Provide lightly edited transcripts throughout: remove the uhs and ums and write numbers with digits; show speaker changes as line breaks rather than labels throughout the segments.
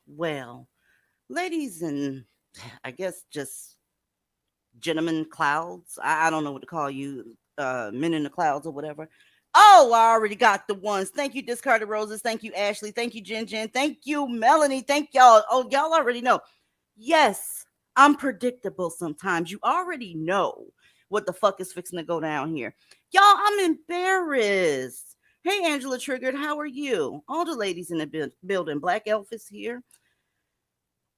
Well. Ladies and I guess just gentlemen clouds. I don't know what to call you, men in the clouds or whatever. Oh, I already got the ones. Thank you, Discarded Roses. Thank you, Ashley. Thank you, Jen. Thank you, Melanie. Thank y'all. Oh, y'all already know. Yes, I'm predictable sometimes. You already know what the fuck is fixing to go down here. Y'all, I'm embarrassed. Hey, Angela Triggered, how are you? All the ladies in the building. Black Elf is here.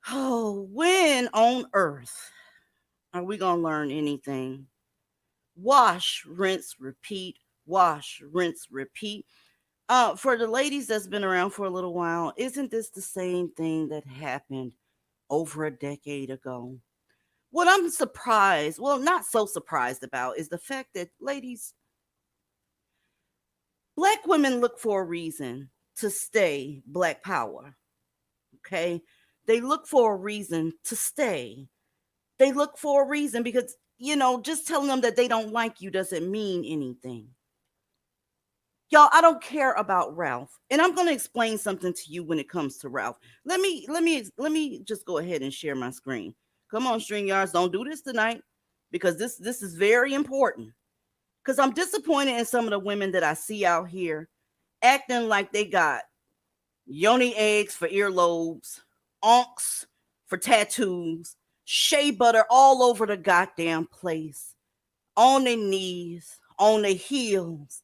Oh, when on earth are we going to learn anything? Wash, rinse, repeat. Wash, rinse, repeat. For the ladies that's been around for a little while, isn't this the same thing that happened over a decade ago? What I'm surprised, well, not so surprised about, is the fact that, ladies, Black women look for a reason to stay Black power. Okay? They look for a reason to stay. They look for a reason because, just telling them that they don't like you doesn't mean anything. Y'all, I don't care about Ralph. And I'm going to explain something to you when it comes to Ralph. Let me just go ahead and share my screen. Come on, StreamYards, don't do this tonight because this is very important. Because I'm disappointed in some of the women that I see out here acting like they got yoni eggs for earlobes, onks for tattoos, shea butter all over the goddamn place, on their knees, on the heels,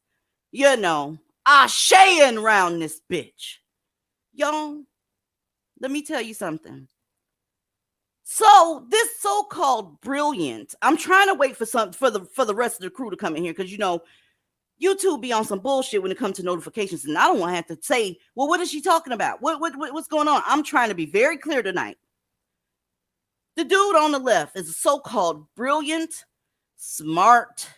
you know, ashaying around this bitch. Y'all, let me tell you something. So this so-called brilliant, I'm trying to wait for the rest of the crew to come in here, because you know YouTube be on some bullshit when it comes to notifications, and I don't want to have to say, well, what is she talking about? What's going on? I'm trying to be very clear tonight. The dude on the left is a so-called brilliant, smart,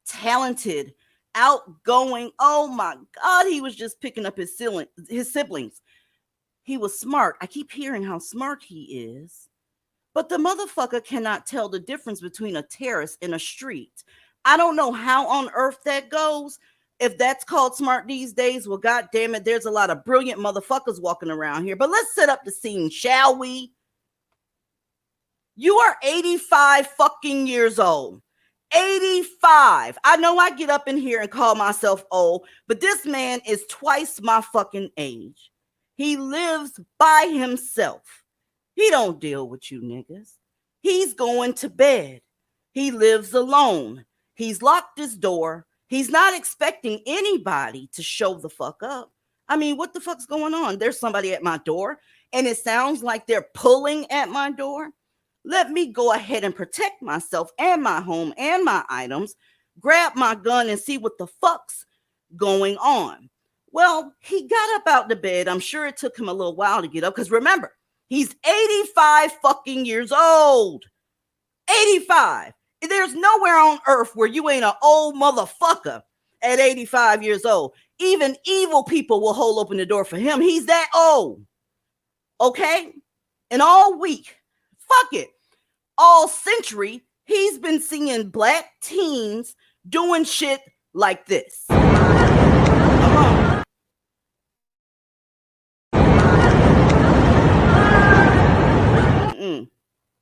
talented, outgoing. Oh my God, he was just picking up his siblings. He was smart. I keep hearing how smart he is. But the motherfucker cannot tell the difference between a terrace and a street. I don't know how on earth that goes. If that's called smart these days, well, God damn it, there's a lot of brilliant motherfuckers walking around here. But let's set up the scene, shall we? You are 85 fucking years old. 85. I know I get up in here and call myself old, but this man is twice my fucking age. He lives by himself. He don't deal with you niggas. He's going to bed. He lives alone. He's locked his door. He's not expecting anybody to show the fuck up. I mean, what the fuck's going on? There's somebody at my door, and it sounds like they're pulling at my door. Let me go ahead and protect myself and my home and my items, grab my gun and see what the fuck's going on. Well, he got up out the bed. I'm sure it took him a little while to get up, because remember, he's 85 fucking years old. 85. There's nowhere on earth where you ain't an old motherfucker at 85 years old. Even evil people will hold open the door for him. He's that old. Okay? And all week, fuck it, all century, he's been seeing black teens doing shit like this. Come on.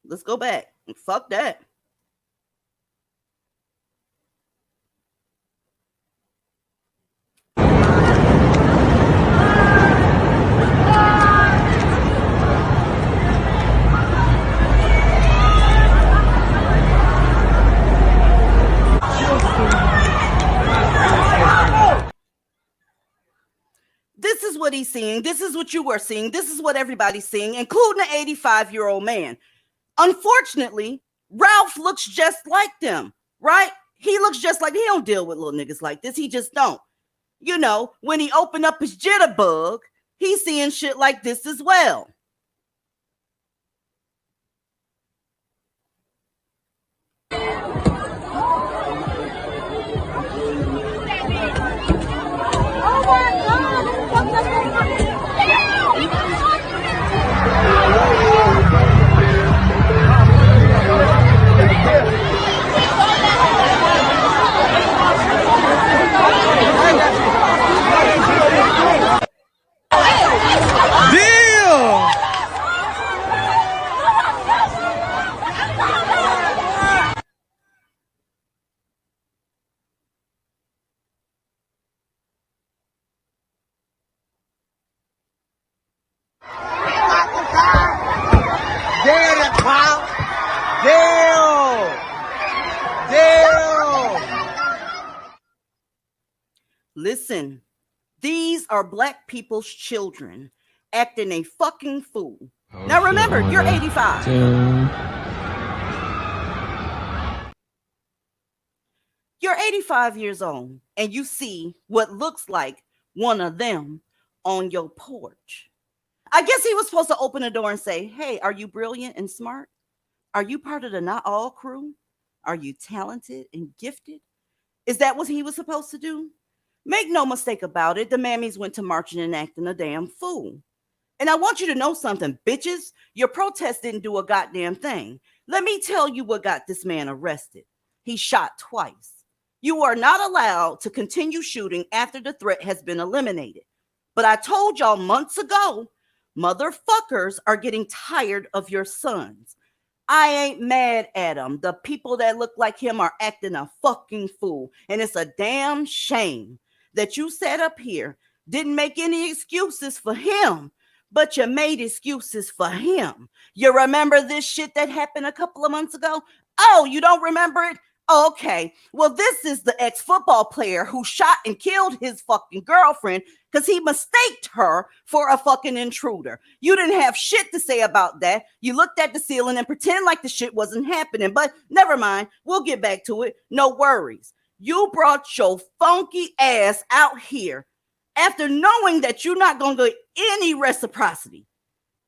Let's go back. Fuck that. This is what he's seeing. This is what you were seeing. This is what everybody's seeing, including the 85-year-old man. Unfortunately, Ralph looks just like them, right? He looks just like, he don't deal with little niggas like this. He just don't. You know, when he opened up his jitterbug, he's seeing shit like this as well. Listen, these are black people's children acting a fucking fool. Oh, now remember, you're 85. You're 85 years old, and you see what looks like one of them on your porch. I guess he was supposed to open the door and say, hey, are you brilliant and smart? Are you part of the Not All crew? Are you talented and gifted? Is that what he was supposed to do? Make no mistake about it, the mammies went to marching and acting a damn fool. And I want you to know something, bitches. Your protest didn't do a goddamn thing. Let me tell you what got this man arrested. He shot twice. You are not allowed to continue shooting after the threat has been eliminated. But I told y'all months ago, motherfuckers are getting tired of your sons. I ain't mad at him. The people that look like him are acting a fucking fool. And it's a damn shame that you sat up here, didn't make any excuses for him, but you made excuses for him. You remember this shit that happened a couple of months ago? Oh, you don't remember it? Okay, well, this is the ex-football player who shot and killed his fucking girlfriend because he mistaked her for a fucking intruder. You didn't have shit to say about that. You looked at the ceiling and pretend like the shit wasn't happening, but never mind. We'll get back to it. No worries. You brought your funky ass out here after knowing that you're not going to get any reciprocity.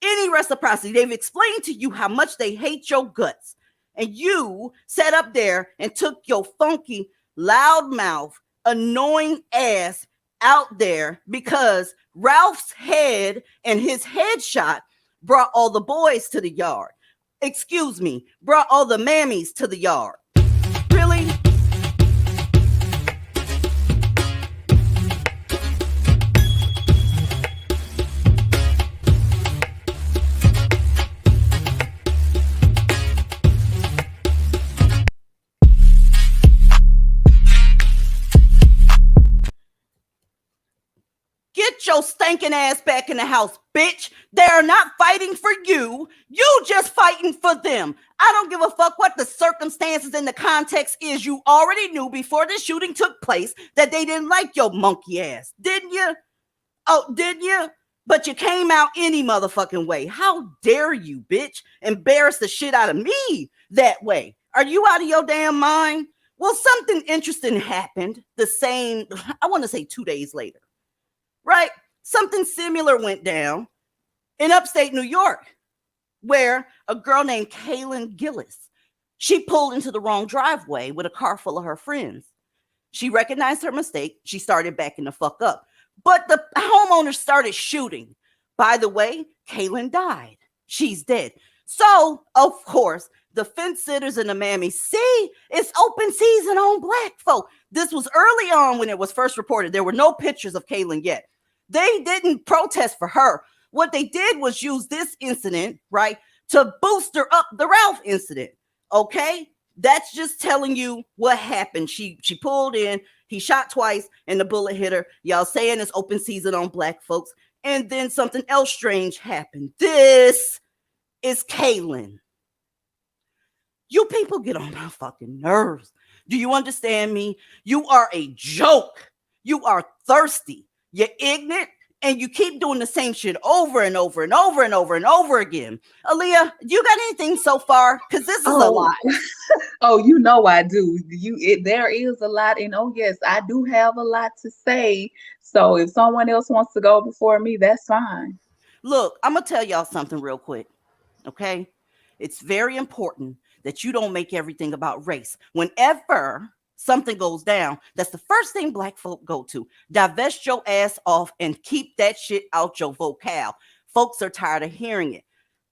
Any reciprocity. They've explained to you how much they hate your guts. And you sat up there and took your funky, loudmouth, annoying ass out there because Ralph's head and his headshot brought all the boys to the yard. Excuse me, brought all the mammies to the yard. Really? Get your stinking ass back in the house, bitch. They're not fighting for you. You just fighting for them. I don't give a fuck what the circumstances and the context is. You already knew before the shooting took place that they didn't like your monkey ass. Didn't you? Oh, didn't you? But you came out any motherfucking way. How dare you, bitch, embarrass the shit out of me that way? Are you out of your damn mind? Well, something interesting happened the same, I want to say 2 days later. Right? Something similar went down in upstate New York where a girl named Kaylin Gillis, she pulled into the wrong driveway with a car full of her friends. She recognized her mistake. She started backing the fuck up. But the homeowner started shooting. By the way, Kaylin died. She's dead. So, of course, the fence sitters and the mammies, see, it's open season on black folk. This was early on when it was first reported. There were no pictures of Kaylin yet. They didn't protest for her. What they did was use this incident, right, to booster up the Ralph incident. Okay? That's just telling you what happened. She pulled in, he shot twice, and the bullet hit her. Y'all saying it's open season on black folks. And then something else strange happened. This is Kaylin. You people get on my fucking nerves. Do you understand me? You are a joke. You are thirsty. You're ignorant, and you keep doing the same shit over and over and over and over and over again. Aaliyah, you got anything so far? Because this is a lot.
Oh, you know I do. There is a lot, and oh yes, I do have a lot to say. So if someone else wants to go before me, that's fine.
Look, I'm gonna tell y'all something real quick. Okay, it's very important that you don't make everything about race. Whenever something goes down, that's the first thing black folk go to. Divest your ass off and keep that shit out your vocab. Folks are tired of hearing it.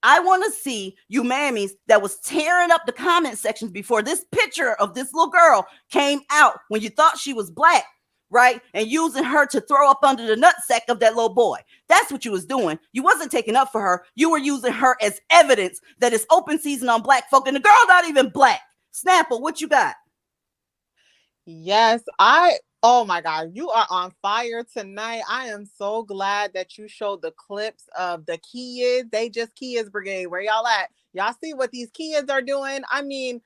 I want to see you mammies that was tearing up the comment sections before this picture of this little girl came out when you thought she was black, right? And using her to throw up under the nutsack of that little boy. That's what you was doing. You wasn't taking up for her. You were using her as evidence that it's open season on black folk, and the girl not even black. Snapple, what you got?
Yes, oh my God, you are on fire tonight. I am so glad that you showed the clips of the kids. They just kids brigade. Where y'all at? Y'all see what these kids are doing? I mean,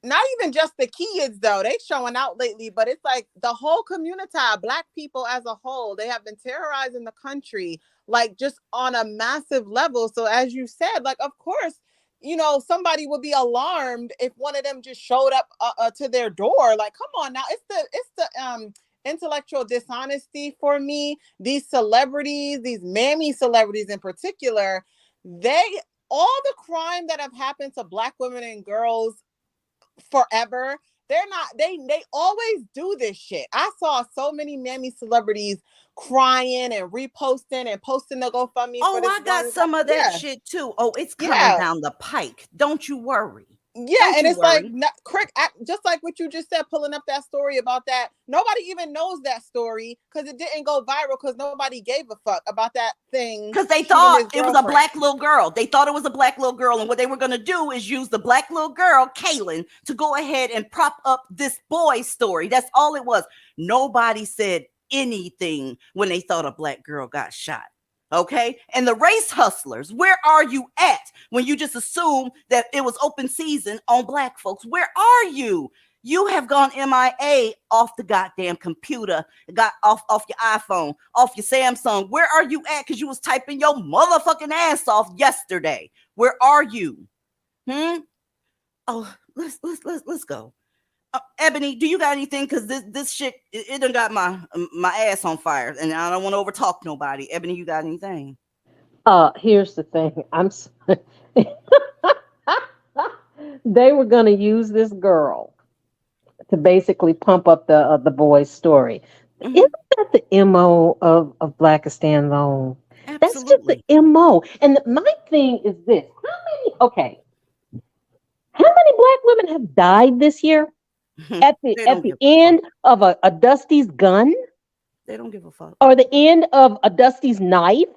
not even just the kids though. They showing out lately, but it's like the whole community, black people as a whole, they have been terrorizing the country, like just on a massive level. So as you said, like, of course, somebody would be alarmed if one of them just showed up to their door. Like, come on now, it's the intellectual dishonesty for me. These celebrities, these mammy celebrities in particular, all the crime that have happened to black women and girls forever, they always do this shit. I saw so many mammy celebrities crying and reposting and posting the GoFundMe.
Oh, I got some of that shit too. Oh, it's coming down the pike. Don't you worry.
Yeah, and it's like, just like what you just said, pulling up that story about that. Nobody even knows that story because it didn't go viral because nobody gave a fuck about that thing.
Because they thought it was a black little girl. They thought it was a black little girl. And what they were going to do is use the black little girl, Kaylin, to go ahead and prop up this boy's story. That's all it was. Nobody said anything when they thought a black girl got shot. Okay. And the race hustlers, where are you at when you just assume that it was open season on black folks? Where are you? You have gone MIA off the goddamn computer, got off your iPhone, off your Samsung. Where are you at? Because you was typing your motherfucking ass off yesterday. Where are you? Oh, let's go. Ebony, do you got anything? Because this shit, it done got my ass on fire, and I don't want to overtalk nobody. Ebony, you got anything?
Here's the thing. They were going to use this girl to basically pump up the boy's story.
Mhm.
Isn't that the MO of Blackistan though? That's just
Absolutely.
the MO. And my thing is this. How many black women have died this year at
They
the
don't give a fuck.
end of a Dusty's gun
They don't give a fuck.
or the end of a Dusty's knife?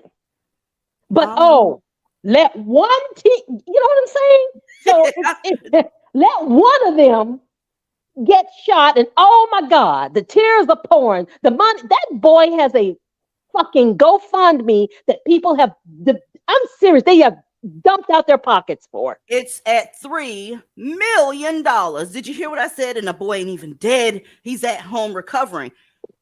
But let one you know what I'm saying? So let one of them get shot, and oh my God, the tears are pouring. The money, that boy has a fucking GoFundMe that people have. I'm serious, they have dumped out their pockets for.
It's at $3 million. Did you hear what I said? And the boy ain't even dead. He's at home recovering.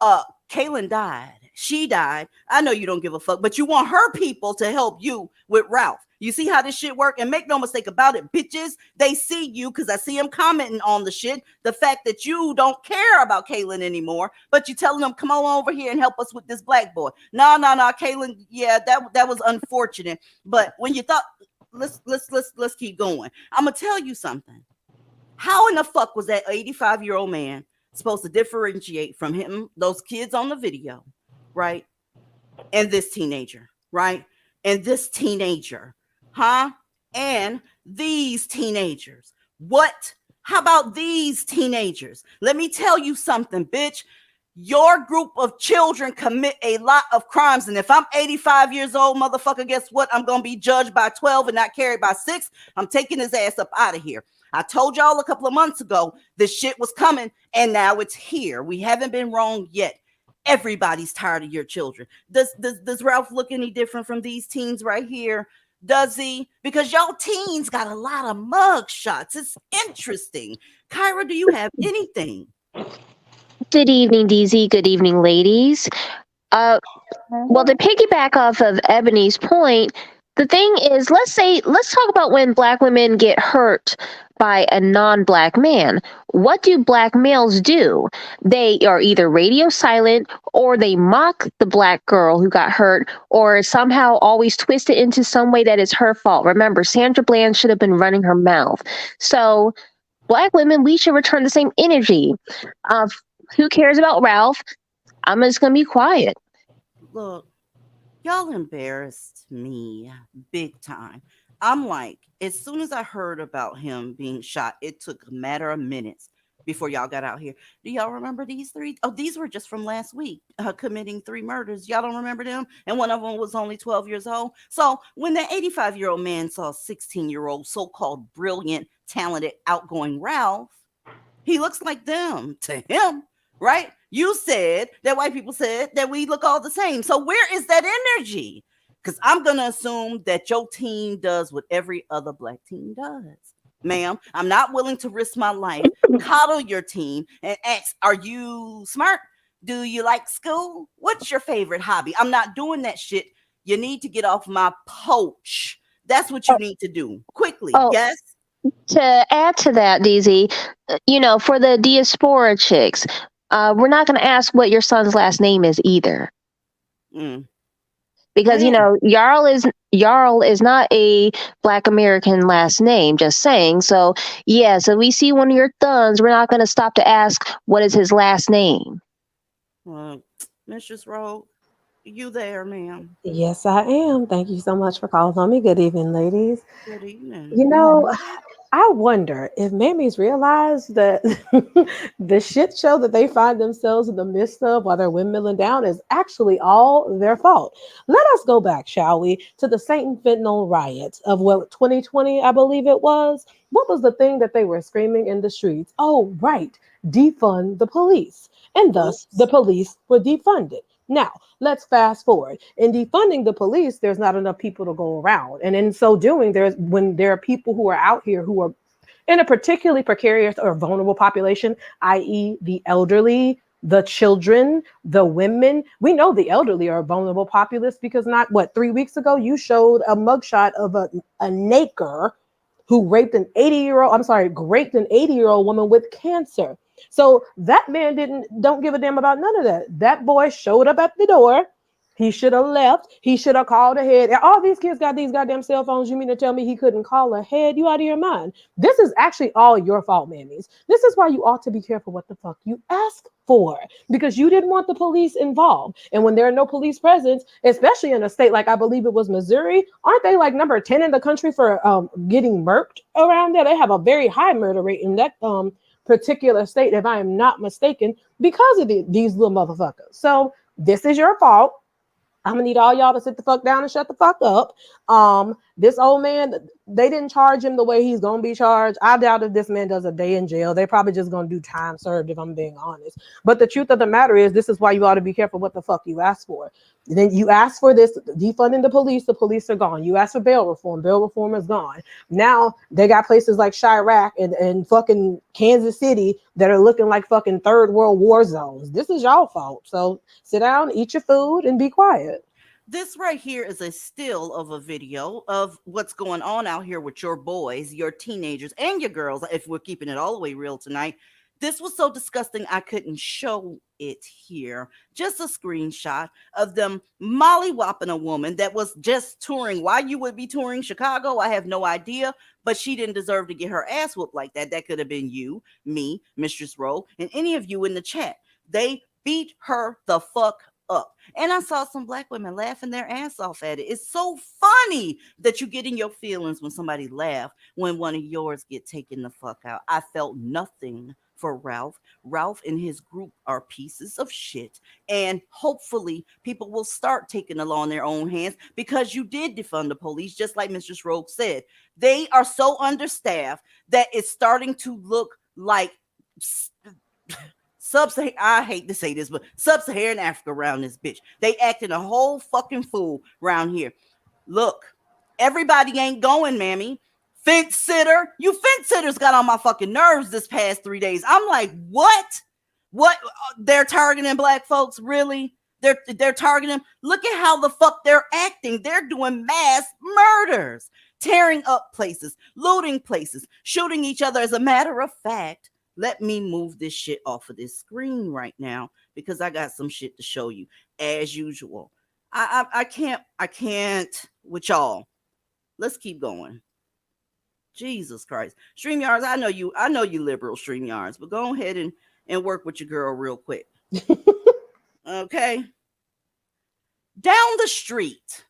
Kaylin died. She died. I know you don't give a fuck, but you want her people to help you with Ralph. You see how this shit work? And make no mistake about it, bitches. They see you because I see them commenting on the shit. The fact that you don't care about Kaylin anymore, but you telling them, come on over here and help us with this black boy. No, Kaylin. Yeah, that was unfortunate. But when you thought, let's keep going. I'm gonna tell you something. How in the fuck was that 85-year-old man supposed to differentiate from him, those kids on the video, right? And this teenager, right? And this teenager, huh? And these teenagers. What? How about these teenagers? Let me tell you something, bitch. Your group of children commit a lot of crimes. And if I'm 85 years old, motherfucker, guess what? I'm going to be judged by 12 and not carried by 6. I'm taking his ass up out of here. I told y'all a couple of months ago this shit was coming, and now it's here. We haven't been wrong yet. Everybody's tired of your children. Does Ralph look any different from these teens right here? Does he? Because y'all teens got a lot of mug shots. It's interesting. Kyra, do you have anything?
Good evening, DZ. Good evening, ladies. Well, to piggyback off of Ebony's point, the thing is, let's talk about when black women get hurt by a non-black man. What do black males do? They are either radio silent, or they mock the black girl who got hurt, or somehow always twist it into some way that is her fault. Remember, Sandra Bland should have been running her mouth. So black women, we should return the same energy. Who cares about Ralph? I'm just gonna be quiet.
Look, y'all embarrassed me big time. I'm like, as soon as I heard about him being shot, it took a matter of minutes before y'all got out here. Do y'all remember these three? Oh, these were just from last week, committing 3 murders. Y'all don't remember them? And one of them was only 12 years old. So when the 85-year-old man saw 16-year-old, so-called brilliant, talented, outgoing Ralph, he looks like them to him, right? You said that white people said that we look all the same. So where is that energy? Because I'm going to assume that your team does what every other black team does. Ma'am, I'm not willing to risk my life, coddle your team, and ask, are you smart? Do you like school? What's your favorite hobby? I'm not doing that shit. You need to get off my porch. That's what you need to do. Quickly, yes?
To add to that, DZ, for the diaspora chicks, we're not going to ask what your son's last name is either. Because, Yarl is not a Black American last name, just saying. So, yeah, so we see one of your thuns, we're not going to stop to ask what is his last name.
Mrs. Rowe, you there, ma'am?
Yes, I am. Thank you so much for calling on me. Good evening, ladies.
Good evening.
I wonder if mammies realize that the shit show that they find themselves in the midst of while they're windmilling down is actually all their fault. Let us go back, shall we, to the Saint Fentanyl riots of 2020, I believe it was. What was the thing that they were screaming in the streets? Oh, right, defund the police. And thus, the police were defunded. Now, let's fast forward. In defunding the police, there's not enough people to go around. And in so doing, when there are people who are out here who are in a particularly precarious or vulnerable population, i.e., the elderly, the children, the women. We know the elderly are a vulnerable populace because not what 3 weeks ago you showed a mugshot of a naker who raped an 80-year-old, I'm sorry, raped an 80-year-old woman with cancer. So that man don't give a damn about none of that. That boy showed up at the door. He should have left. He should have called ahead. All these kids got these goddamn cell phones. You mean to tell me he couldn't call ahead? You out of your mind. This is actually all your fault, mammies. This is why you ought to be careful what the fuck you ask for, because you didn't want the police involved. And when there are no police presence, especially in a state like I believe it was Missouri, aren't they like number 10 in the country for getting murked around there? They have a very high murder rate in that particular state, if I am not mistaken, because of these little motherfuckers. So this is your fault. I'm gonna need all y'all to sit the fuck down and shut the fuck up. This old man, they didn't charge him the way he's gonna be charged. I doubt if this man does a day in jail. They're probably just gonna do time served, if I'm being honest. But the truth of the matter is, this is why you ought to be careful what the fuck you ask for. Then you ask for this defunding the police are gone. You ask for bail reform is gone. Now they got places like Chirac and fucking Kansas City that are looking like fucking third world war zones. This is y'all fault. So sit down, eat your food, and be quiet.
This right here is a still of a video of what's going on out here with your boys, your teenagers, and your girls, if we're keeping it all the way real tonight. This was so disgusting, I couldn't show it here. Just a screenshot of them mollywopping a woman that was just touring. Why you would be touring Chicago, I have no idea, but she didn't deserve to get her ass whooped like that. That could have been you, me, Mistress Rowe, and any of you in the chat. They beat her the fuck up. And I saw some black women laughing their ass off at it. It's so funny that you get in your feelings when somebody laugh when one of yours get taken the fuck out. I felt nothing for Ralph. Ralph and his group are pieces of shit. And hopefully people will start taking the law in their own hands, because you did defund the police, just like Mr. Rogue said. They are so understaffed that it's starting to look like I hate to say this, but sub-Saharan Africa around this bitch. They acting a whole fucking fool around here. Look, everybody ain't going, mammy. Fence sitter, you fence sitters got on my fucking nerves this past 3 days. I'm like, what? They're targeting black folks? Really? They're targeting them? Look at how the fuck they're acting. They're doing mass murders, tearing up places, looting places, shooting each other. As a matter of fact, let me move this shit off of this screen right now, because I got some shit to show you as usual. I can't with y'all. Let's keep going. Jesus Christ. StreamYards, I know you liberal StreamYards, but go ahead and work with your girl real quick. Okay. Down the street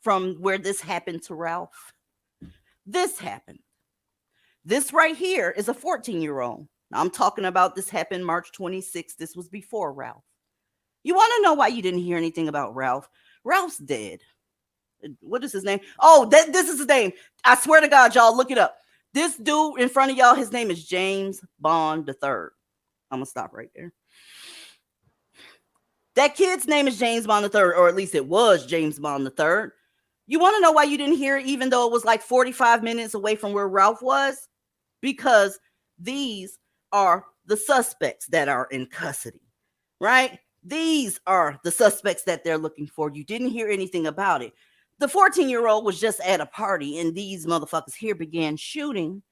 from where this happened to Ralph, this happened. This right here is a 14-year-old. I'm talking about this happened March 26th. This was before Ralph. You want to know why you didn't hear anything about Ralph? Ralph's dead. What is his name? Oh, this is his name. I swear to God, y'all, look it up. This dude in front of y'all, his name is James Bond III. I'm going to stop right there. That kid's name is James Bond III, or at least it was James Bond III. You want to know why you didn't hear it, even though it was like 45 minutes away from where Ralph was? Because these are the suspects that are in custody, right? These are the suspects that they're looking for. You didn't hear anything about it. The 14-year-old was just at a party, and these motherfuckers here began shooting.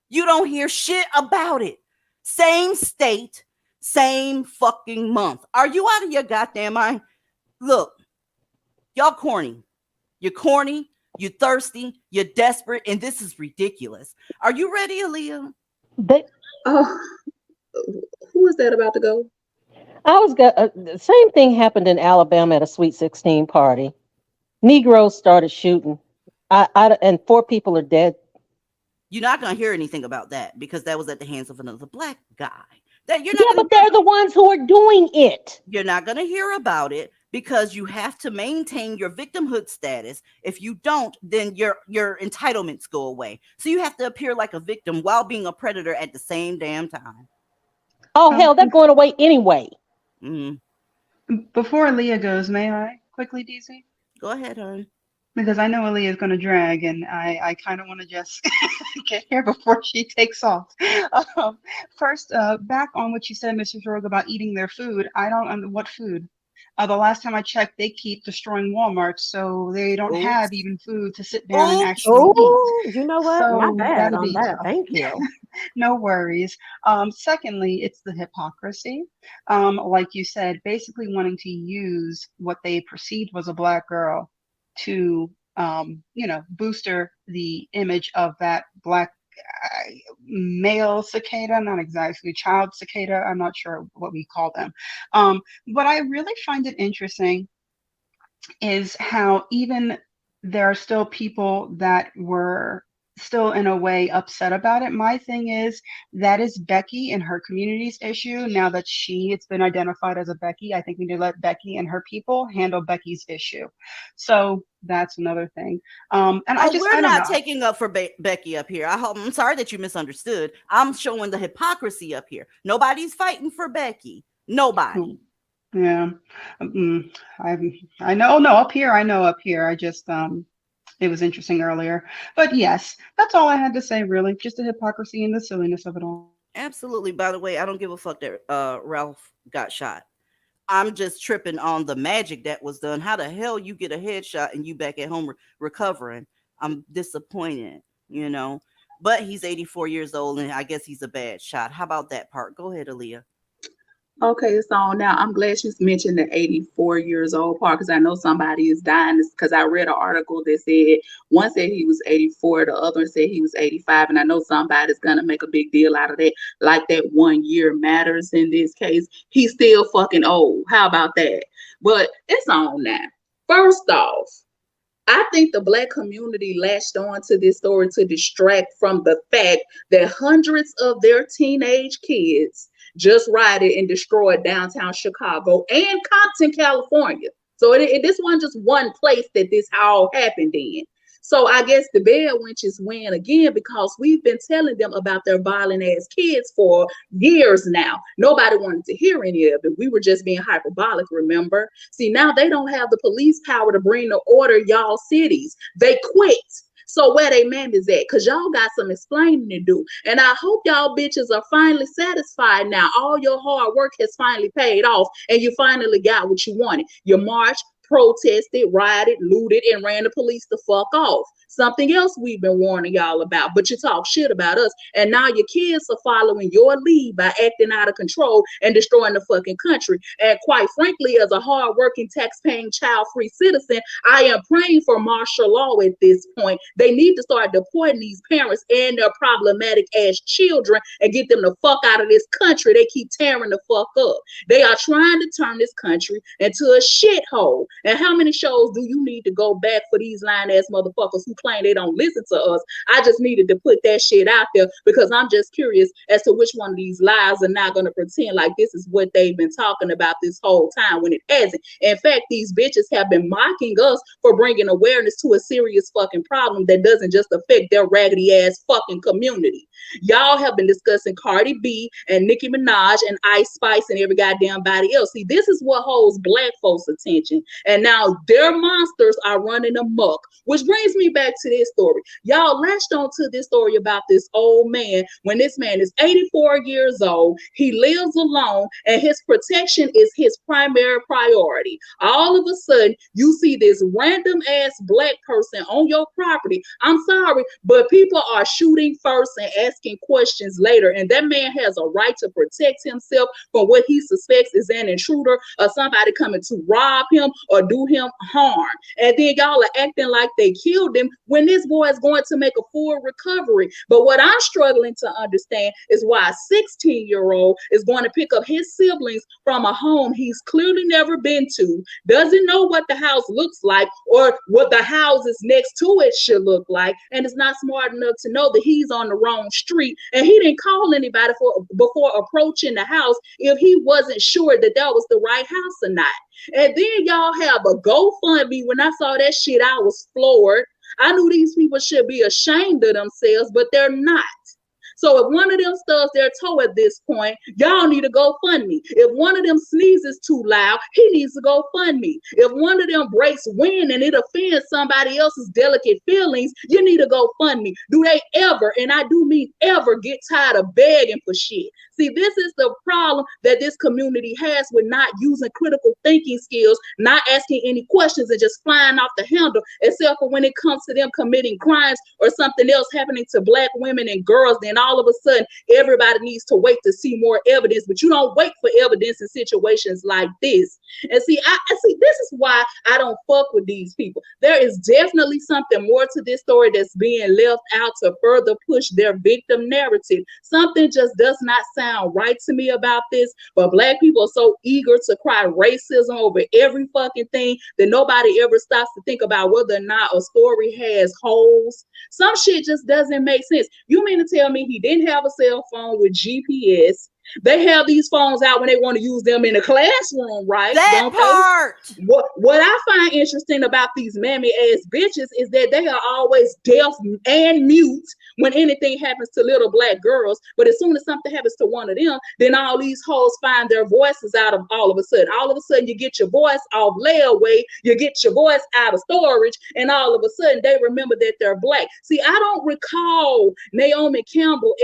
You don't hear shit about it. Same state, same fucking month. Are you out of your goddamn mind? Look, y'all corny. You're corny, you're thirsty, you're desperate, and this is ridiculous. Are you ready, Aaliyah?
Oh, who is that about to go?
The same thing happened in Alabama at a Sweet 16 party. Negroes started shooting, and 4 people are dead.
You're not going to hear anything about that, because that was at the hands of another black guy. But
they're the ones who are doing it.
You're not going to hear about it, because you have to maintain your victimhood status. If you don't, then your entitlements go away. So you have to appear like a victim while being a predator at the same damn time.
Oh, hell, they're going away anyway.
Mm-hmm.
Before Leah goes, may I quickly, DZ?
Go ahead, hon.
because I know Aaliyah is going to drag, and I kind of want to just get here before she takes off. First, back on what you said, Mr. Rogue, about eating their food. I don't what food. The last time I checked, they keep destroying Walmart, so they don't have
Oops.
even food to sit down and
Oops.
actually eat.
Oh, you know what? My
So
bad
that'll
on
be
that.
tough.
Thank you.
No worries. Secondly, it's the hypocrisy. Like you said, basically wanting to use what they perceived was a black girl to, booster the image of that black male cicada, not exactly child cicada. I'm not sure what we call them. What I really find it interesting is how even there are still people that were still in a way upset about it. My thing is that is Becky and her community's issue. Now that it's been identified as a Becky, I think we need to let Becky and her people handle Becky's issue. So that's another thing. And
Oh,
I
we're
don't
not
know.
taking up for Becky up here. I'm sorry that you misunderstood. I'm showing the hypocrisy up here. Nobody's fighting for Becky. Nobody.
Yeah. I know. No, up here, I know up here. I just, it was interesting earlier. But yes, that's all I had to say, really. Just the hypocrisy and the silliness of it all.
Absolutely. By the way, I don't give a fuck that Ralph got shot. I'm just tripping on the magic that was done. How the hell you get a headshot and you back at home recovering? I'm disappointed, you know. But he's 84 years old, and I guess he's a bad shot. How about that part? Go ahead, Aaliyah.
Okay, so now I'm glad you mentioned the 84 years old part because I know somebody is dying because I read an article that said one said he was 84, the other said he was 85, and I know somebody's gonna make a big deal out of that, like that 1 year matters in this case. He's still fucking old. How about that? But it's on now. First off, I think the Black community latched on to this story to distract from the fact that hundreds of their teenage kids just rioted and destroyed downtown Chicago and Compton, California. So this wasn't just one place that this all happened in. So I guess the bad wenches win again because we've been telling them about their violent ass kids for years now. Nobody wanted to hear any of it. We were just being hyperbolic, remember? See, now they don't have the police power to bring the order y'all cities. They quit. So where they man is at? Because y'all got some explaining to do. And I hope y'all bitches are finally satisfied now. All your hard work has finally paid off and you finally got what you wanted. You marched, protested, rioted, looted, and ran the police the fuck off. Something else we've been warning y'all about, but you talk shit about us, and now your kids are following your lead by acting out of control and destroying the fucking country. And quite frankly, as a hardworking, tax-paying, child-free citizen, I am praying for martial law at this point. They need to start deporting these parents and their problematic-ass children and get them the fuck out of this country. They keep tearing the fuck up. They are trying to turn this country into a shithole. And how many shows do you need to go back for these lying-ass motherfuckers who claim they don't listen to us? I just needed to put that shit out there because I'm just curious as to which one of these lies are not going to pretend like this is what they've been talking about this whole time when it hasn't. In fact, these bitches have been mocking us for bringing awareness to a serious fucking problem that doesn't just affect their raggedy ass fucking community. Y'all have been discussing Cardi B and Nicki Minaj and Ice Spice and every goddamn body else. See, this is what holds Black folks' attention. And now their monsters are running amok, which brings me back to this story. Y'all latched on to this story about this old man when this man is 84 years old. He lives alone and his protection is his primary priority. All of a sudden, you see this random ass Black person on your property. I'm sorry, but people are shooting first and asking questions later. And that man has a right to protect himself from what he suspects is an intruder or somebody coming to rob him or do him harm. And then y'all are acting like they killed him when this boy is going to make a full recovery. But what I'm struggling to understand is why a 16-year-old is going to pick up his siblings from a home he's clearly never been to, doesn't know what the house looks like or what the houses next to it should look like, and is not smart enough to know that he's on the wrong street. And he didn't call anybody before approaching the house if he wasn't sure that that was the right house or not. And then y'all have a GoFundMe. When I saw that shit, I was floored. I knew these people should be ashamed of themselves, but they're not. So if one of them stubs their toe at this point, y'all need to go fund me. If one of them sneezes too loud, he needs to go fund me. If one of them breaks wind and it offends somebody else's delicate feelings, you need to go fund me. Do they ever, and I do mean ever, get tired of begging for shit? See, this is the problem that this community has with not using critical thinking skills, not asking any questions and just flying off the handle, except for when it comes to them committing crimes or something else happening to Black women and girls. Then all of a sudden, everybody needs to wait to see more evidence, but you don't wait for evidence in situations like this. And see, I see, this is why I don't fuck with these people. There is definitely something more to this story that's being left out to further push their victim narrative. Something just does not sound right to me about this, but Black people are so eager to cry racism over every fucking thing that nobody ever stops to think about whether or not a story has holes. Some shit just doesn't make sense. You mean to tell me he didn't have a cell phone with GPS? They have these phones out when they want to use them in the classroom, right?
That part.
What I find interesting about these mammy ass bitches is that they are always deaf and mute when anything happens to little Black girls. But as soon as something happens to one of them, then all these hoes find their voices out of all of a sudden. All of a sudden, you get your voice off layaway, you get your voice out of storage, and all of a sudden they remember that they're Black. See, I don't recall Naomi Campbell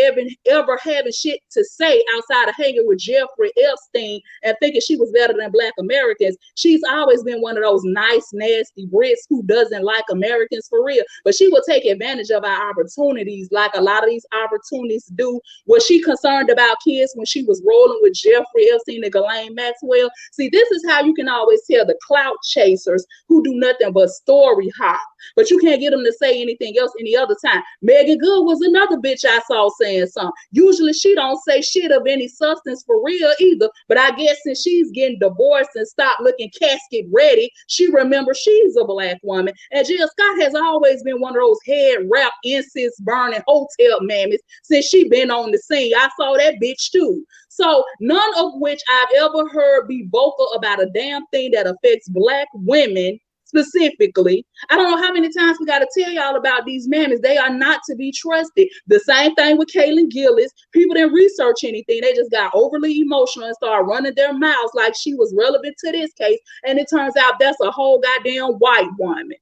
ever having shit to say outside of hanging with Jeffrey Epstein and thinking she was better than Black Americans. She's always been one of those nice, nasty Brits who doesn't like Americans for real, but she will take advantage of our opportunities like a lot of these opportunities do. Was she concerned about kids when she was rolling with Jeffrey Epstein and Ghislaine Maxwell? See, this is how you can always tell the clout chasers who do nothing but story hop, but you can't get them to say anything else any other time. Megan Good was another bitch I saw saying something. Usually she don't say shit of any substance for real either, but I guess since she's getting divorced and stopped looking casket ready, she remembers she's a Black woman. And Jill Scott has always been one of those head wrap, incense burning hotel mammies since she been on the scene. I saw that bitch too. So none of which I've ever heard be vocal about a damn thing that affects Black women specifically. I don't know how many times we got to tell y'all about these mammies. They are not to be trusted. The same thing with Kaylin Gillis. People didn't research anything. They just got overly emotional and started running their mouths like she was relevant to this case. And it turns out that's a whole goddamn white woman.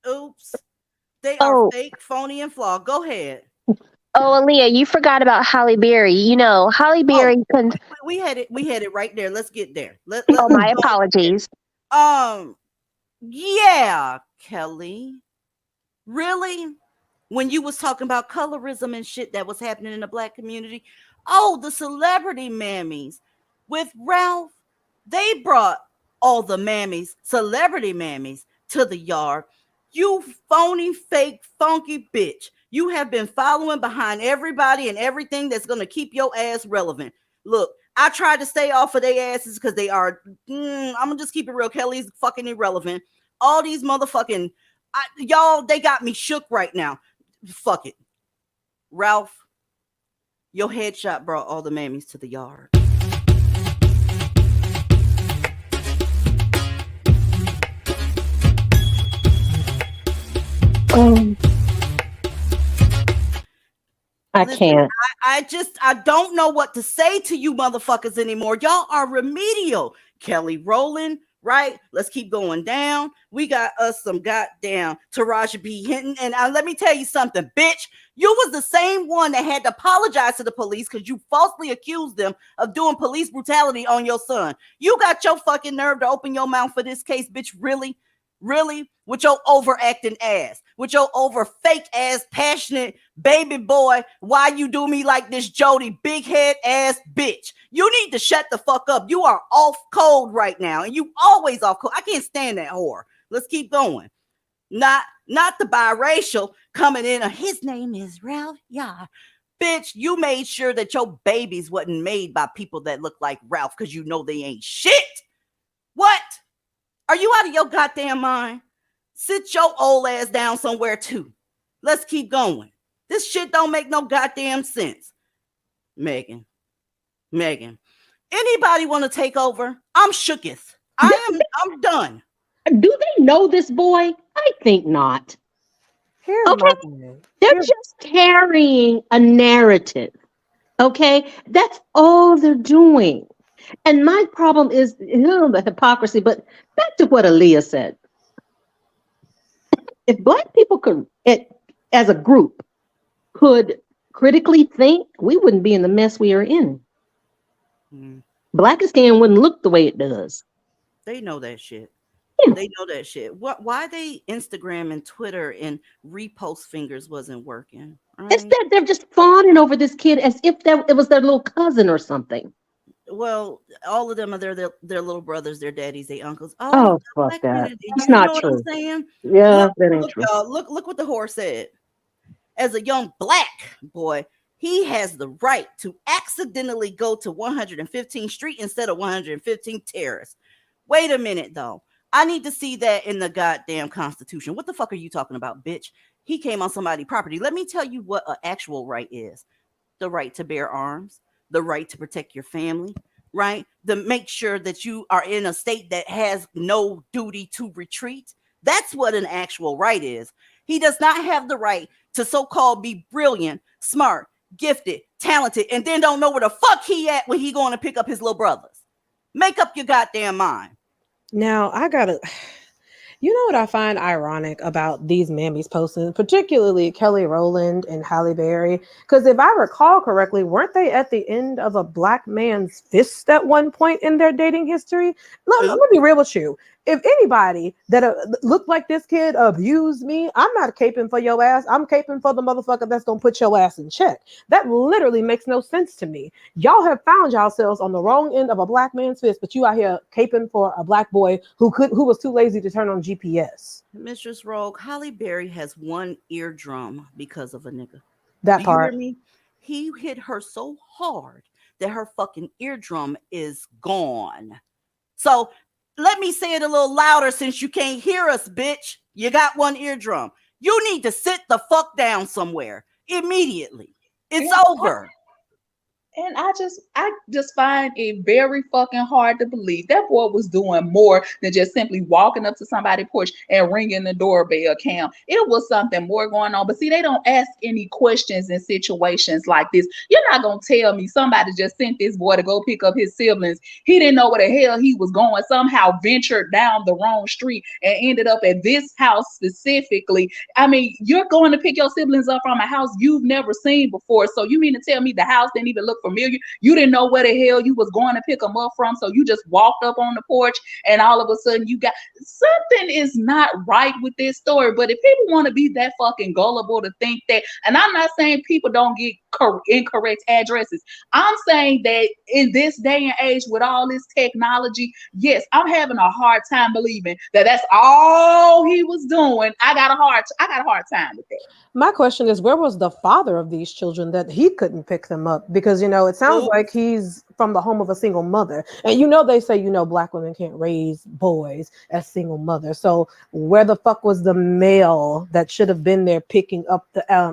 Oops. They are fake, phony, and flawed. Go ahead.
Oh, Aaliyah, you forgot about Halle Berry. You know, Halle Berry.
We had it right there. Let's get there.
My apologies.
Yeah, Kelly. Really? When you was talking about colorism and shit that was happening in the Black community, the celebrity mammies with Ralph, they brought all the mammies, celebrity mammies, to the yard. You phony, fake, funky bitch. You have been following behind everybody and everything that's going to keep your ass relevant. Look, I tried to stay off of their asses because they are, I'm going to just keep it real. Kelly's fucking irrelevant. All these motherfucking, y'all, they got me shook right now. Fuck it. Ralph, your headshot brought all the mammies to the yard.
I can't.
I don't know what to say to you motherfuckers anymore. Y'all are remedial. Kelly Rowland, right? Let's keep going down. We got us some goddamn Taraji P. Henson. And let me tell you something, bitch. You was the same one that had to apologize to the police because you falsely accused them of doing police brutality on your son. You got your fucking nerve to open your mouth for this case, bitch. Really? Really? With your overacting ass, with your over fake ass, passionate baby boy, why you do me like this, Jody, big head ass bitch. You need to shut the fuck up. You are off code right now, and you always off code. I can't stand that whore. Let's keep going. Not the biracial coming in. His name is Ralph Yarl. Bitch, you made sure that your babies wasn't made by people that look like Ralph because you know they ain't shit. What? Are you out of your goddamn mind? Sit your old ass down somewhere too. Let's keep going. This shit don't make no goddamn sense. Megan. Anybody want to take over? I'm shooketh. I'm done.
Do they know this boy? I think not.
Here's
Okay,
my thing.
they're
Here's,
just carrying a narrative. Okay, that's all they're doing. And my problem is the hypocrisy. But back to what Aaliyah said: if Black people could, as a group, could critically think, we wouldn't be in the mess we are in.
Mm.
Blackistan wouldn't look the way it does.
They know that shit.
Yeah.
They know that shit. Why they Instagram and Twitter and repost fingers wasn't working, right?
Instead, they're just fawning over this kid as if it was their little cousin or something.
Well, all of them are their little brothers, their daddies, their uncles. Oh,
Oh,
the
fuck
Black
that.
community.
That's
You
not
know what I'm
true.
saying?
Yeah,
Look,
that ain't
look,
true.
y'all. Look what the whore said. As a young Black boy, he has the right to accidentally go to 115th Street instead of 115th Terrace. Wait a minute, though. I need to see that in the goddamn Constitution. What the fuck are you talking about, bitch? He came on somebody's property. Let me tell you what an actual right is: the right to bear arms, the right to protect your family, right? To make sure that you are in a state that has no duty to retreat. That's what an actual right is. He does not have the right to so-called be brilliant, smart, gifted, talented, and then don't know where the fuck he at when he going to pick up his little brothers. Make up your goddamn mind.
now I gotta. You know what I find ironic about these mammies posting, particularly Kelly Rowland and Halle Berry? Because if I recall correctly, weren't they at the end of a Black man's fist at one point in their dating history? Let me be real with you. If anybody that looked like this kid abused me, I'm not caping for your ass. I'm caping for the motherfucker that's gonna put your ass in check. That literally makes no sense to me. Y'all have found yourselves on the wrong end of a Black man's fist, but you out here caping for a Black boy who was too lazy to turn on GPS.
Mistress Rogue, Halle Berry has one eardrum because of a nigga.
That
Do you hear
part.
me? He hit her so hard that her fucking eardrum is gone. So let me say it a little louder since you can't hear us, bitch. You got one eardrum. You need to sit the fuck down somewhere immediately. It's over.
And I just find it very fucking hard to believe that boy was doing more than just simply walking up to somebody's porch and ringing the doorbell, Cam. It was something more going on. But see, they don't ask any questions in situations like this. You're not gonna tell me somebody just sent this boy to go pick up his siblings. He didn't know where the hell he was going, somehow ventured down the wrong street and ended up at this house specifically. I mean, you're going to pick your siblings up from a house you've never seen before. So you mean to tell me the house didn't even look familiar? You didn't know where the hell you was going to pick them up from, so you just walked up on the porch and all of a sudden you got something is not right with this story. But if people want to be that fucking gullible to think that, and I'm not saying people don't get incorrect addresses, I'm saying that in this day and age with all this technology, yes, I'm having a hard time believing that that's all he was doing. I got a hard time with that.
My question is, where was the father of these children that he couldn't pick them up? Because, it sounds like he's from the home of a single mother. And they say, Black women can't raise boys as single mothers. So where the fuck was the male that should have been there picking up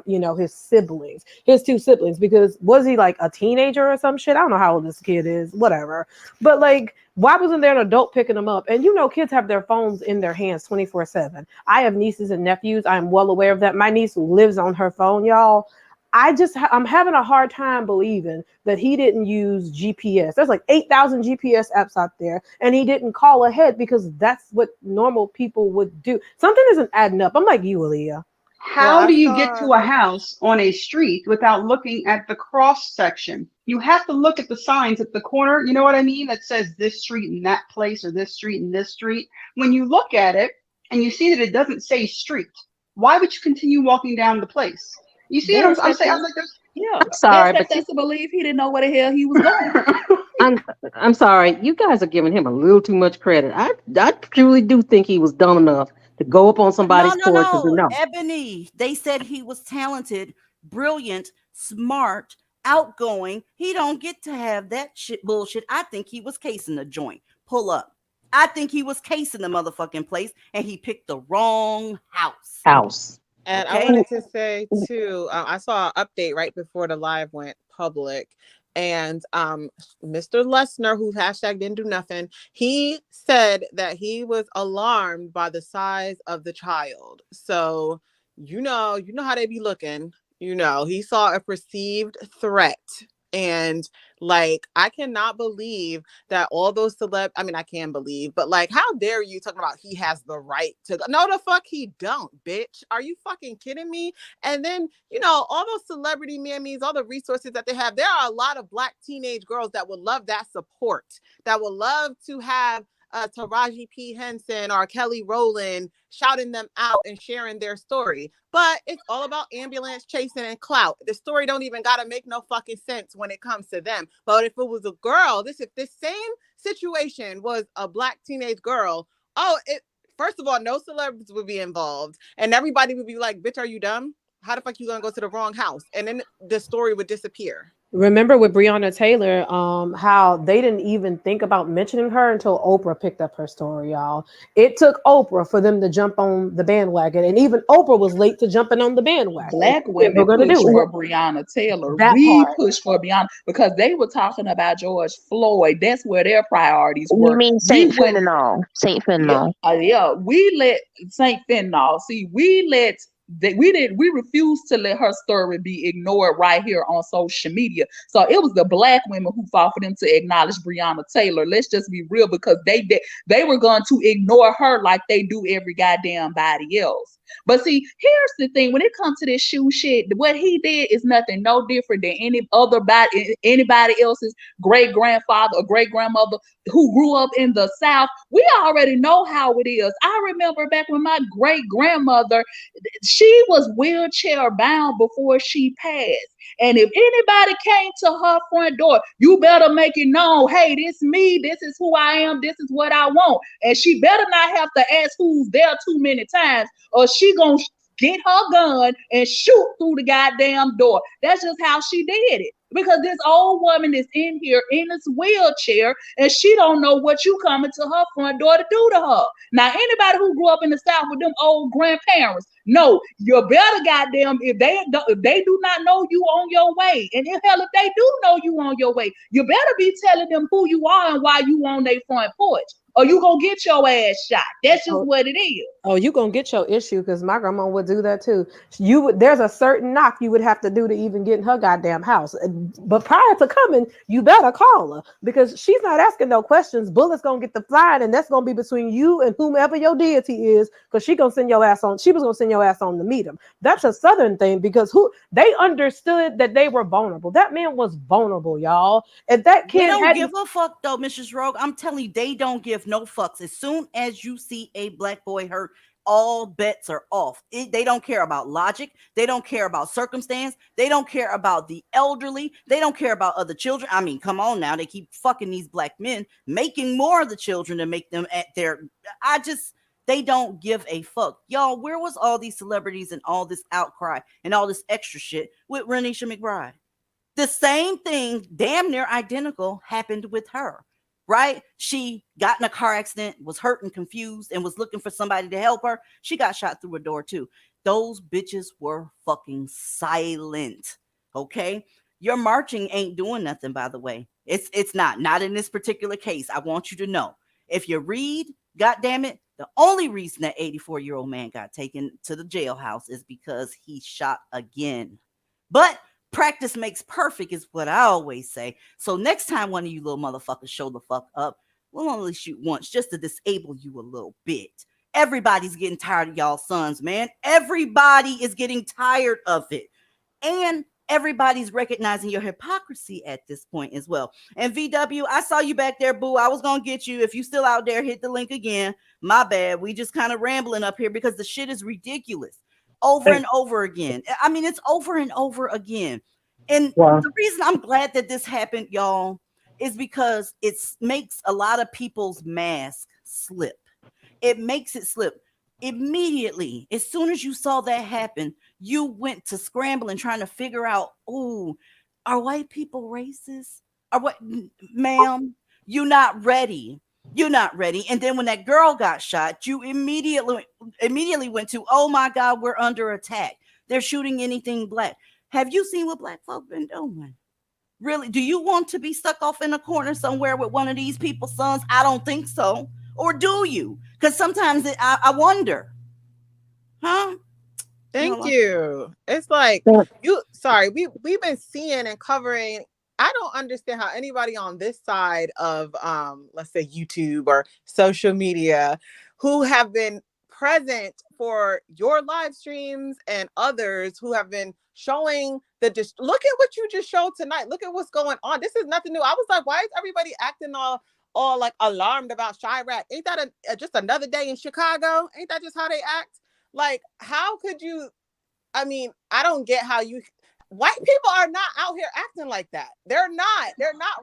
his siblings, his two siblings? Because was he like a teenager or some shit? I don't know how old this kid is, whatever. But why wasn't there an adult picking them up? And kids have their phones in their hands 24/7. I have nieces and nephews. I'm well aware of that. My niece lives on her phone, y'all. I'm having a hard time believing that he didn't use GPS. There's like 8,000 GPS apps out there, and he didn't call ahead because that's what normal people would do. Something isn't adding up. I'm like you, Aaliyah.
How do you get to a house on a street without looking at the cross section? You have to look at the signs at the corner, you know what I mean? That says this street in that place or this street in this street. When you look at it and you see that it doesn't say street, why would you continue walking down the place? You see what I'm saying? I was like,
I'm sorry, but
that's to believe he didn't know where the hell he was going.
I'm sorry. You guys are giving him a little too much credit. I truly do think he was dumb enough to go up on somebody's porch and do no.
Ebony, they said he was talented, brilliant, smart, outgoing. He don't get to have that shit bullshit. I think he was casing the joint. Pull up. I think he was casing the motherfucking place and he picked the wrong house.
And
okay?
I wanted to say too, I saw an update right before the live went public. And Mr. Lesnar, who hashtag didn't do nothing, he said that he was alarmed by the size of the child. So you know how they be looking. He saw a perceived threat. And like, I cannot believe that all those I mean, I can believe, but like, how dare you talking about he has the right to go? No, the fuck he don't, bitch. Are you fucking kidding me? And then, all those celebrity mammies, all the resources that they have, there are a lot of Black teenage girls that would love that support, that would love to have Taraji P. Henson or Kelly Rowland shouting them out and sharing their story. But it's all about ambulance chasing and clout. The story don't even gotta make no fucking sense when it comes to them. But if it was a girl, if this same situation was a Black teenage girl, first of all, no celebrities would be involved, and everybody would be like, "Bitch, are you dumb? How the fuck you gonna go to the wrong house?" And then the story would disappear.
Remember with Breonna Taylor, how they didn't even think about mentioning her until Oprah picked up her story, y'all. It took Oprah for them to jump on the bandwagon, and even Oprah was late to jumping on the bandwagon.
Black women pushed for Breonna Taylor. We pushed for Breonna because they were talking about George Floyd. That's where their priorities were.
You mean Saint Fentanyl? Saint Fentanyl.
Yeah, we let Saint Fentanyl. See, we refused to let her story be ignored right here on social media. So it was the Black women who fought for them to acknowledge Breonna Taylor. Let's just be real, because they were going to ignore her like they do every goddamn body else. But see, here's the thing: when it comes to this shoe shit, what he did is nothing no different than anybody else's great grandfather or great grandmother who grew up in the South. We already know how it is. I remember back when my great grandmother, she was wheelchair bound before she passed. And if anybody came to her front door, you better make it known, hey, this me, this is who I am, this is what I want. And she better not have to ask who's there too many times, or she gonna get her gun and shoot through the goddamn door. That's just how she did it. Because this old woman is in here in this wheelchair, and she don't know what you coming to her front door to do to her. Now, anybody who grew up in the South with them old grandparents, no, you better goddamn, if they do not know you on your way, and if they do know you on your way, you better be telling them who you are and why you on their front porch, or you gonna get your ass shot. That's just what it is.
Oh, you gonna get your issue, because my grandma would do that too. There's a certain knock you would have to do to even get in her goddamn house. But prior to coming, you better call her, because she's not asking no questions. Bullets gonna get the flying, and that's gonna be between you and whomever your deity is, because she was gonna send your ass on to meet him. That's a Southern thing, because they understood that they were vulnerable. That man was vulnerable, y'all. And that kid
don't give a fuck though, Mrs. Rogue. I'm telling you, they don't give no fucks. As soon as you see a Black boy hurt, all bets are off. They don't care about logic. They don't care about circumstance. They don't care about the elderly. They don't care about other children. I mean, come on now. They keep fucking these Black men, making more of the children to make them at their... They don't give a fuck. Y'all, where was all these celebrities and all this outcry and all this extra shit with Renisha McBride? The same thing, damn near identical, happened with her. Right? She got in a car accident, was hurt and confused, and was looking for somebody to help her. She got shot through a door too. Those bitches were fucking silent. Okay? Your marching ain't doing nothing, by the way. It's not in this particular case. I want you to know. If you read, goddamn it, the only reason that 84-year-old man got taken to the jailhouse is because he shot again. But practice makes perfect is what I always say. So next time one of you little motherfuckers show the fuck up, we'll only shoot once just to disable you a little bit. Everybody's getting tired of y'all sons, man. Everybody is getting tired of it. And everybody's recognizing your hypocrisy at this point as well. And VW, I saw you back there, boo. I was going to get you. If you still out there, hit the link again. My bad. We just kind of rambling up here because the shit is ridiculous. Over and over again. I mean, it's over and over again. And the reason I'm glad that this happened, y'all, is because it makes a lot of people's mask slip. It makes it slip. Immediately, as soon as you saw that happen, you went to scrambling, trying to figure out, are white people racist? Or what, ma'am? You're not ready. You're not ready. And then when that girl got shot, you immediately went to, oh my God, we're under attack. They're shooting anything Black. Have you seen what Black folk been doing? Really? Do you want to be stuck off in a corner somewhere with one of these people's sons? I don't think so. Or do you? Because sometimes I wonder, huh?
Thank you. It's like we've been seeing and covering. I don't understand how anybody on this side of let's say YouTube or social media who have been present for your live streams and others who have been showing look at what you just showed tonight. Look at what's going on. This is nothing new. I was like, why is everybody acting all like alarmed about Chirac? Ain't that just another day in Chicago? Ain't that just how they act? Like, how could you? I mean, I don't get how white people are not out here acting like that. They're not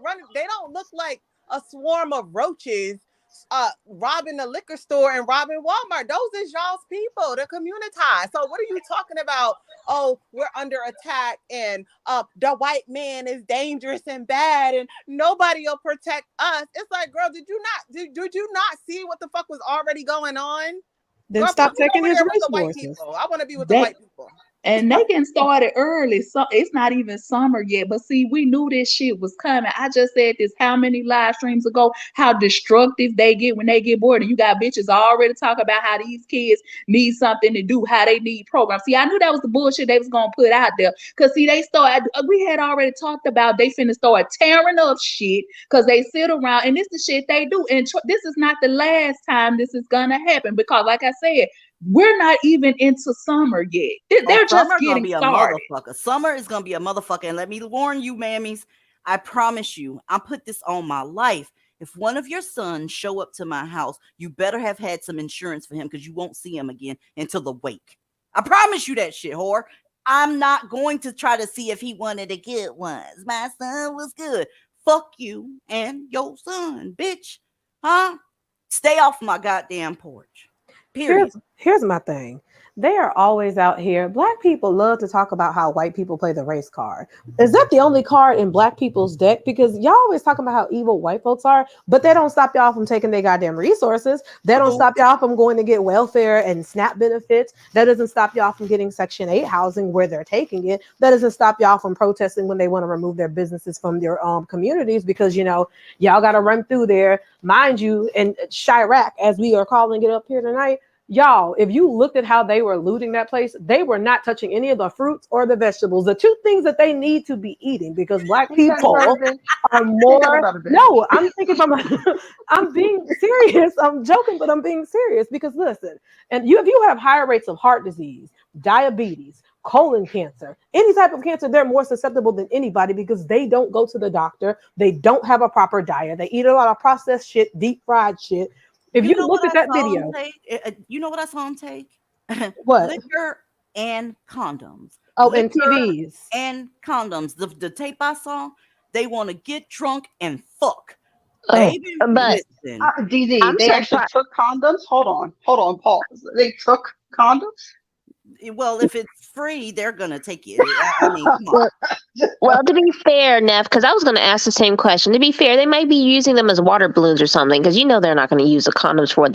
running. They don't look like a swarm of roaches robbing a liquor store and robbing Walmart. Those is y'all's people, the community. So what are you talking about? Oh, we're under attack and the white man is dangerous and bad and nobody will protect us. It's like, girl, did you not see what the fuck was already going on?
Then
Girl,
stop
put me
taking
over
his
there with the white
resources.
people. I want to be with the white people.
And they getting started early. So it's not even summer yet. But see, we knew this shit was coming. I just said this how many live streams ago, how destructive they get when they get bored. And you got bitches already talking about how these kids need something to do, how they need programs. See, I knew that was the bullshit they was gonna put out there. Cause see, we had already talked about they finna start tearing up shit because they sit around and this is the shit they do. And this is not the last time this is gonna happen because like I said, we're not even into summer yet. They're just getting started.
Summer is gonna be a motherfucker. And let me warn you, mammies. I promise you, I put this on my life. If one of your sons show up to my house, you better have had some insurance for him because you won't see him again until the wake. I promise you that shit, whore. I'm not going to try to see if he wanted the good ones. My son was good. Fuck you and your son, bitch. Huh? Stay off my goddamn porch. Period.
Here's my thing. They are always out here. Black people love to talk about how white people play the race card. Is that the only card in black people's deck? Because y'all always talking about how evil white folks are, but they don't stop y'all from taking their goddamn resources. They don't stop y'all from going to get welfare and SNAP benefits. That doesn't stop y'all from getting Section 8 housing where they're taking it. That doesn't stop y'all from protesting when they want to remove their businesses from their communities because, y'all got to run through there. Mind you, and Chirac, as we are calling it up here tonight, y'all, if you looked at how they were looting that place, they were not touching any of the fruits or the vegetables, the two things that they need to be eating because black people are more. No, I'm thinking I'm being serious. I'm joking, but I'm being serious because listen, and if you have higher rates of heart disease, diabetes, colon cancer, any type of cancer, they're more susceptible than anybody because they don't go to the doctor. They don't have a proper diet. They eat a lot of processed shit, deep fried shit. If you look at that video,
you know what I saw him take?
What?
Liquor and condoms.
Oh, and TVs.
And condoms. The tape I saw, they want to get drunk and fuck.
Baby, but
DZ, they actually took condoms? Hold on, pause. They took condoms?
Well, if it's free, they're gonna take it. I mean, come on.
Well, to be fair, Neff, because I was going to ask the same question. To be fair, they might be using them as water balloons or something, because they're not going to use the condoms for what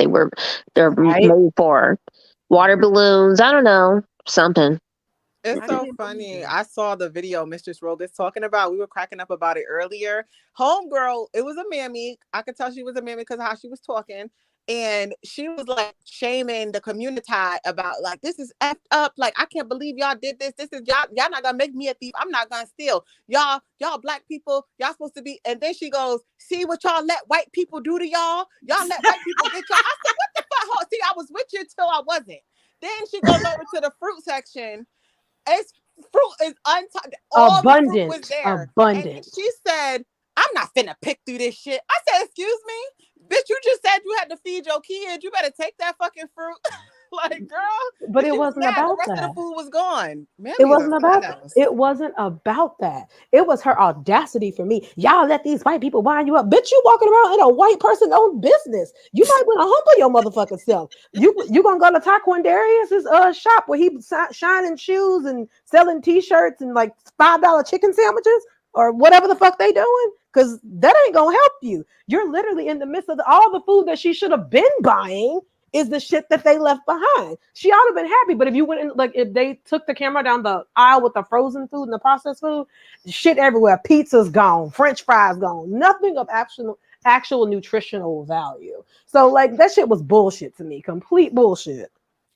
they're made for. Water balloons, I don't know, something.
It's so funny. I saw the video Mistress Roll is talking about. We were cracking up about it earlier. Homegirl, it was a mammy. I could tell she was a mammy because of how she was talking. And she was like shaming the community about like, this is effed up. Like, I can't believe y'all did this. This is y'all not gonna make me a thief. I'm not gonna steal. Y'all black people, y'all supposed to be. And then she goes, see what y'all let white people do to y'all? Y'all let white people get y'all. I said, what the fuck? See, I was with you till I wasn't. Then she goes over to the fruit section. Fruit is
abundant.
Was there.
Abundant.
And she said, I'm not finna pick through this shit. I said, excuse me? Bitch, you just said you had to feed your kids. You better take that fucking fruit. Like, girl.
But it wasn't about
the rest
that.
of the food was gone. Man,
it wasn't about that. It wasn't about that. It was her audacity for me. Y'all let these white people wind you up. Bitch, you walking around in a white person-owned business. You might want to humble your motherfucking self. You gonna go to Taquandarius's shop where he's shining shoes and selling t-shirts and like $5 chicken sandwiches or whatever the fuck they doing? Because that ain't gonna help you. You're literally in the midst of all the food that she should have been buying is the shit that they left behind. She ought to have been happy, but if you went in, like if they took the camera down the aisle with the frozen food and the processed food, shit everywhere. Pizza's gone, French fries gone, nothing of actual nutritional value. So like that shit was bullshit to me, complete bullshit.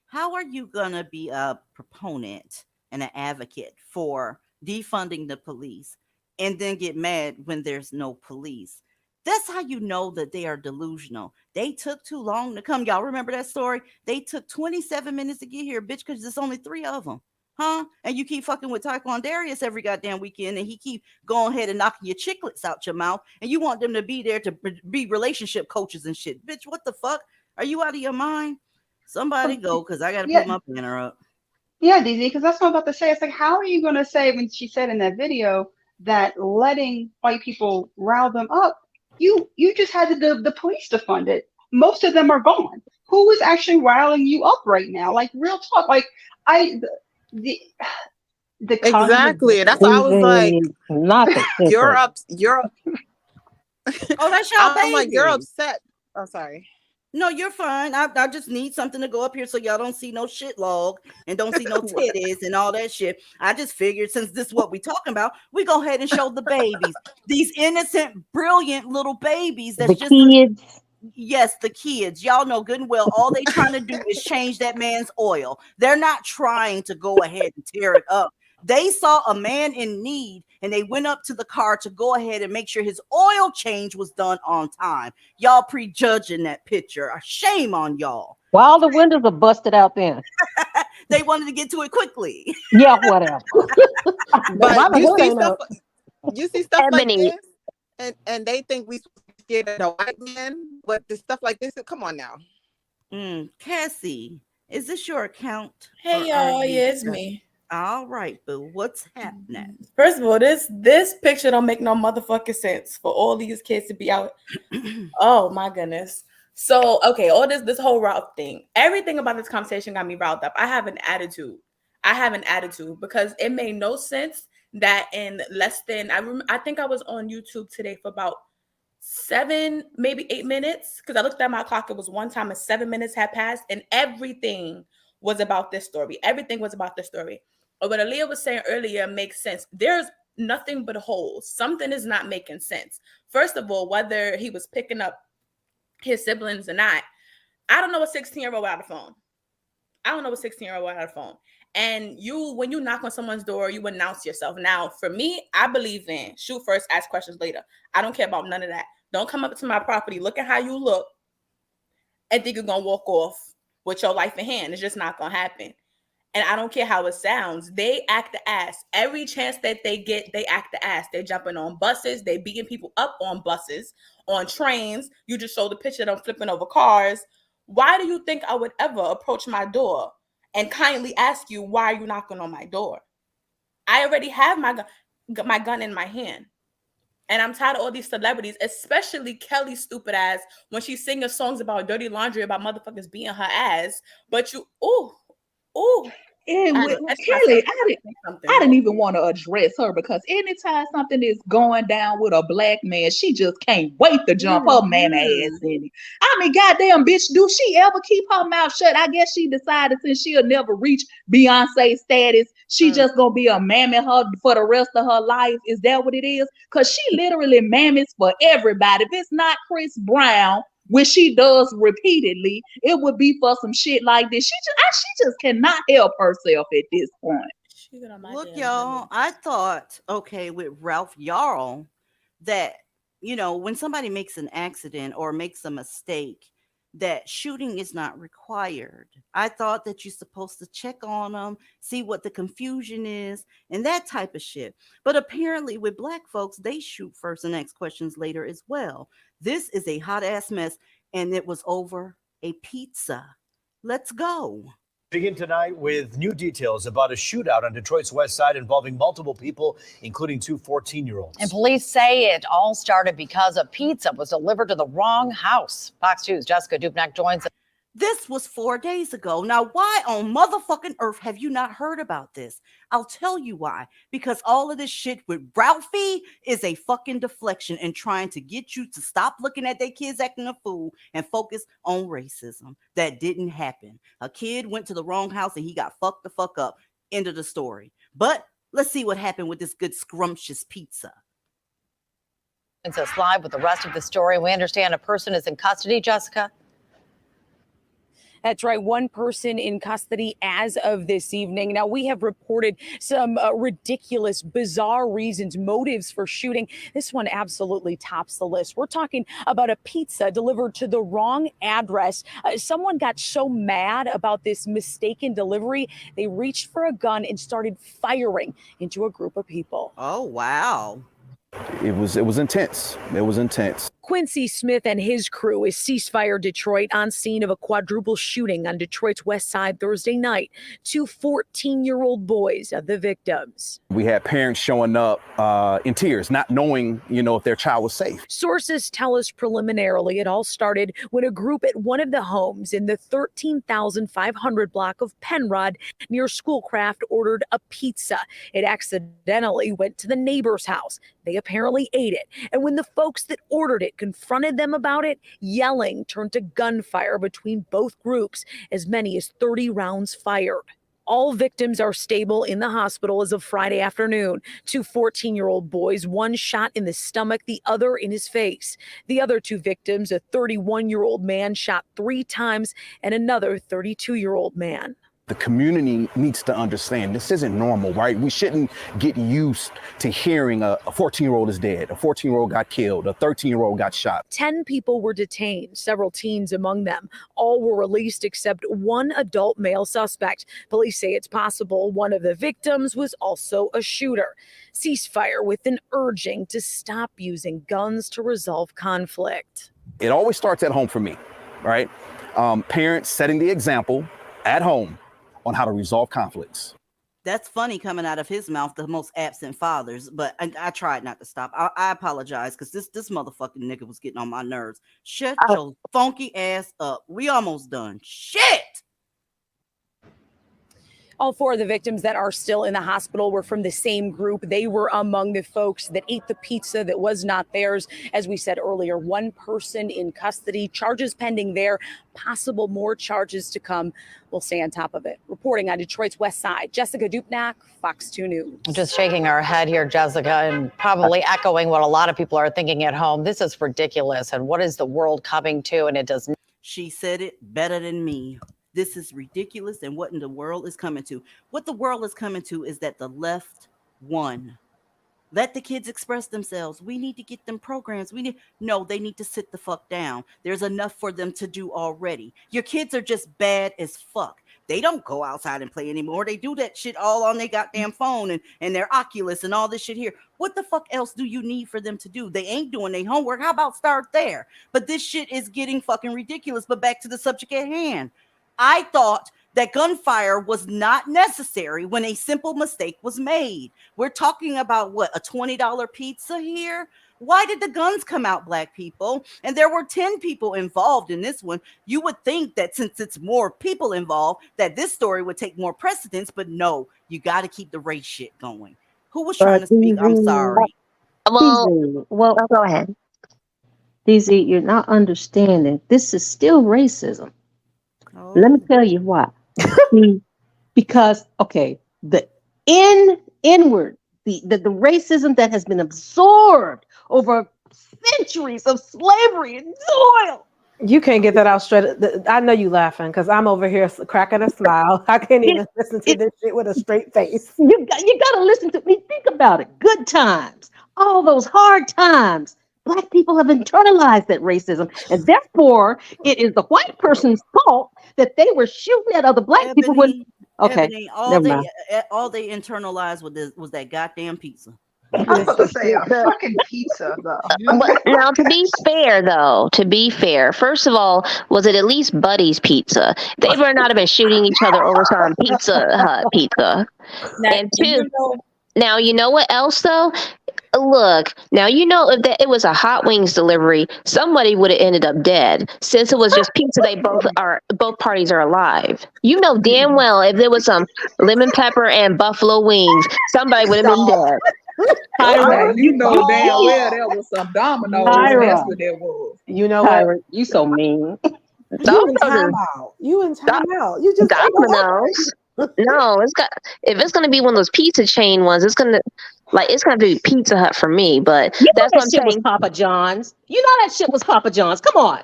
how are you gonna be a proponent and an advocate for defunding the police and then get mad when there's no police? That's how you know that they are delusional. They took too long to come. Y'all remember that story? They took 27 minutes to get here, bitch, because there's only 3 of them. Huh? And you keep fucking with Taekwon Darius every goddamn weekend, and he keep going ahead and knocking your chiclets out your mouth, and you want them to be there to be relationship coaches and shit. Bitch, what the fuck? Are you out of your mind? Somebody go, because I got to
Yeah,
put my banner up.
yeah, DZ, because that's what I'm about to say. It's like, how are you going to say when she said in that video that letting white people rile them up, you just had the police to fund it. Most of them are gone. Who is actually riling you up right now? Like real talk. Like I the the cognitive
Exactly. That's why I was like,
Not the
you're
kicker.
up. You're.
Oh, that's y'all
I'm like, you're
baby.
upset. Oh, sorry.
No, you're fine. I just need something to go up here so y'all don't see no shit log and don't see no titties and all that shit. I just figured since this is what we talking about, we go ahead and show the babies. These innocent, brilliant little babies that's
The
just
kids.
yes, the kids. Y'all know good and well all they trying to do is change that man's oil. They're not trying to go ahead and tear it up. They saw a man in need and they went up to the car to go ahead and make sure his oil change was done on time. Y'all prejudging that picture. A shame on y'all.
While the windows are busted out there.
They wanted to get to it quickly.
Yeah, whatever.
But
Why
you
the
see
windows
stuff.
ain't
You see stuff like
Ebony,
this, and they think we scared of the white man. But the stuff like this, come on now.
Cassie, is this your account?
Hey
Or are
y'all,
you
yeah, it's me.
all right, boo? What's happening?
First of all, this picture don't make no motherfucking sense for all these kids to be out. Oh my goodness. So okay, all this whole Ralph thing, everything about this conversation got me riled up. I have an attitude. Because it made no sense that in less than I think I was on YouTube today for about 7, maybe 8 minutes, because I looked at my clock. It was one time and 7 minutes had passed, and everything was about this story. Everything was about this story. But what Aaliyah was saying earlier makes sense. There's nothing but holes. Something is not making sense. First of all, whether he was picking up his siblings or not, I don't know a 16-year-old without a phone. Without a phone. And when you knock on someone's door, you announce yourself. Now, for me, I believe in shoot first, ask questions later. I don't care about none of that. Don't come up to my property, look at how you look, and think you're going to walk off with your life in hand. It's just not going to happen. And I don't care how it sounds. They act the ass. Every chance that they get, they act the ass. They're jumping on buses. They're beating people up on buses, on trains. You just showed the picture of them flipping over cars. Why do you think I would ever approach my door and kindly ask you, why are you knocking on my door? I already have my gun in my hand. And I'm tired of all these celebrities, especially Kelly's stupid ass, when she's singing songs about dirty laundry, about motherfuckers beating her ass. But ooh.
And with Kelly, I didn't even want to address her because anytime something is going down with a black man, she just can't wait to jump her man ass in it. I mean, goddamn bitch, do she ever keep her mouth shut? I guess she decided since she'll never reach Beyonce status, she just gonna be a mammy her for the rest of her life. Is that what it is? Because she literally mammies for everybody. If it's not Chris Brown, which she does repeatedly, it would be for some shit like this. She just cannot help herself at this point.
Look, y'all, I thought, okay, with Ralph Yarl, that, when somebody makes an accident or makes a mistake, that shooting is not required. I thought that you're supposed to check on them, see what the confusion is, and that type of shit. But apparently with black folks, they shoot first and ask questions later as well. This is a hot ass mess, and it was over a pizza. Let's go.
Begin tonight with new details about a shootout on Detroit's west side involving multiple people, including 2 14-year-olds.
And police say it all started because a pizza was delivered to the wrong house. Fox 2's Jessica Dubnak joins us.
This was 4 days ago. Now, why on motherfucking earth have you not heard about this? I'll tell you why. Because all of this shit with Ralphie is a fucking deflection and trying to get you to stop looking at their kids acting a fool and focus on racism. That didn't happen. A kid went to the wrong house and he got fucked the fuck up. End of the story. But let's see what happened with this good scrumptious pizza.
It's us live with the rest of the story. We understand a person is in custody, Jessica.
That's right, one person in custody as of this evening. Now, we have reported some ridiculous, bizarre reasons, motives for shooting. This one absolutely tops the list. We're talking about a pizza delivered to the wrong address. Someone got so mad about this mistaken delivery, they reached for a gun and started firing into a group of people.
Oh, wow.
It was intense. It was intense.
Quincy Smith and his crew is Ceasefire Detroit on scene of a quadruple shooting on Detroit's west side Thursday night. 2 14-year-old boys are the victims.
We had parents showing up in tears, not knowing, if their child was safe.
Sources tell us preliminarily it all started when a group at one of the homes in the 13,500 block of Penrod near Schoolcraft ordered a pizza. It accidentally went to the neighbor's house. They apparently ate it. And when the folks that ordered it confronted them about it, yelling turned to gunfire between both groups, as many as 30 rounds fired. All victims are stable in the hospital as of Friday afternoon. 2 14-year-old boys, one shot in the stomach, the other in his face. The other 2 victims, a 31-year-old man shot 3 times and another 32-year-old man.
The community needs to understand this isn't normal, right? We shouldn't get used to hearing a 14-year-old is dead, a 14-year-old got killed, a 13-year-old got shot.
10 people were detained, several teens among them. All were released except one adult male suspect. Police say it's possible one of the victims was also a shooter. Ceasefire with an urging to stop using guns to resolve conflict.
It always starts at home for me, right? Parents setting the example at home on how to resolve conflicts.
That's funny coming out of his mouth, the most absent fathers, but I tried not to stop. I apologize because this motherfucking nigga was getting on my nerves. Shut your funky ass up. We almost done. Shit!
All 4 of the victims that are still in the hospital were from the same group. They were among the folks that ate the pizza that was not theirs. As we said earlier, one person in custody, charges pending there, possible more charges to come. We'll stay on top of it. Reporting on Detroit's west side, Jessica Dupnack, Fox 2 News.
Just shaking our head here, Jessica, and probably echoing what a lot of people are thinking at home. This is ridiculous. And what is the world coming to? And it does.
She said it better than me. This is ridiculous, and what in the world is coming to? What the world is coming to is that the left won. Let the kids express themselves. We need to get them programs. They need to sit the fuck down. There's enough for them to do already. Your kids are just bad as fuck. They don't go outside and play anymore. They do that shit all on their goddamn phone and their Oculus and all this shit here. What the fuck else do you need for them to do? They ain't doing their homework. How about start there? But this shit is getting fucking ridiculous. But back to the subject at hand. I thought that gunfire was not necessary when a simple mistake was made. We're talking about what, a $20 pizza here? Why did the guns come out, black people? And there were 10 people involved in this one. You would think that since it's more people involved, that this story would take more precedence, but no, you got to keep the race shit going. Who was trying to speak? I'm sorry.
Well, go ahead.
DZ, you're not understanding. This is still racism.
Oh.
Let me tell you why. Because, the inward, the racism that has been absorbed over centuries of slavery and toil.
You can't get that out straight. I know you laughing because I'm over here cracking a smile. I can't even listen to this shit with a straight face.
You got to listen to me. Think about it. Good times, all those hard times. Black people have internalized that racism, and therefore it is the white person's fault that they were shooting at other black people.
Ebony, all they internalized was that goddamn pizza.
I was about to say a fucking pizza, though.
But now, to be fair, first of all, was it at least Buddy's Pizza? They better not have been shooting each other over some Pizza Hut pizza. And 2, now you know what else though? Look, now you know if it was a hot wings delivery, somebody would have ended up dead. Since it was just pizza, both parties are alive. You know damn well if there was some lemon pepper and buffalo wings, somebody would have been dead.
Tyra, you know damn well there was some dominoes. That's what that was.
You know
Tyra,
what?
you so mean.
You in timeout. You just
Dominoes. No, if it's gonna be one of those pizza chain ones, it's gonna be Pizza Hut for me. But
You know
that's
that
what I'm
shit was
saying.
Papa John's. You know that shit was Papa John's. Come on.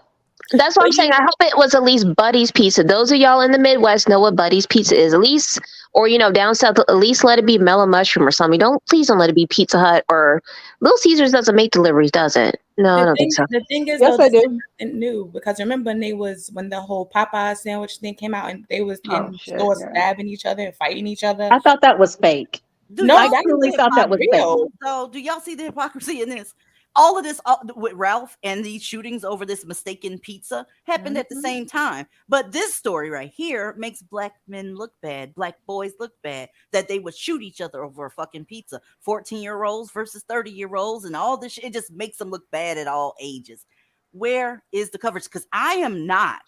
That's what
But
I'm saying. I hope it was at least Buddy's Pizza. Those of y'all in the Midwest know what Buddy's Pizza is. At least, or down south, at least let it be Mellow Mushroom or something. Please don't let it be Pizza Hut or Little Caesars doesn't make deliveries, does it? No, I don't think so.
The thing is,
Yes,
though,
I
this is
do.
nothing new because remember when the whole Popeye sandwich thing came out and they was in
shit,
stores
yeah.
stabbing each other and fighting each other.
I thought that was fake.
do
No,
I
y'all
that
see
truly
the
thought that was fake.
real.
So do y'all see the hypocrisy in this? All of this with Ralph and these shootings over this mistaken pizza happened at the same time. But this story right here makes black men look bad, black boys look bad, that they would shoot each other over a fucking pizza. 14-year-olds versus 30-year-olds and all this shit. It just makes them look bad at all ages. Where is the coverage? Because I am not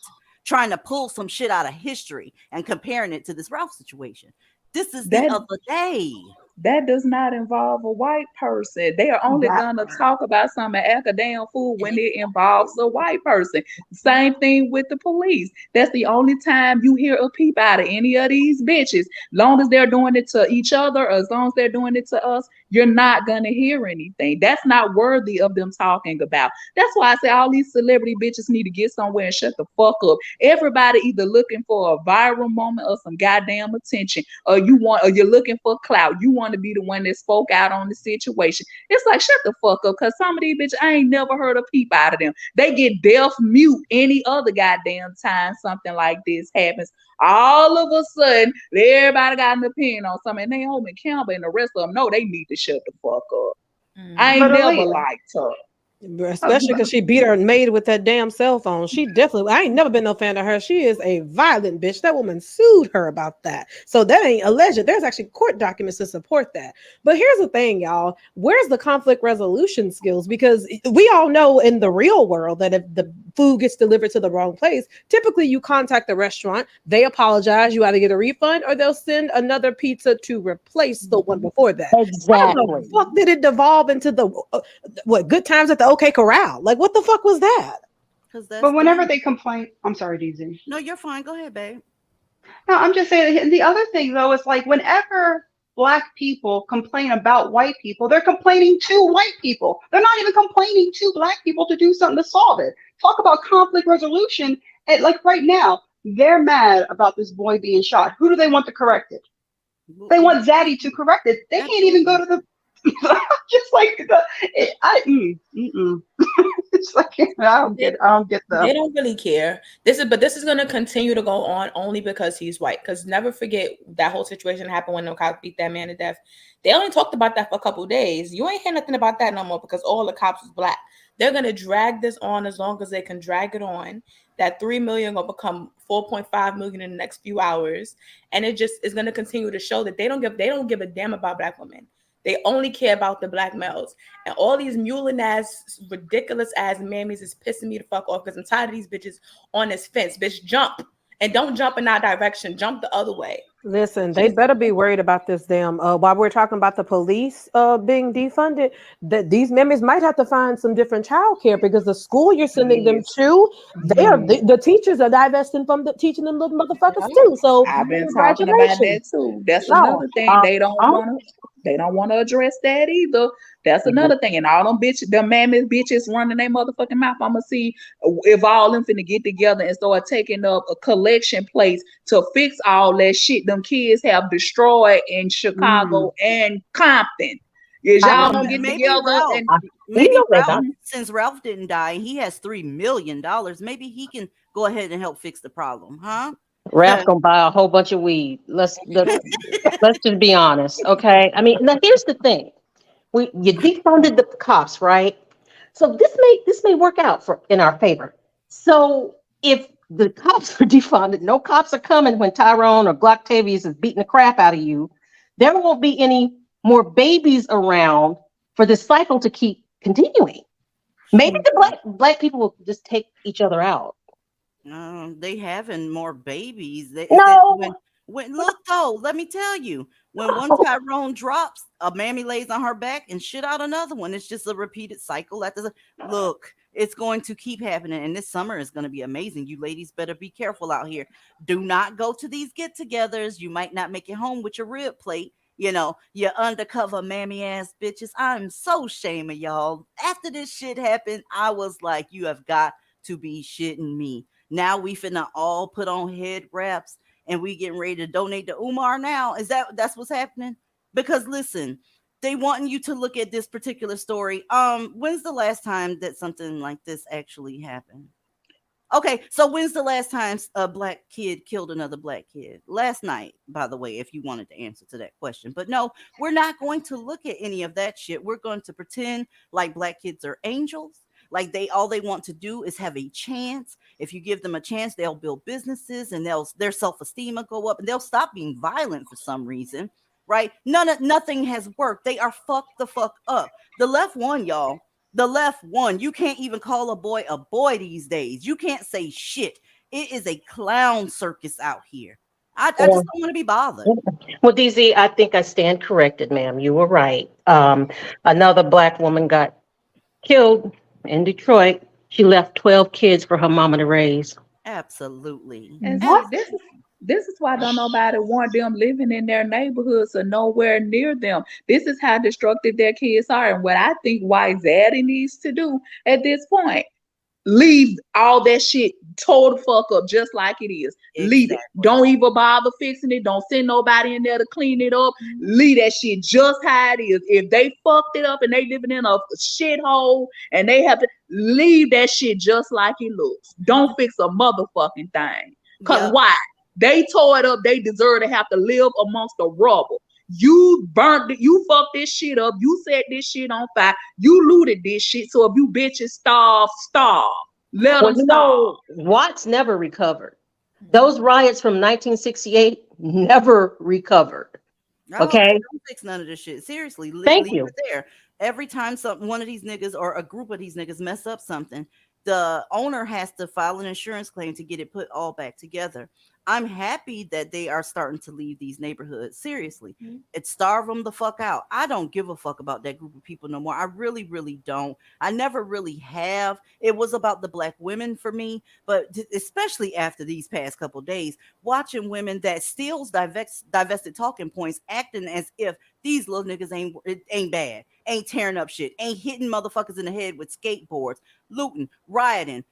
trying to pull some shit out of history and comparing it to this Ralph situation. This is the
That
other day.
that does not involve a white person. They are only
That
gonna
part.
talk about something act a damn fool when it involves a white person. Same thing with the police. That's the only time you hear a peep out of any of these bitches. Long as they're doing it to each other, or as long as they're doing it to us, you're not gonna hear anything. That's not worthy of them talking about. That's why I say all these celebrity bitches need to get somewhere and shut the fuck up. Everybody either looking for a viral moment or some goddamn attention, or you're looking for clout. You want to be the one that spoke out on the situation. It's like shut the fuck up, cause some of these bitches I ain't never heard a peep out of them. They get deaf mute any other goddamn time something like this happens. All of a sudden, everybody got an opinion on something. And Naomi Campbell and the rest of them know they need to shut the fuck up. I ain't
But
never
Aaliyah,
liked her.
Especially because she beat her maid with that damn cell phone. She definitely, I ain't never been no fan of her. She is a violent bitch. That woman sued her about that. So that ain't alleged. There's actually court documents to support that. But here's the thing, y'all. Where's the conflict resolution skills? Because we all know in the real world that if the food gets delivered to the wrong place, typically you contact the restaurant, they apologize, you either get a refund or they'll send another pizza to replace the one before that. How
Exactly.
the fuck did it devolve into the what good times at the OK Corral? Like what the fuck was that?
Because that's
but whenever
them.
they complain, I'm sorry, DZ.
No, you're fine. Go ahead, babe.
No, I'm just saying. The other thing though is like whenever black people complain about white people, they're complaining to white people. They're not even complaining to black people to do something to solve it. Talk about conflict resolution. And like right now, they're mad about this boy being shot. Who do they want to correct it? They want Zaddy to correct it. They can't even go to the just like it's like I don't get
They
the
don't really care. This is gonna continue to go on only because he's white. Because never forget that whole situation happened when the cops beat that man to death. They only talked about that for a couple days. You ain't hear nothing about that no more because all the cops was black. They're gonna drag this on as long as they can drag it on. That 3 million will become 4.5 million in the next few hours, and it just is gonna continue to show that they don't give a damn about black women. They only care about the black males. And all these muling ass, ridiculous ass mammies is pissing me the fuck off because I'm tired of these bitches on this fence. Bitch, jump. And don't jump in our direction. Jump the other way.
Listen, they better be worried about this damn while we're talking about the police being defunded, that these members might have to find some different childcare because the school you're sending them to, they are the teachers are divesting from teaching them little motherfuckers too. So
I've been talking about that
congratulations.
too. That's
No,
another thing they don't want to address that either. That's another thing. And all them mammoth bitches running their motherfucking mouth. I'ma see if all them finna get together and start taking up a collection place to fix all that shit them kids have destroyed in Chicago and Compton. Is y'all gonna get
Maybe
together
Ralph,
and
maybe Ralph, since Ralph didn't die and he has $3 million, maybe he can go ahead and help fix the problem, huh?
Ralph's gonna buy a whole bunch of weed. Let's just be honest, okay? I mean, now here's the thing: you defunded the cops, right? So this may work out in our favor. So if the cops are defunded, no cops are coming when Tyrone or Glocktavius is beating the crap out of you. There won't be any more babies around for this cycle to keep continuing. Maybe the black people will just take each other out.
They having more babies.
No.
When look though, let me tell you, when one Tyrone drops, a mammy lays on her back and shit out another one. It's just a repeated cycle. Look, it's going to keep happening, and this summer is going to be amazing. You ladies better be careful out here. Do not go to these get-togethers. You might not make it home with your rib plate. You know, you undercover mammy ass bitches. I'm so ashamed of y'all. After this shit happened, I was like, you have got to be shitting me. Now we finna all put on head wraps and we getting ready to donate to Umar now. That's what's happening? Because listen, they wanting you to look at this particular story. When's the last time that something like this actually happened? Okay, so when's the last time a black kid killed another black kid? Last night, by the way, if you wanted to answer to that question. But no, we're not going to look at any of that shit. We're going to pretend like black kids are angels. Like all they want to do is have a chance. If you give them a chance, they'll build businesses and their self-esteem will go up and they'll stop being violent for some reason. Right? Nothing has worked. They are fucked the fuck up. The left won, y'all. The left won. You can't even call a boy these days. You can't say shit. It is a clown circus out here. I just don't want to be bothered.
Well, DZ, I think I stand corrected, ma'am. You were right. Another black woman got killed in Detroit. She left 12 kids for her mama to raise.
Absolutely.
And this is why don't nobody want them living in their neighborhoods or nowhere near them. This is how destructive their kids are. And what I think why Zaddy needs to do at this point, leave all that shit total fuck up just like it is. Exactly. Leave it. Don't even bother fixing it. Don't send nobody in there to clean it up. Leave that shit just how it is. If they fucked it up and they living in a shithole and they have to leave that shit just like it looks. Don't fix a motherfucking thing. Cause why? They tore it up. They deserve to have to live amongst the rubble. You burnt it. You fucked this shit up. You set this shit on fire. You looted this shit. So if you bitches starve. Let them starve.
Watts never recovered. Those riots from 1968 never recovered. Okay?
Don't fix none of this shit. Seriously.
Thank
leave
you.
it there. Every time one of these niggas or a group of these niggas mess up something, the owner has to file an insurance claim to get it put all back together. I'm happy that they are starting to leave these neighborhoods. Seriously, it starve them the fuck out. I don't give a fuck about that group of people no more. I really, really don't. I never really have. It was about the black women for me, but especially after these past couple days, watching women that steals divested talking points, acting as if these little niggas ain't bad, ain't tearing up shit, ain't hitting motherfuckers in the head with skateboards, looting, rioting,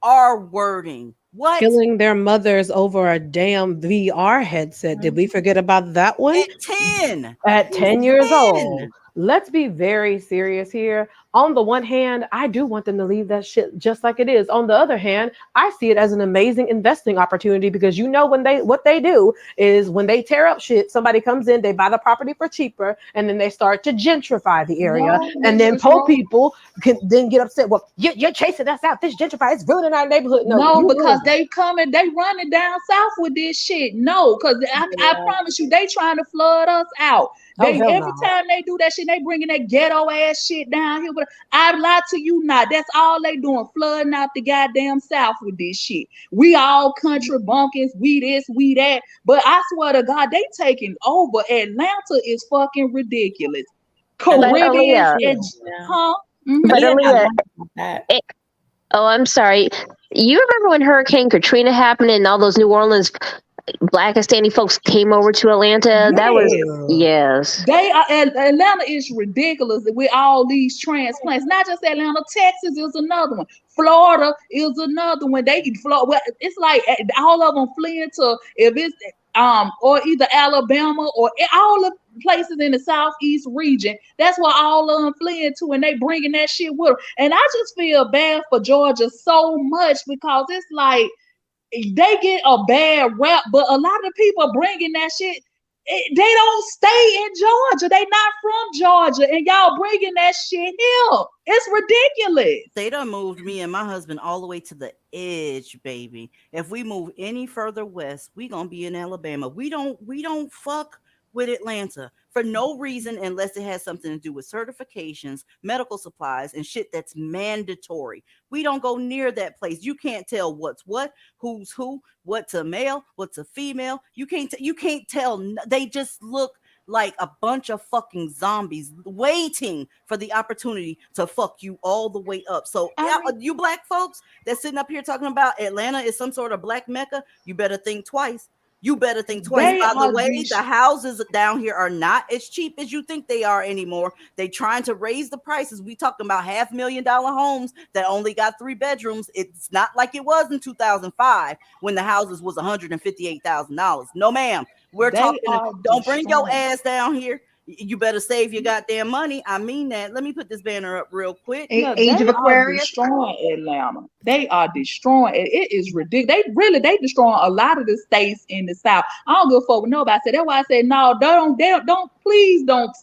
R-wording. What?
Killing their mothers over a damn VR headset. Did we forget about that one?
At 10.
At 10 years old. Let's be very serious here. On the one hand, I do want them to leave that shit just like it is. On the other hand, I see it as an amazing investing opportunity because you know what they do is when they tear up shit, somebody comes in, they buy the property for cheaper, and then they start to gentrify the area. And then poor people can then get upset. Well, you're chasing us out. This gentrify is ruining our neighborhood.
No, because they running down south with this shit. No, because I promise you, they trying to flood us out. Every time they do that shit, they bringing that ghetto ass shit down here. But I lie to you not. That's all they doing, flooding out the goddamn south with this shit. We all country bumpkins, we this, we that. But I swear to God, they taking over. Atlanta is fucking ridiculous. Caribbean,
I'm sorry. You remember when Hurricane Katrina happened and all those New Orleans Blackistani folks came over to Atlanta? That was
Atlanta is ridiculous with all these transplants. Not just Atlanta, Texas is another one. Florida is another one. It's like all of them fleeing to or either Alabama or all the places in the southeast region. That's why all of them fleeing to, and they bringing that shit with them. And I just feel bad for Georgia so much because it's like they get a bad rap, but a lot of people bringing that shit. They don't stay in Georgia. They not from Georgia, and y'all bringing that shit here. It's ridiculous.
They done moved me and my husband all the way to the edge, baby. If we move any further west, we gonna be in Alabama. We don't fuck with Atlanta for no reason unless it has something to do with certifications, medical supplies, and shit that's mandatory. We don't go near that place. You can't tell what's what, who's who, what's a male, what's a female. You can't tell. They just look like a bunch of fucking zombies waiting for the opportunity to fuck you all the way up. So you black folks that's sitting up here talking about Atlanta is some sort of black Mecca, you better think twice. You better think twice.
They
By the
are
way, the houses down here are not as cheap as you think they are anymore. They trying to raise the prices. We talking about $500,000 homes that only got 3 bedrooms. It's not like it was in 2005 when the houses was $158,000. No, ma'am. We're
they
talking.
are
Don't bring your
destroying.
ass down here. You better save your goddamn money. I mean that. Let me put this banner up real quick.
Yeah,
Age
they
of
are
Aquarius.
destroying Atlanta. They are destroying it. It is ridiculous. They destroying a lot of the states in the South. I don't give a fuck what nobody said. That's why I said no. Please don't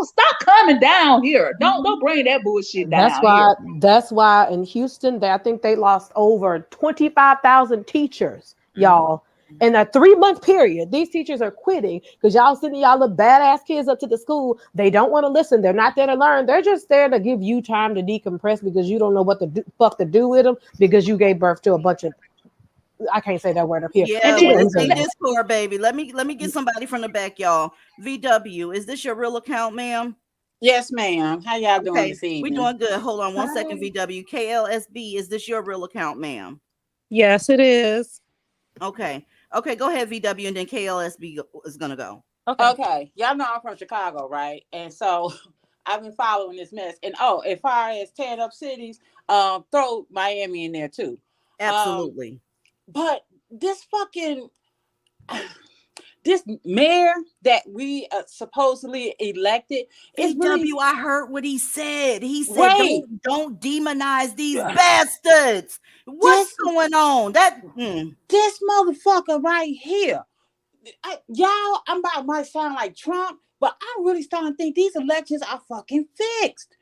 stop coming down here. Don't bring that bullshit
That's
down
why.
here.
That's why in Houston, I think they lost over 25,000 teachers, y'all. In a 3-month period, these teachers are quitting because y'all sending y'all little badass kids up to the school. They don't want to listen. They're not there to learn. They're just there to give you time to decompress because you don't know what the fuck to do with them because you gave birth to a bunch of. I can't say that word up here.
Yeah,
And
well,
then
this ain't Discord, baby. Let me get somebody from the back, y'all. VW, is this your real account, ma'am?
Yes, ma'am. How y'all doing
Okay,
this
we
evening?
doing good. Hold on one second, VW. KLSB, is this your real account, ma'am?
Yes, it is.
Okay, go ahead, VW, and then KLSB is gonna go.
Okay. Y'all know I'm from Chicago, right? And so I've been following this mess. And as far as tearing up cities, throw Miami in there too.
Absolutely.
But this fucking this mayor that we supposedly elected is really
VW, I heard what he said. He said,
right.
don't demonize these bastards. What's going on?
This motherfucker right here. I'm might sound like Trump, but I'm really starting to think these elections are fucking fixed.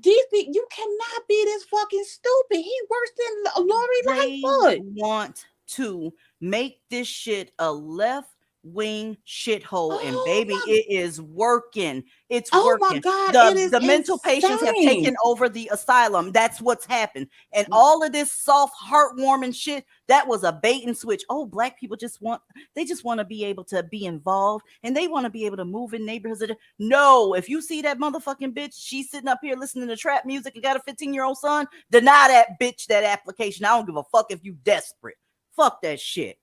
You cannot be this fucking stupid. He worse than Lori Lightfoot.
Want to make this shit a left-wing shithole, and baby, it is working. It's working.
My God,
The mental patients have taken over the asylum. That's what's happened. And all of this soft, heartwarming shit, that was a bait and switch. Oh, black people just want to be able to be involved, and they want to be able to move in neighborhoods. No, if you see that motherfucking bitch, she's sitting up here listening to trap music and got a 15-year-old son, deny that bitch that application. I don't give a fuck if you desperate. Fuck that shit.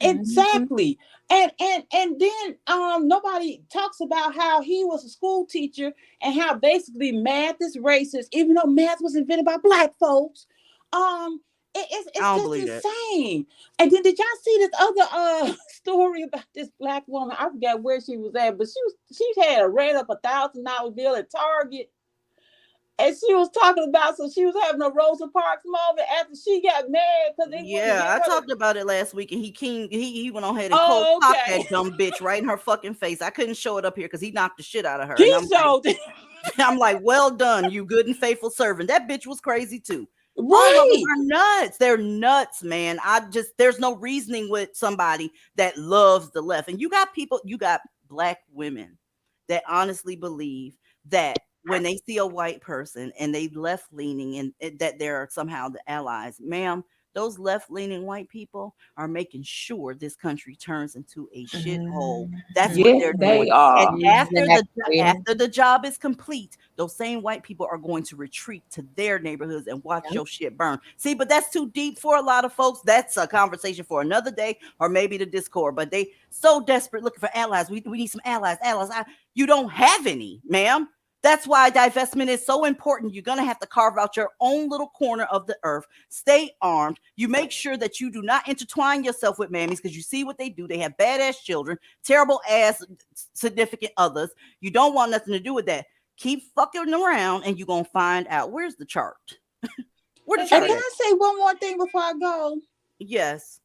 Exactly. And then nobody talks about how he was a school teacher and how basically math is racist, even though math was invented by black folks. It's just insane. And then did y'all see this other story about this black woman? I forgot where she was at, but she had a ran up $1,000 bill at Target. And she was talking about, so she was having a Rosa Parks moment after she got mad because
I talked about it last week, and he went on ahead and cold cocked that dumb bitch right in her fucking face. I couldn't show it up here because he knocked the shit out of her. I'm like, well done, you good and faithful servant. That bitch was crazy too. Right. All of them are nuts. They're nuts, man. There's no reasoning with somebody that loves the left. And you got black women that honestly believe that when they see a white person and they left leaning and that they're somehow the allies, ma'am, those left leaning white people are making sure this country turns into a shithole. That's what they're doing. And after the job is complete, those same white people are going to retreat to their neighborhoods and watch your shit burn. See, but that's too deep for a lot of folks. That's a conversation for another day, or maybe the Discord. But they so desperate looking for allies. We need some allies. You don't have any, ma'am. That's why divestment is so important. You're going to have to carve out your own little corner of the earth. Stay armed. You make sure that you do not intertwine yourself with mammies because you see what they do. They have badass children, terrible ass significant others. You don't want nothing to do with that. Keep fucking around and you're going to find out. Where's the chart? Where the chart?
Can I say one more thing before I go?
Yes.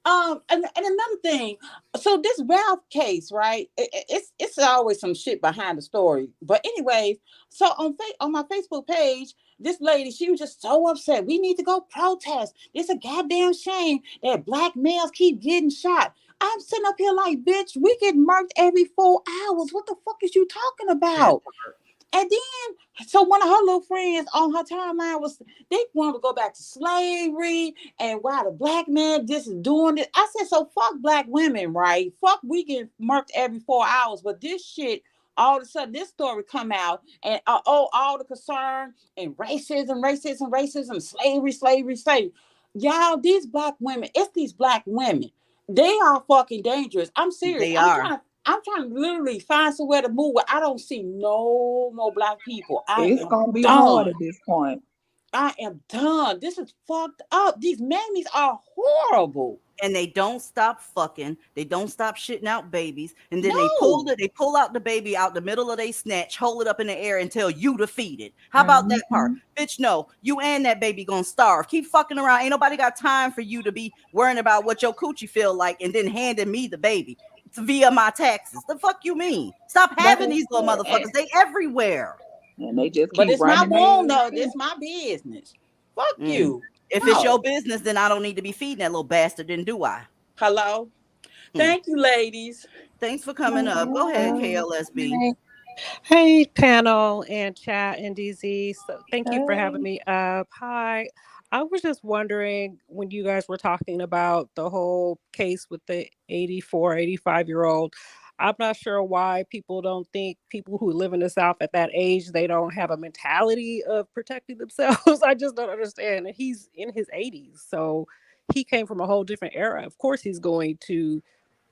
And another thing, so this Ralph case, right? It's always some shit behind the story. But anyways, so on my Facebook page, this lady, she was just so upset. We need to go protest. It's a goddamn shame that black males keep getting shot. I'm sitting up here like, bitch, we get murked every 4 hours. What the fuck is you talking about? And then, so one of her little friends on her timeline they wanted to go back to slavery and why the black man just is doing it. I said, so fuck black women, right? Fuck, we get murked every 4 hours. But this shit, all of a sudden, this story come out and all the concern and racism, slavery. Y'all, these black women, it's these black women. They are fucking dangerous. I'm serious.
They are.
I'm trying to literally find somewhere to move where I don't see no more black people. I
It's
am
gonna be hard
done.
at this point.
I am done. This is fucked up. These mammies are horrible.
And they don't stop fucking. They don't stop shitting out babies. And then they
No.
pull out the baby out the middle of their snatch, hold it up in the air and tell you to feed it. How about that part? Bitch, no. You and that baby gonna starve. Keep fucking around. Ain't nobody got time for you to be worrying about what your coochie feel like and then handing me the baby via my taxes. The fuck you mean? Stop having these little motherfuckers. They everywhere.
And they just
But
keep
it's my
running
womb
their-
though. This my business. Fuck you.
If
No.
it's your business, then I don't need to be feeding that little bastard, then do I?
Hello. Thank you, ladies.
Thanks for coming up. Go ahead, KLSB.
Hey, panel and chat and DZ. So thank you for having me up. Hi. I was just wondering when you guys were talking about the whole case with the 84, 85-year-old. I'm not sure why people don't think people who live in the South at that age, they don't have a mentality of protecting themselves. I just don't understand. And he's in his 80s. So he came from a whole different era. Of course, he's going to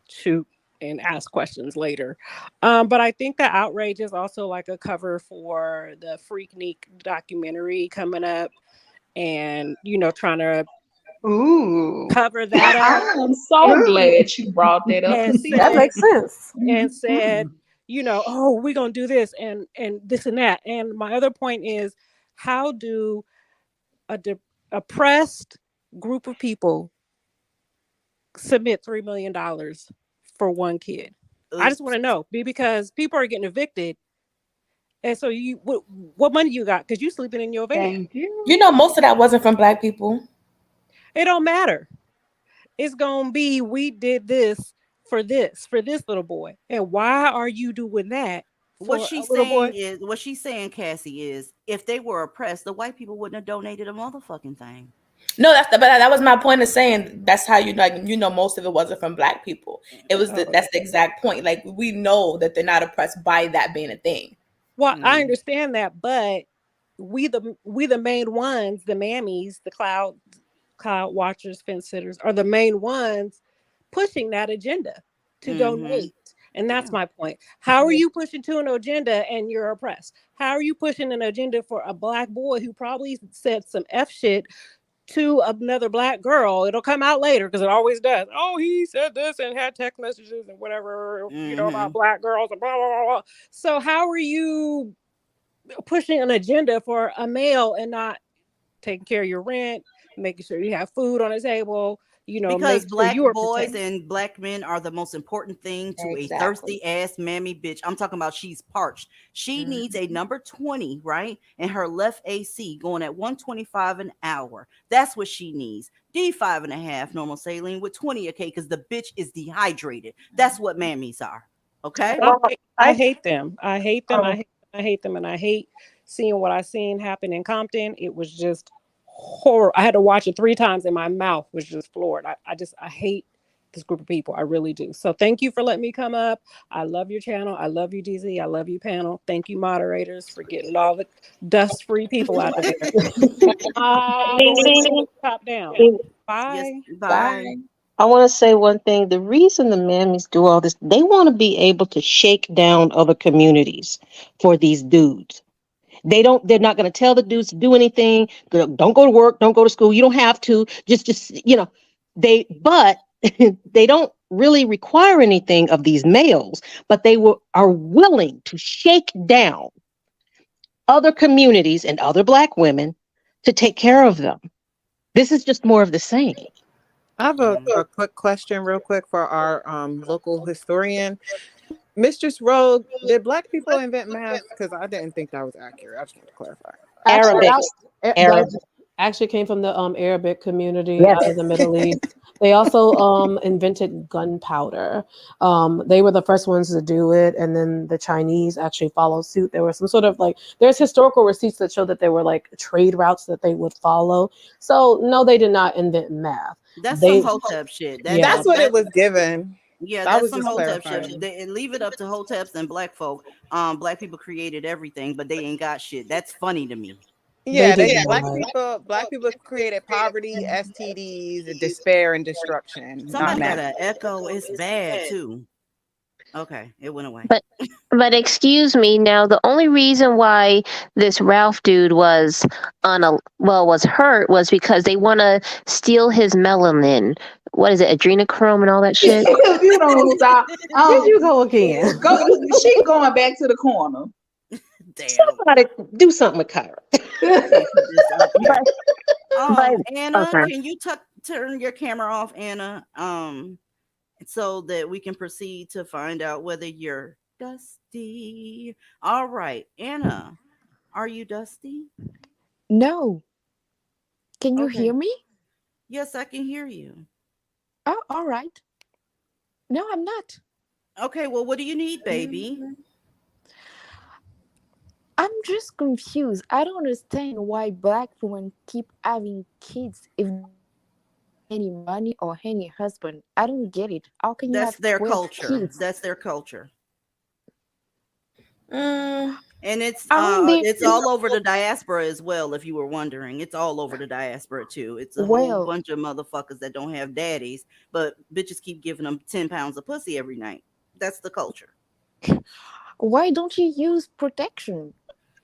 shoot and ask questions later. But I think the outrage is also like a cover for the Freaknik documentary coming up and, you know, trying to cover that up.
I am so glad you brought that up.
And
See,
That makes sense.
and said, you know, oh, we're going to do this and this and that. And my other point is, how do a oppressed group of people submit $3 million for one kid? I just want to know, because people are getting evicted. And so you, what money you got? Because you sleeping in your van.
Thank you.
You know, most of that wasn't from black people.
It don't matter. It's going to be, we did this for this little boy. And why are you doing that?
What she's saying, Cassie, is if they were oppressed, the white people wouldn't have donated a motherfucking thing.
No, but that was my point of saying that's how most of it wasn't from black people. It was that's the exact point. Like, we know that they're not oppressed by that being a thing.
Well, I understand that, but we the main ones, the mammies, the cloud watchers, fence sitters, are the main ones pushing that agenda to donate. And that's my point. How are you pushing to an agenda and you're oppressed? How are you pushing an agenda for a black boy who probably said some F shit to another black girl? It'll come out later because it always does. Oh, he said this and had text messages and whatever, you know, about black girls and blah, blah, blah, blah. So how are you pushing an agenda for a male and not taking care of your rent, making sure you have food on the table? You know,
because black
sure
boys and black men are the most important thing to a thirsty ass mammy bitch. I'm talking about she's parched. She needs a number 20, right? And her left AC going at 125 an hour. That's what she needs. D5.5 normal saline with 20 okay, because the bitch is dehydrated. That's what mammies are. Okay.
I hate them. I hate them. I hate them, and I hate seeing what I seen happen in Compton. It was just horror. I had to watch it 3 times and my mouth was just floored. I hate this group of people. I really do. So thank you for letting me come up. I love your channel. I love you, DZ. I love you, panel. Thank you, moderators, for getting all the dust-free people out of there. Top down. Bye.
Yes, bye.
I want to say one thing. The reason the mammies do all this, they want to be able to shake down other communities for these dudes. They're not going to tell the dudes to do anything. Don't go to work. Don't go to school. You don't have to. Just, but they don't really require anything of these males, but they are willing to shake down other communities and other black women to take care of them. This is just more of the same.
I have a quick question real quick for our local historian. Mistress Rogue, did black people invent math? Because I didn't think that was accurate. I just want to clarify.
Arabic. Actually came from the Arabic community out of the Middle East. They also invented gunpowder. They were the first ones to do it, and then the Chinese actually followed suit. There was some sort of there's historical receipts that show that there were trade routes that they would follow. So no, they did not invent math.
That's some Hotep shit.
That's what it was given.
Yeah, that's some Hotep shit. They leave it up to Hoteps and black folk. Black people created everything, but they ain't got shit. That's funny to me.
Yeah,
did
black people created poverty, STDs, despair, and destruction. Not
Somebody got
that.
an echo. It's bad too. Okay, it went away.
But excuse me, now the only reason why this Ralph dude was was hurt was because they want to steal his melanin. What is it, adrenochrome and all that shit?
If you don't stop,
There you go again.
She going back to the corner.
Damn.
Somebody do something with Kyra.
Anna,
okay.
can you turn your camera off, Anna? So that we can proceed to find out whether you're dusty. All right, Anna, are you dusty?
No. Can you
Okay.
hear me?
Yes, I can hear you.
Oh, all right. No, I'm not.
Okay, well, what do you need, baby?
I'm just confused. I don't understand why black women keep having kids if any money or any husband. I don't get it. How can you
That's
have
their
12
culture.
kids?
That's their culture.
Mm,
And it's
I mean,
it's all over the diaspora as well, if you were wondering. It's all over the diaspora too. It's a whole
well,
bunch of motherfuckers that don't have daddies, but bitches keep giving them 10 pounds of pussy every night. That's the culture.
why don't you use protection?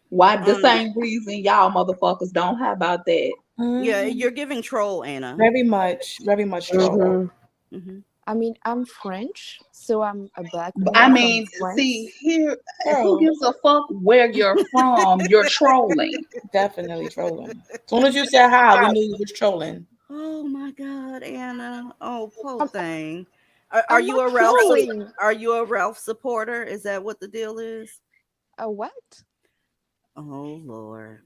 Why the same reason y'all motherfuckers don't? How about that?
Yeah, you're giving troll, Anna.
very much troll.
I mean, I'm French, so I'm a black woman
I
from
mean,
France.
see here,
Girl.
who gives a fuck where you're from? You're trolling.
Definitely trolling. As soon as you said hi, we knew you was trolling.
Oh my God, Anna. Oh, poor thing.
I'm
Are you
not
a Ralph?
trolling.
Are you a Ralph supporter? Is that what the deal is?
A what?
Oh Lord,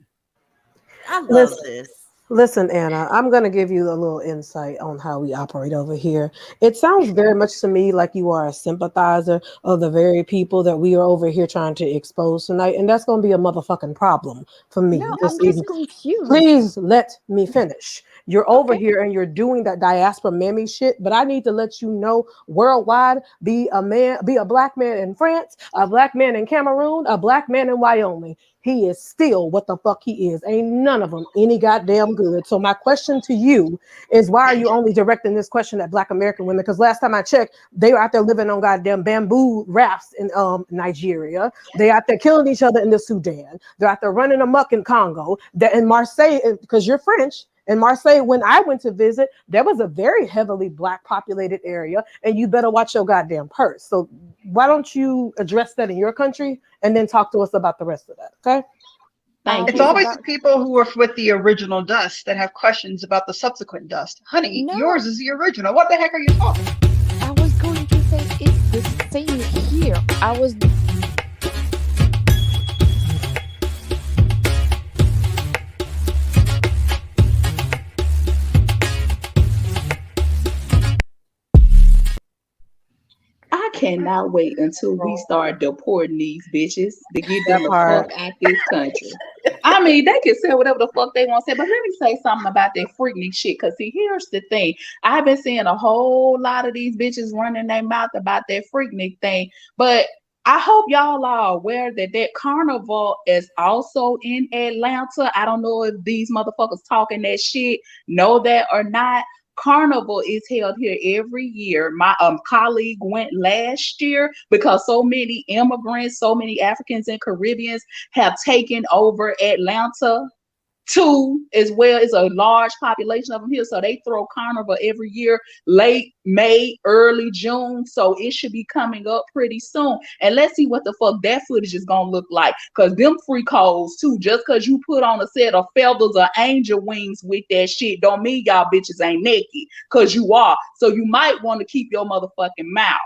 I love this.
Listen, Anna, I'm going to give you a little insight on how we operate over here. It sounds very much to me like you are a sympathizer of the very people that we are over here trying to expose tonight. And that's going to be a motherfucking problem for me
No,
this
I'm just
evening.
confused.
Please let me finish. You're over here and you're doing that diaspora mammy shit, but I need to let you know worldwide, be a black man in France, a black man in Cameroon, a black man in Wyoming. He is still what the fuck he is. Ain't none of them any goddamn good. So my question to you is, why are you only directing this question at black American women? Because last time I checked, they were out there living on goddamn bamboo rafts in Nigeria. They out there killing each other in the Sudan. They're out there running amok in Congo. They're in Marseille, because you're French. In Marseille, when I went to visit, there was a very heavily black populated area, and you better watch your goddamn purse. So why don't you address that in your country and then talk to us about the rest of that, okay?
It's always the people who are with the original dust that have questions about the subsequent dust. Honey,
No.
yours is the original. What the heck are you talking?
I was going to say it's the same here. I was.
I cannot wait until we start deporting these bitches to get them the fuck out this country. I mean, they can say whatever the fuck they want to say, but let me say something about that freaking shit. Because, see, here's the thing. I've been seeing a whole lot of these bitches running their mouth about that freaking thing. But I hope y'all are aware that that carnival is also in Atlanta. I don't know if these motherfuckers talking that shit know that or not. Carnival is held here every year. My colleague went last year because so many immigrants, so many Africans and Caribbeans have taken over Atlanta too, as well. It's a large population of them here, so they throw carnival every year, late May, early June. So it should be coming up pretty soon. And let's see what the fuck that footage is gonna look like. Cause them freak hoes too. Just cause you put on a set of feathers or angel wings with that shit, don't mean y'all bitches ain't naked. Cause you are. So you might want to keep your motherfucking mouth.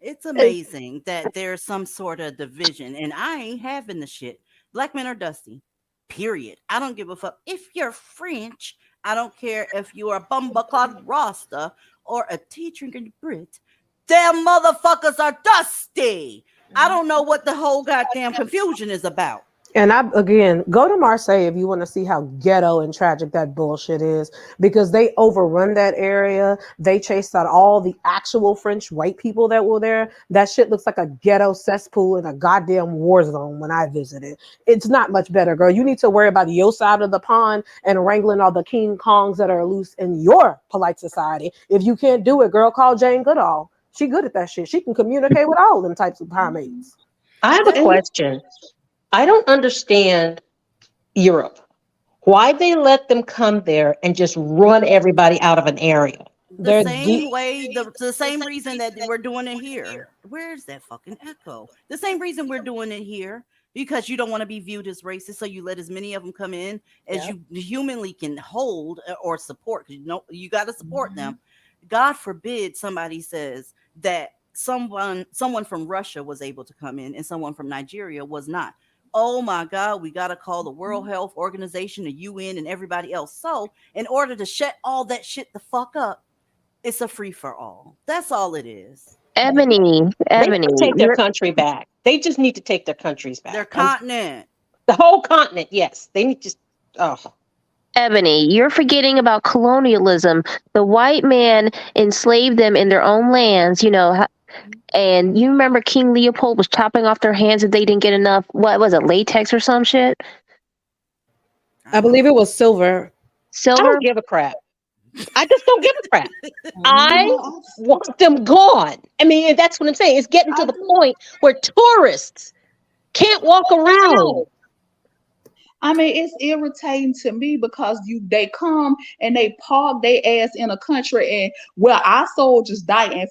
It's amazing that there's some sort of division, and I ain't having the shit. Black men are dusty. Period. I don't give a fuck if you're French. I don't care if you are a bumbleclad Rasta or a tea drinking Brit. Damn motherfuckers are dusty. I don't know what the whole goddamn confusion is about.
And again, go to Marseille if you want to see how ghetto and tragic that bullshit is, because they overrun that area. They chased out all the actual French white people that were there. That shit looks like a ghetto cesspool in a goddamn war zone when I visited. It's not much better, girl. You need to worry about your side of the pond and wrangling all the King Kongs that are loose in your polite society. If you can't do it, girl, call Jane Goodall. She good at that shit. She can communicate with all them types of primates.
I have a question. I don't understand Europe. Why they let them come there and just run everybody out of an area?
The same way, the same reason that we're doing it here. Where's that fucking echo? The same reason we're doing it here, because you don't want to be viewed as racist, so you let as many of them come in as you humanly can hold or support. Because you got to support them. God forbid somebody says that someone from Russia was able to come in and someone from Nigeria was not. Oh my God, we got to call the World Health Organization, the UN, and everybody else. So in order to shut all that shit the fuck up, it's a free for all. That's all it is.
Ebony,
They need to take their country back. They just need to take their countries back.
Their continent.
The whole continent, yes. They need to. Oh.
Ebony, you're forgetting about colonialism. The white man enslaved them in their own lands, and you remember King Leopold was chopping off their hands if they didn't get enough, what was it, latex or some shit?
I believe it was silver.
I don't give a crap. I just don't give a crap. I want them gone. I mean, that's what I'm saying. It's getting to the point where tourists can't walk around.
I mean, it's irritating to me because they come and they park their ass in a country and our soldiers die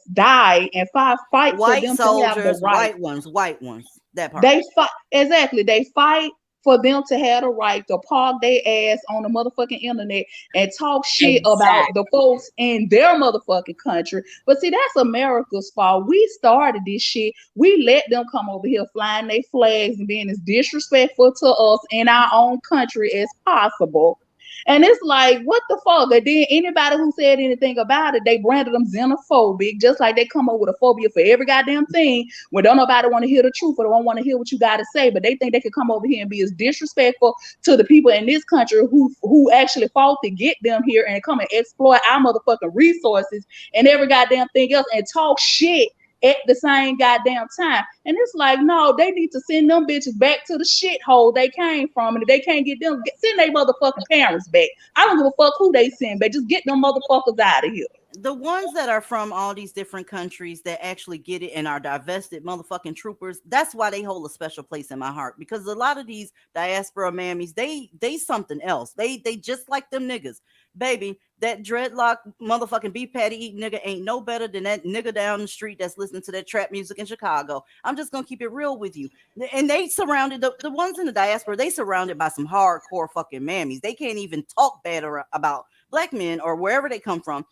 and fight
White
for them
soldiers,
to have the right.
white ones. That part.
They fight exactly. They fight for them to have the right to park their ass on the motherfucking internet and talk shit about the folks in their motherfucking country. But see, that's America's fault. We started this shit. We let them come over here flying their flags and being as disrespectful to us in our own country as possible. And it's like, what the fuck? And then anybody who said anything about it, they branded them xenophobic, just like they come up with a phobia for every goddamn thing when don't nobody want to hear the truth or don't want to hear what you got to say, but they think they can come over here and be as disrespectful to the people in this country who actually fought to get them here and come and exploit our motherfucking resources and every goddamn thing else and talk shit at the same goddamn time. And it's like, no, they need to send them bitches back to the shithole they came from. And if they can't get them, send their motherfucking parents back. I don't give a fuck who they send back. Just get them motherfuckers out of here.
The ones that are from all these different countries that actually get it and are divested motherfucking troopers, that's why they hold a special place in my heart, because a lot of these diaspora mammies, they something else. They just like them niggas. Baby, that dreadlock motherfucking beef patty eating nigga ain't no better than that nigga down the street that's listening to that trap music in Chicago. I'm just gonna keep it real with you. And they surrounded the ones in the diaspora, they surrounded by some hardcore fucking mammies. They can't even talk bad about black men or wherever they come from,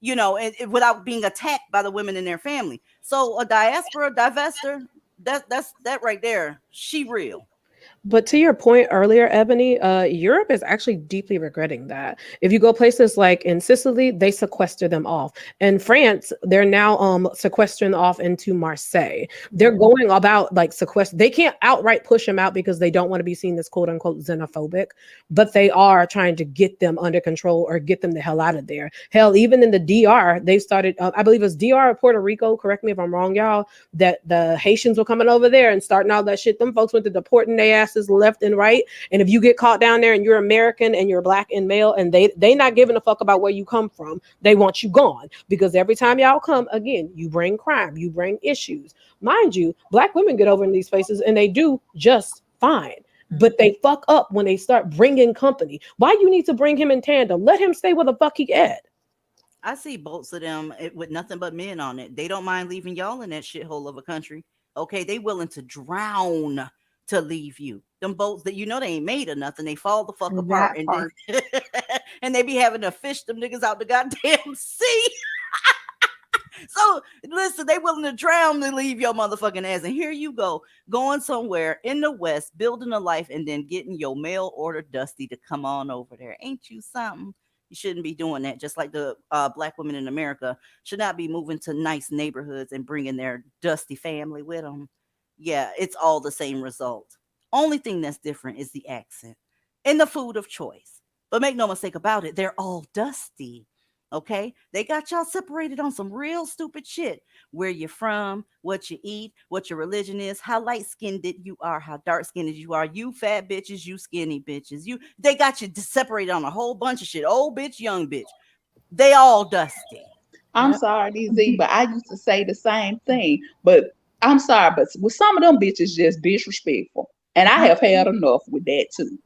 without being attacked by the women in their family. So a diaspora divester, that's that right there. She real.
But to your point earlier, Ebony, Europe is actually deeply regretting that. If you go places like in Sicily, they sequester them off. In France, they're now sequestering off into Marseille. They're going about like sequester. They can't outright push them out because they don't want to be seen as quote unquote xenophobic, but they are trying to get them under control or get them the hell out of there. Hell, even in the DR, they started, I believe it was DR or Puerto Rico, correct me if I'm wrong, y'all, that the Haitians were coming over there and starting all that shit. Them folks went to deporting their asses left and right. And if you get caught down there and you're American and you're black and male and they not giving a fuck about where you come from, they want you gone, because every time y'all come, again, you bring crime, you bring issues. Mind you, black women get over in these places and they do just fine, but they fuck up when they start bringing company. Why you need to bring him in tandem? Let him stay where the fuck he at.
I see boats of them with nothing but men on it. They don't mind leaving y'all in that shithole of a country. Okay, they willing to drown to leave you. Them boats that they ain't made of nothing, they fall the fuck apart, and they be having to fish them niggas out the goddamn sea. So listen, they willing to drown to leave your motherfucking ass, and here you go going somewhere in the West, building a life, and then getting your mail order Dusty to come on over there. Ain't you something? You shouldn't be doing that. Just like the black women in America should not be moving to nice neighborhoods and bringing their dusty family with them. Yeah, it's all the same result. Only thing that's different is the accent and the food of choice. But make no mistake about it, they're all dusty. Okay, they got y'all separated on some real stupid shit. Where you're from, what you eat, what your religion is, how light skinned you are, how dark skinned you are, you fat bitches, you skinny bitches, they got you separated on a whole bunch of shit. Old bitch, young bitch. They all dusty.
I'm sorry, DZ, but I used to say the same thing. But I'm sorry, but with some of them bitches just disrespectful. And I have had enough with that too.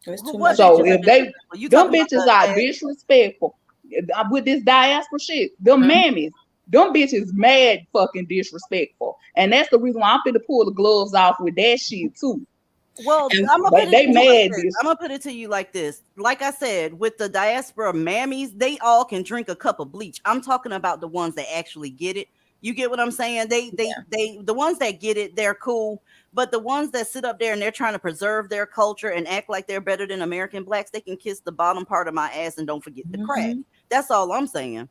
What
So
bitches are
if they
disrespectful? You
them
talking about
bitches
the
are disrespectful with this diaspora shit, them mammies, them bitches mad fucking disrespectful. And that's the reason why I'm finna pull the gloves off with that shit too.
Well, I'm gonna put it
They
to you
mad
like this.
this.
I'm gonna put it to you like this. Like I said, with the diaspora mammies, they all can drink a cup of bleach. I'm talking about the ones that actually get it. You get what I'm saying? The ones that get it, they're cool. But the ones that sit up there and they're trying to preserve their culture and act like they're better than American blacks, they can kiss the bottom part of my ass and don't forget the crack. That's all I'm saying.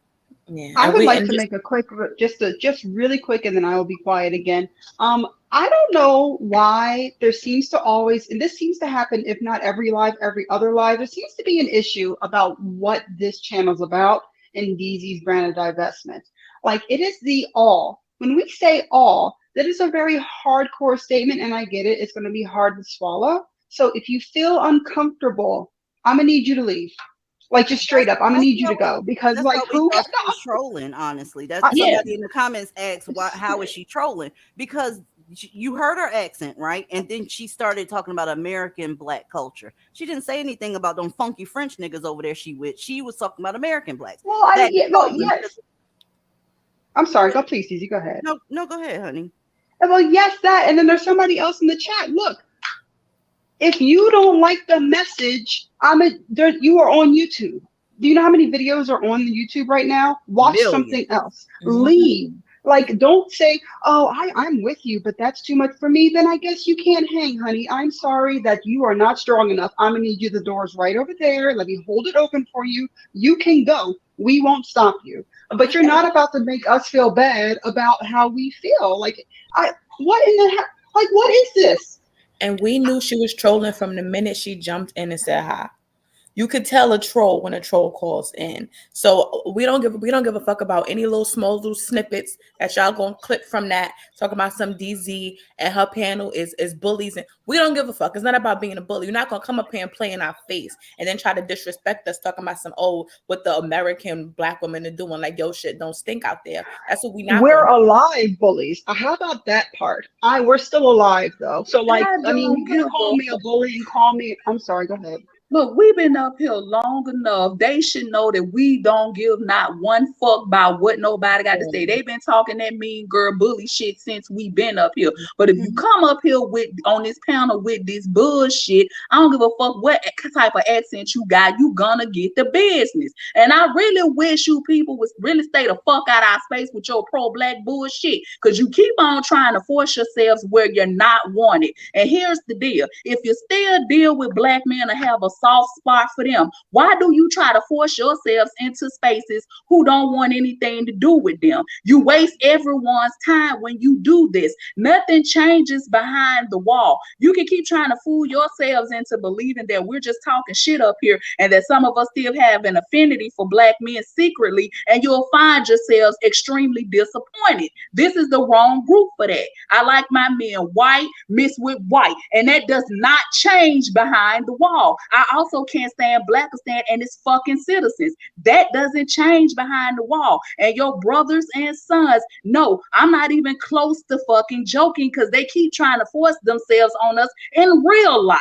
I would like to make a quick, just really quick, and then I will be quiet again. I don't know why there seems to always, and this seems to happen, if not every live, every other live, there seems to be an issue about what this channel's about in DZ's brand of divestment. Like, it is the all. When we say all, that is a very hardcore statement, and I get it. It's going to be hard to swallow. So if you feel uncomfortable, I'm going to need you to leave. Like, just straight up, I'm gonna need you to go, because
That's
like,
what we
who?
thought she was trolling. Honestly, that's somebody in the comments asked, how is she trolling? Because you heard her accent, right? And then she started talking about American black culture. She didn't say anything about them funky French niggas over there. She was talking about American blacks.
Well, yes. I'm sorry. Go, please, Susie. Go ahead.
No, go ahead, honey.
Well, yes, that, and then there's somebody else in the chat. Look, if you don't like the message, you are on YouTube. Do you know how many videos are on the YouTube right now? Watch something else. Leave. Like, don't say, oh, I'm with you, but that's too much for me. Then I guess you can't hang, honey. I'm sorry that you are not strong enough. I'm going to need you. The door's right over there. Let me hold it open for you. You can go. We won't stop you. But you're not about to make us feel bad about how we feel. Like, what in the heck? Like, what is this?
And we knew she was trolling from the minute she jumped in and said hi. You could tell a troll when a troll calls in. So we don't give a fuck about any small little snippets that y'all gonna clip from that, talking about some DZ and her panel is bullies, and we don't give a fuck. It's not about being a bully. You're not gonna come up here and play in our face and then try to disrespect us, talking about what the American black women are doing, like, yo, shit don't stink out there. That's what
We're alive, bullies. How about that part? We're still alive though. So like, I mean, you can call me a bully and call me. I'm sorry. Go ahead.
Look, we've been up here long enough. They should know that we don't give not one fuck about what nobody got to say. They've been talking that mean girl bully shit since we been up here. But if you come up here on this panel with this bullshit, I don't give a fuck what type of accent you got. You gonna get the business. And I really wish you people would really stay the fuck out of our space with your pro-black bullshit, because you keep on trying to force yourselves where you're not wanted. And here's the deal. If you still deal with black men or have a soft spot for them, why do you try to force yourselves into spaces who don't want anything to do with them? You waste everyone's time when you do this. Nothing changes behind the wall. You can keep trying to fool yourselves into believing that we're just talking shit up here and that some of us still have an affinity for black men secretly, and you'll find yourselves extremely disappointed. This is the wrong group for that. I like my men white, mixed with white, and that does not change behind the wall. I also can't stand Blackistan and its fucking citizens. That doesn't change behind the wall. And your brothers and sons, no, I'm not even close to fucking joking, because they keep trying to force themselves on us in real life.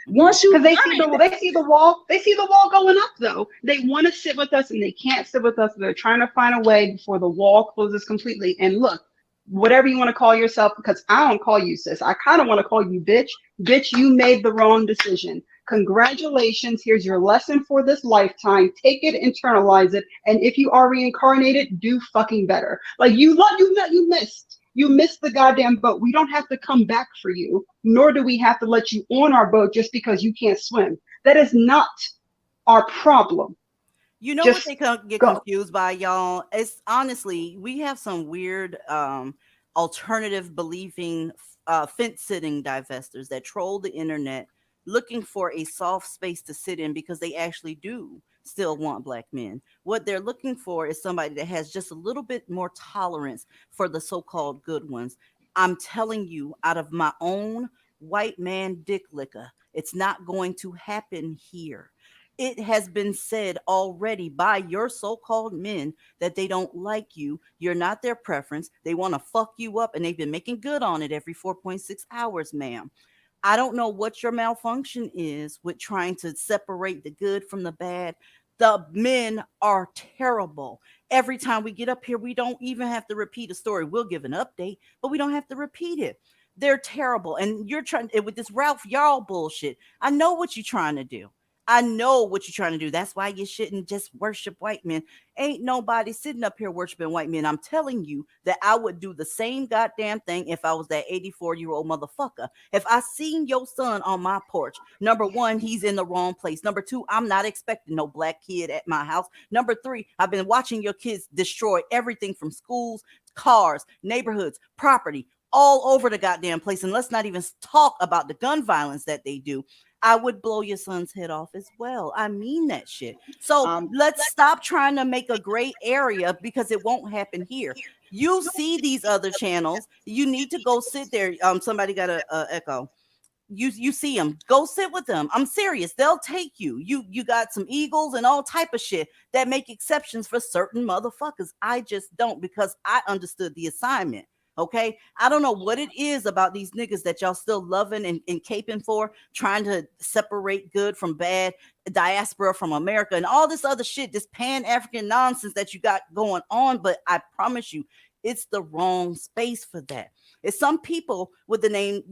Once you,
they see the wall going up though. They want to sit with us and they can't sit with us. They're trying to find a way before the wall closes completely. And look, whatever you want to call yourself, because I don't call you sis. I kind of want to call you bitch. Bitch, you made the wrong decision. Congratulations. Here's your lesson for this lifetime. Take it, internalize it. And if you are reincarnated, do fucking better. Like you missed. You missed the goddamn boat. We don't have to come back for you, nor do we have to let you on our boat just because you can't swim. That is not our problem.
You know what they get confused by, y'all? It's honestly, we have some weird alternative believing fence sitting divestors that troll the internet looking for a soft space to sit in because they actually do still want black men. What they're looking for is somebody that has just a little bit more tolerance for the so-called good ones. I'm telling you, out of my own white man dick licker, it's not going to happen here. It has been said already by your so-called men that they don't like you. You're not their preference. They want to fuck you up, and they've been making good on it every 4.6 hours, ma'am. I don't know what your malfunction is with trying to separate the good from the bad. The men are terrible. Every time we get up here, we don't even have to repeat a story. We'll give an update, but we don't have to repeat it. They're terrible. And you're trying with this Ralph Yarl bullshit. I know what you're trying to do. I know what you're trying to do. That's why you shouldn't just worship white men. Ain't nobody sitting up here worshiping white men. I'm telling you that I would do the same goddamn thing if I was that 84-year-old motherfucker. If I seen your son on my porch, number one, he's in the wrong place. Number two, I'm not expecting no black kid at my house. Number three, I've been watching your kids destroy everything from schools, cars, neighborhoods, property, all over the goddamn place. And let's not even talk about the gun violence that they do. I would blow your son's head off as well. I mean that shit. So let's stop trying to make a gray area because it won't happen here. You see these other channels. You need to go sit there. Somebody got a echo. You see them. Go sit with them. I'm serious. They'll take you. You got some eagles and all type of shit that make exceptions for certain motherfuckers. I just don't, because I understood the assignment. Okay, I don't know what it is about these niggas that y'all still loving and caping for, trying to separate good from bad, diaspora from America, and all this other shit, this Pan-African nonsense that you got going on. But I promise you, it's the wrong space for that. It's some people with the name,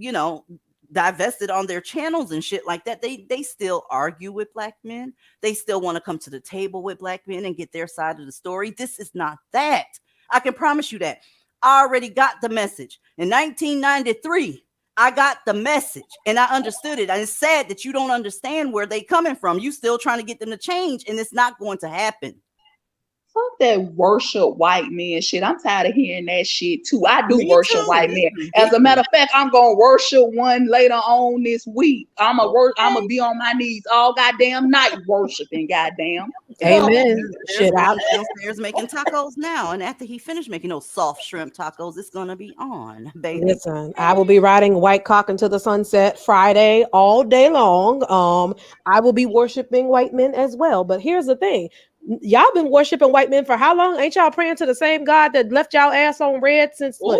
divested on their channels and shit like that. They still argue with black men. They still want to come to the table with black men and get their side of the story. This is not that. I can promise you that. I already got the message. In 1993, I got the message and I understood it. And it's sad that you don't understand where they coming from. You still trying to get them to change, and it's not going to happen.
Fuck that worship white men shit. I'm tired of hearing that shit too. I do worship white men. As a matter of fact, I'm gonna worship one later on this week. I'm gonna be on my knees all goddamn night worshiping. Goddamn.
Amen. Shit out
downstairs making tacos now, and after he finished making those soft shrimp tacos, it's gonna be on, baby.
Listen, I will be riding white cock into the sunset Friday all day long. I will be worshiping white men as well. But here's the thing. Y'all been worshiping white men for how long? Ain't y'all praying to the same God that left y'all ass on red since what?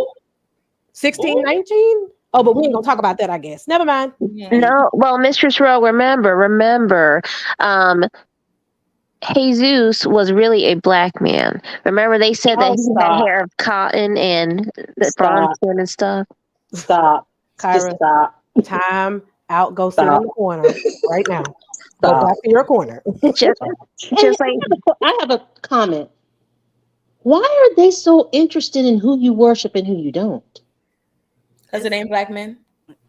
1619? Oh, but we ain't gonna talk about that, I guess. Never mind.
No, well, Mistress Rowe, remember, Jesus was really a black man. Remember, they said that he had hair of cotton and the bronze skin and stuff.
Stop.
Kyra,
Stop.
Time out. Go sit in the corner right now. Go back to your corner.
just like
I have a comment. Why are they so interested in who you worship and who you don't?
Because it ain't black men.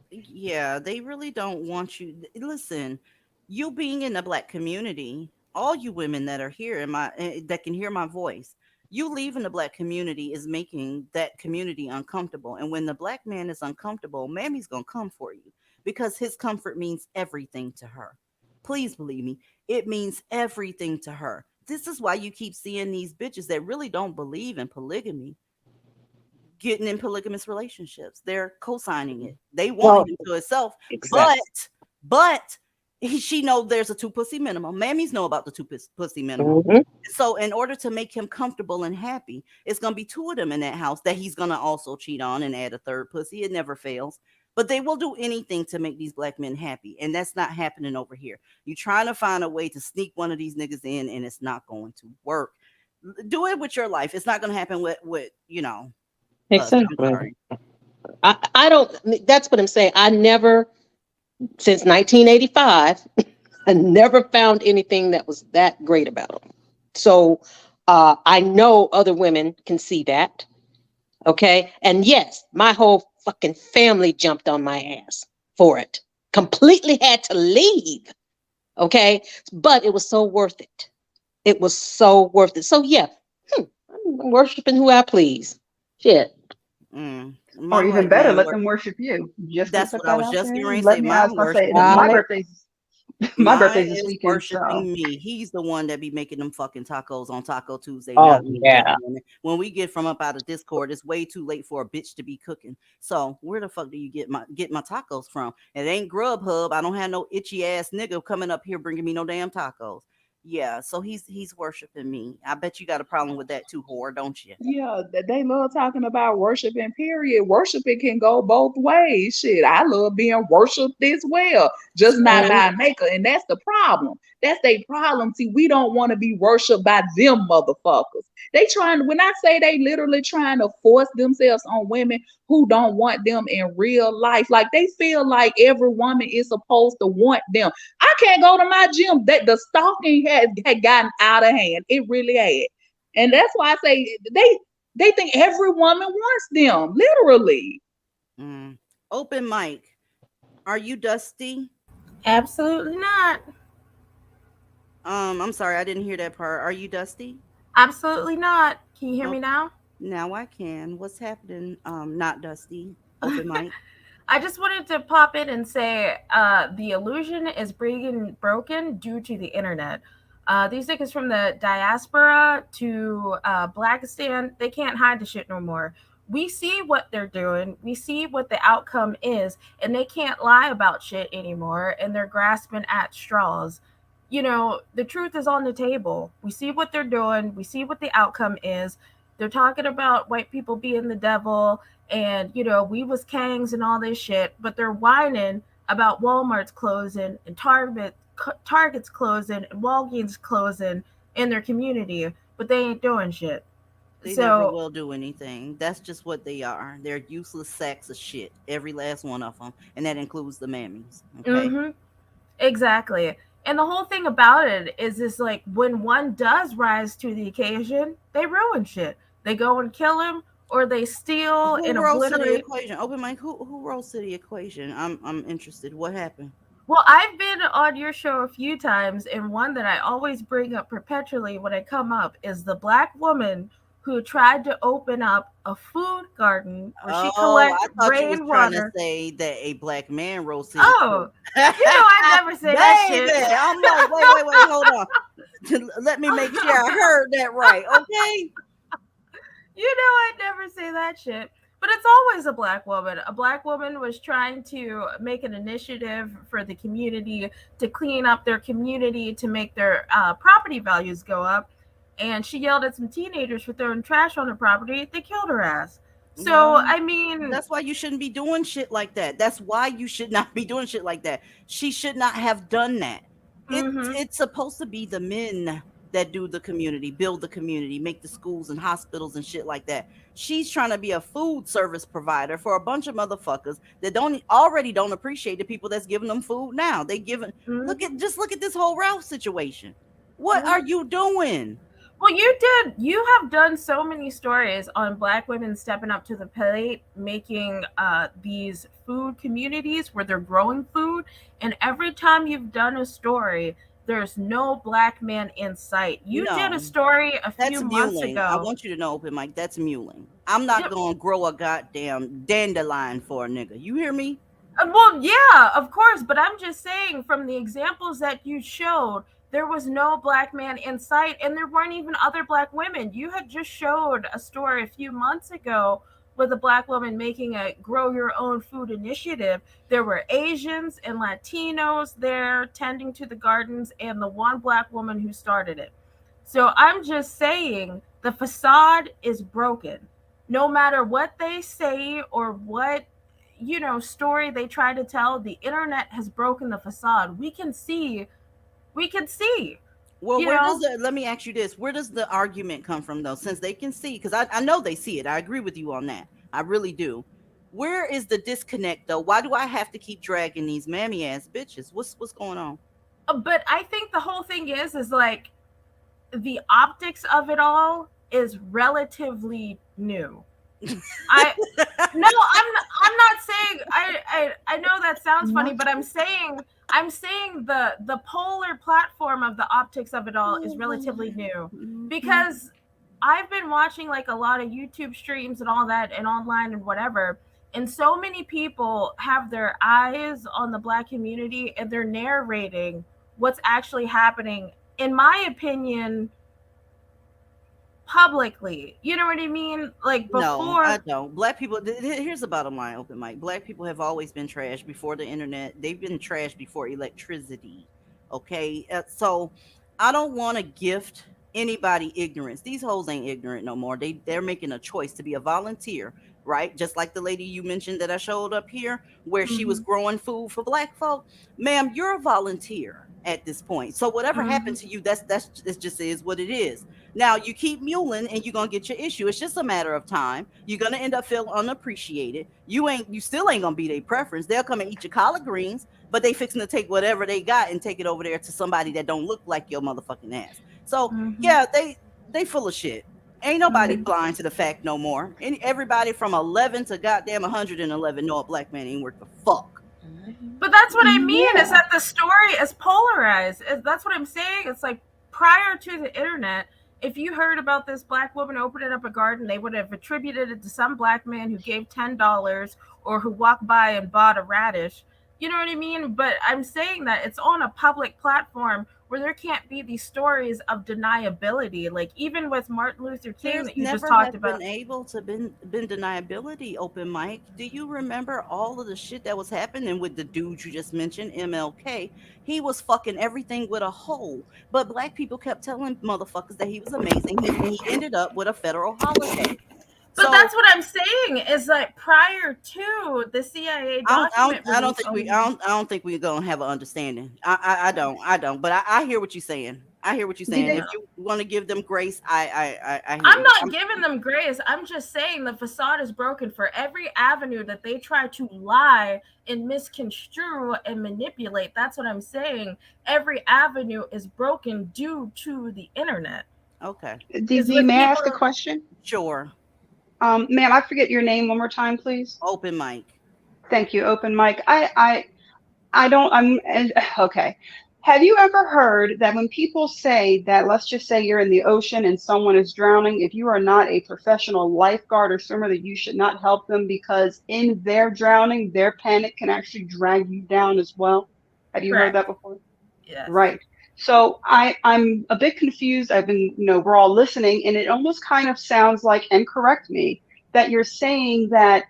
Yeah, they really don't want you. Listen, you being in the black community, all you women that are here that can hear my voice, you leaving the black community is making that community uncomfortable. And when the black man is uncomfortable, Mammy's gonna come for you because his comfort means everything to her. Please believe me, it means everything to her. This is why you keep seeing these bitches that really don't believe in polygamy getting in polygamous relationships. They're co-signing it. They want it to itself. Exactly. But she knows there's a 2 pussy minimum. Mammies know about the 2 pussy minimum. Mm-hmm. So in order to make him comfortable and happy, it's going to be 2 of them in that house that he's going to also cheat on and add a 3rd pussy. It never fails. But they will do anything to make these black men happy. And that's not happening over here. You're trying to find a way to sneak one of these niggas in, and it's not going to work. Do it with your life. It's not going to happen with
Exactly. I don't, that's what I'm saying. I never, since 1985, I never found anything that was that great about them. So I know other women can see that. Okay. And yes, my whole fucking family jumped on my ass for it. Completely had to leave. Okay. But it was so worth it. It was so worth it. So yeah, I'm worshiping who I please. Shit.
Or
My
even
white
better,
man
let
work.
them worship you. Just to
That's
put
what I
that
was
out
just
there.
getting ready to say.
Let me. I was
Mine
gonna say
worshiping
my
me.
birthday's
Mine
this
is
weekend, so
worshiping me. He's the one that be making them fucking tacos on Taco Tuesday,
Oh
not me.
yeah.
When we get from up out of Discord, it's way too late for a bitch to be cooking. So where the fuck do you get my tacos from? It ain't Grubhub. I don't have no itchy ass nigga coming up here bringing me no damn tacos. Yeah, so he's worshiping me. I bet you got a problem with that too, whore, don't you?
Yeah, they love talking about worshiping, period. Worshiping can go both ways. Shit, I love being worshiped as well, just not
Same.
by a maker. And that's the problem. That's their problem. See, we don't want to be worshiped by them motherfuckers. They trying, when I say they literally trying to force themselves on women who don't want them in real life. Like they feel like every woman is supposed to want them. I can't go to my gym. That the stalking had gotten out of hand. It really had. And that's why I say they think every woman wants them, literally.
Mm. Open mic. Are you Dusty?
Absolutely not.
I'm sorry, I didn't hear that part. Are you Dusty?
Absolutely not. Can you hear me
Oh,
now?
now I can. What's happening? Not Dusty. Open mic.
I just wanted to pop in and say the illusion is being broken due to the internet. These niggas from the diaspora to Blackistan, they can't hide the shit no more. We see what they're doing. We see what the outcome is, and they can't lie about shit anymore, and they're grasping at straws. You know, the truth is on the table. We see what they're doing. We see what the outcome is. They're talking about white people being the devil and, you know, we was kangs and all this shit, but they're whining about Walmart's closing and Target's closing and Walgreens closing in their community, but they ain't doing shit.
They never
So
will do anything. That's just what they are. They're useless sacks of shit. Every last one of them. And that includes the mammies. Okay.
mm-hmm. Exactly. And the whole thing about it is like when one does rise to the occasion, they ruin shit. They go and kill him or they steal and
Who rose to the
obliterate.
equation? Open mic. Who rose to the equation? I'm interested. What happened?
Well, I've been on your show a few times, and one that I always bring up perpetually when I come up is the black woman who tried to open up a food garden where she
Oh,
collect
I thought you was trying to
rainwater.
say that a black man rose to the
Oh, you know I never say that
Baby,
shit.
I'm like, wait, hold on. Let me make sure I heard that right. Okay.
You know I'd never say that shit. But it's always a black woman. A black woman was trying to make an initiative for the community to clean up their community to make their property values go up. And she yelled at some teenagers for throwing trash on her property. They killed her ass. So,
Well,
I mean,
that's why you shouldn't be doing shit like that. That's why you should not be doing shit like that. She should not have done that. It's supposed to be the men that do the community, build the community, make the schools and hospitals and shit like that. She's trying to be a food service provider for a bunch of motherfuckers that don't appreciate the people that's giving them food now. They giving look at this whole Ralph situation. What are you doing?
Well, you have done so many stories on black women stepping up to the plate, making these food communities where they're growing food. And every time you've done a story, there's no black man in sight. You did a story a few months
Muling.
ago.
I want you to know, open mic, that's muling. I'm not gonna grow a goddamn dandelion for a nigga. You hear me?
Well, yeah, of course, but I'm just saying from the examples that you showed, there was no black man in sight, and there weren't even other black women. You had just showed a story a few months ago with a black woman making a grow your own food initiative. There were Asians and Latinos there tending to the gardens, and the one black woman who started it. So I'm just saying the facade is broken. No matter what they say or what story they try to tell, the internet has broken the facade. We can see.
Well, let me ask you this, where does the argument come from though, since they can see? Because I know they see it. I agree with you on that. I really do. Where is the disconnect though? Why do I have to keep dragging these mammy ass bitches? What's going on?
But I think the whole thing is like the optics of it all is relatively new. I'm not saying I know that sounds funny, but I'm saying the polar platform of the optics of it all is relatively new because I've been watching like a lot of YouTube streams and all that and online and whatever. And so many people have their eyes on the Black community and they're narrating what's actually happening, in my opinion, publicly. You know what I mean? Like before.
No, I don't. Black people, here's the bottom line, open mic. Black people have always been trashed before the internet. They've been trashed before electricity. Okay. So I don't want to gift anybody ignorance. These hoes ain't ignorant no more. They're making a choice to be a volunteer, right? Just like the lady you mentioned that I showed up here, where she was growing food for black folk. Ma'am, you're a volunteer at this point. So whatever happened to you, that's it just is what it is. Now you keep muling and you're gonna get your issue. It's just a matter of time. You're gonna end up feeling unappreciated. You still ain't gonna be their preference. They'll come and eat your collard greens, but they fixing to take whatever they got and take it over there to somebody that don't look like your motherfucking ass. So yeah, they full of shit. Ain't nobody blind to the fact no more. Everybody from 11 to goddamn 111 know a black man ain't worth the fuck.
But that's what I mean, is that the story is polarized. That's what I'm saying. It's like prior to the internet, if you heard about this black woman opening up a garden, they would have attributed it to some black man who gave $10 or who walked by and bought a radish. You know what I mean? But I'm saying that it's on a public platform where there can't be these stories of deniability. Like even with Martin Luther King that you just talked about.
Been able to been deniability, open mic. Do you remember all of the shit that was happening with the dude you just mentioned, MLK? He was fucking everything with a hole, but black people kept telling motherfuckers that he was amazing. He ended up with a federal holiday.
But that's what I'm saying is like prior to the CIA document.
I don't think we're gonna have an understanding. I don't. But I hear what you're saying. I hear what you're saying. If you want to give them grace, I hear
I'm not giving them grace. I'm just saying the facade is broken for every avenue that they try to lie and misconstrue and manipulate. That's what I'm saying. Every avenue is broken due to the internet.
Okay.
DZ, may I ask a question?
Sure.
Ma'am, I forget your name one more time, please.
Open mic.
Thank you, open mic. Okay. Have you ever heard that when people say that, let's just say you're in the ocean and someone is drowning, if you are not a professional lifeguard or swimmer, that you should not help them because in their drowning, their panic can actually drag you down as well? Have you heard that before?
Yeah.
Right. So I'm a bit confused. We're all listening, and it almost kind of sounds like, and correct me, that you're saying that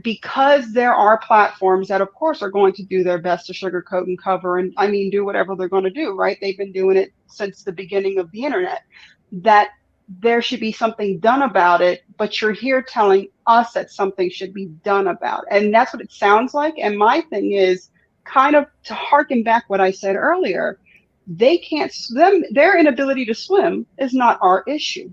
because there are platforms that of course are going to do their best to sugarcoat and cover and do whatever they're going to do, right? They've been doing it since the beginning of the internet, that there should be something done about it, but you're here telling us that something should be done about it. And that's what it sounds like. And my thing is, kind of to harken back what I said earlier, they can't swim. Their inability to swim is not our issue.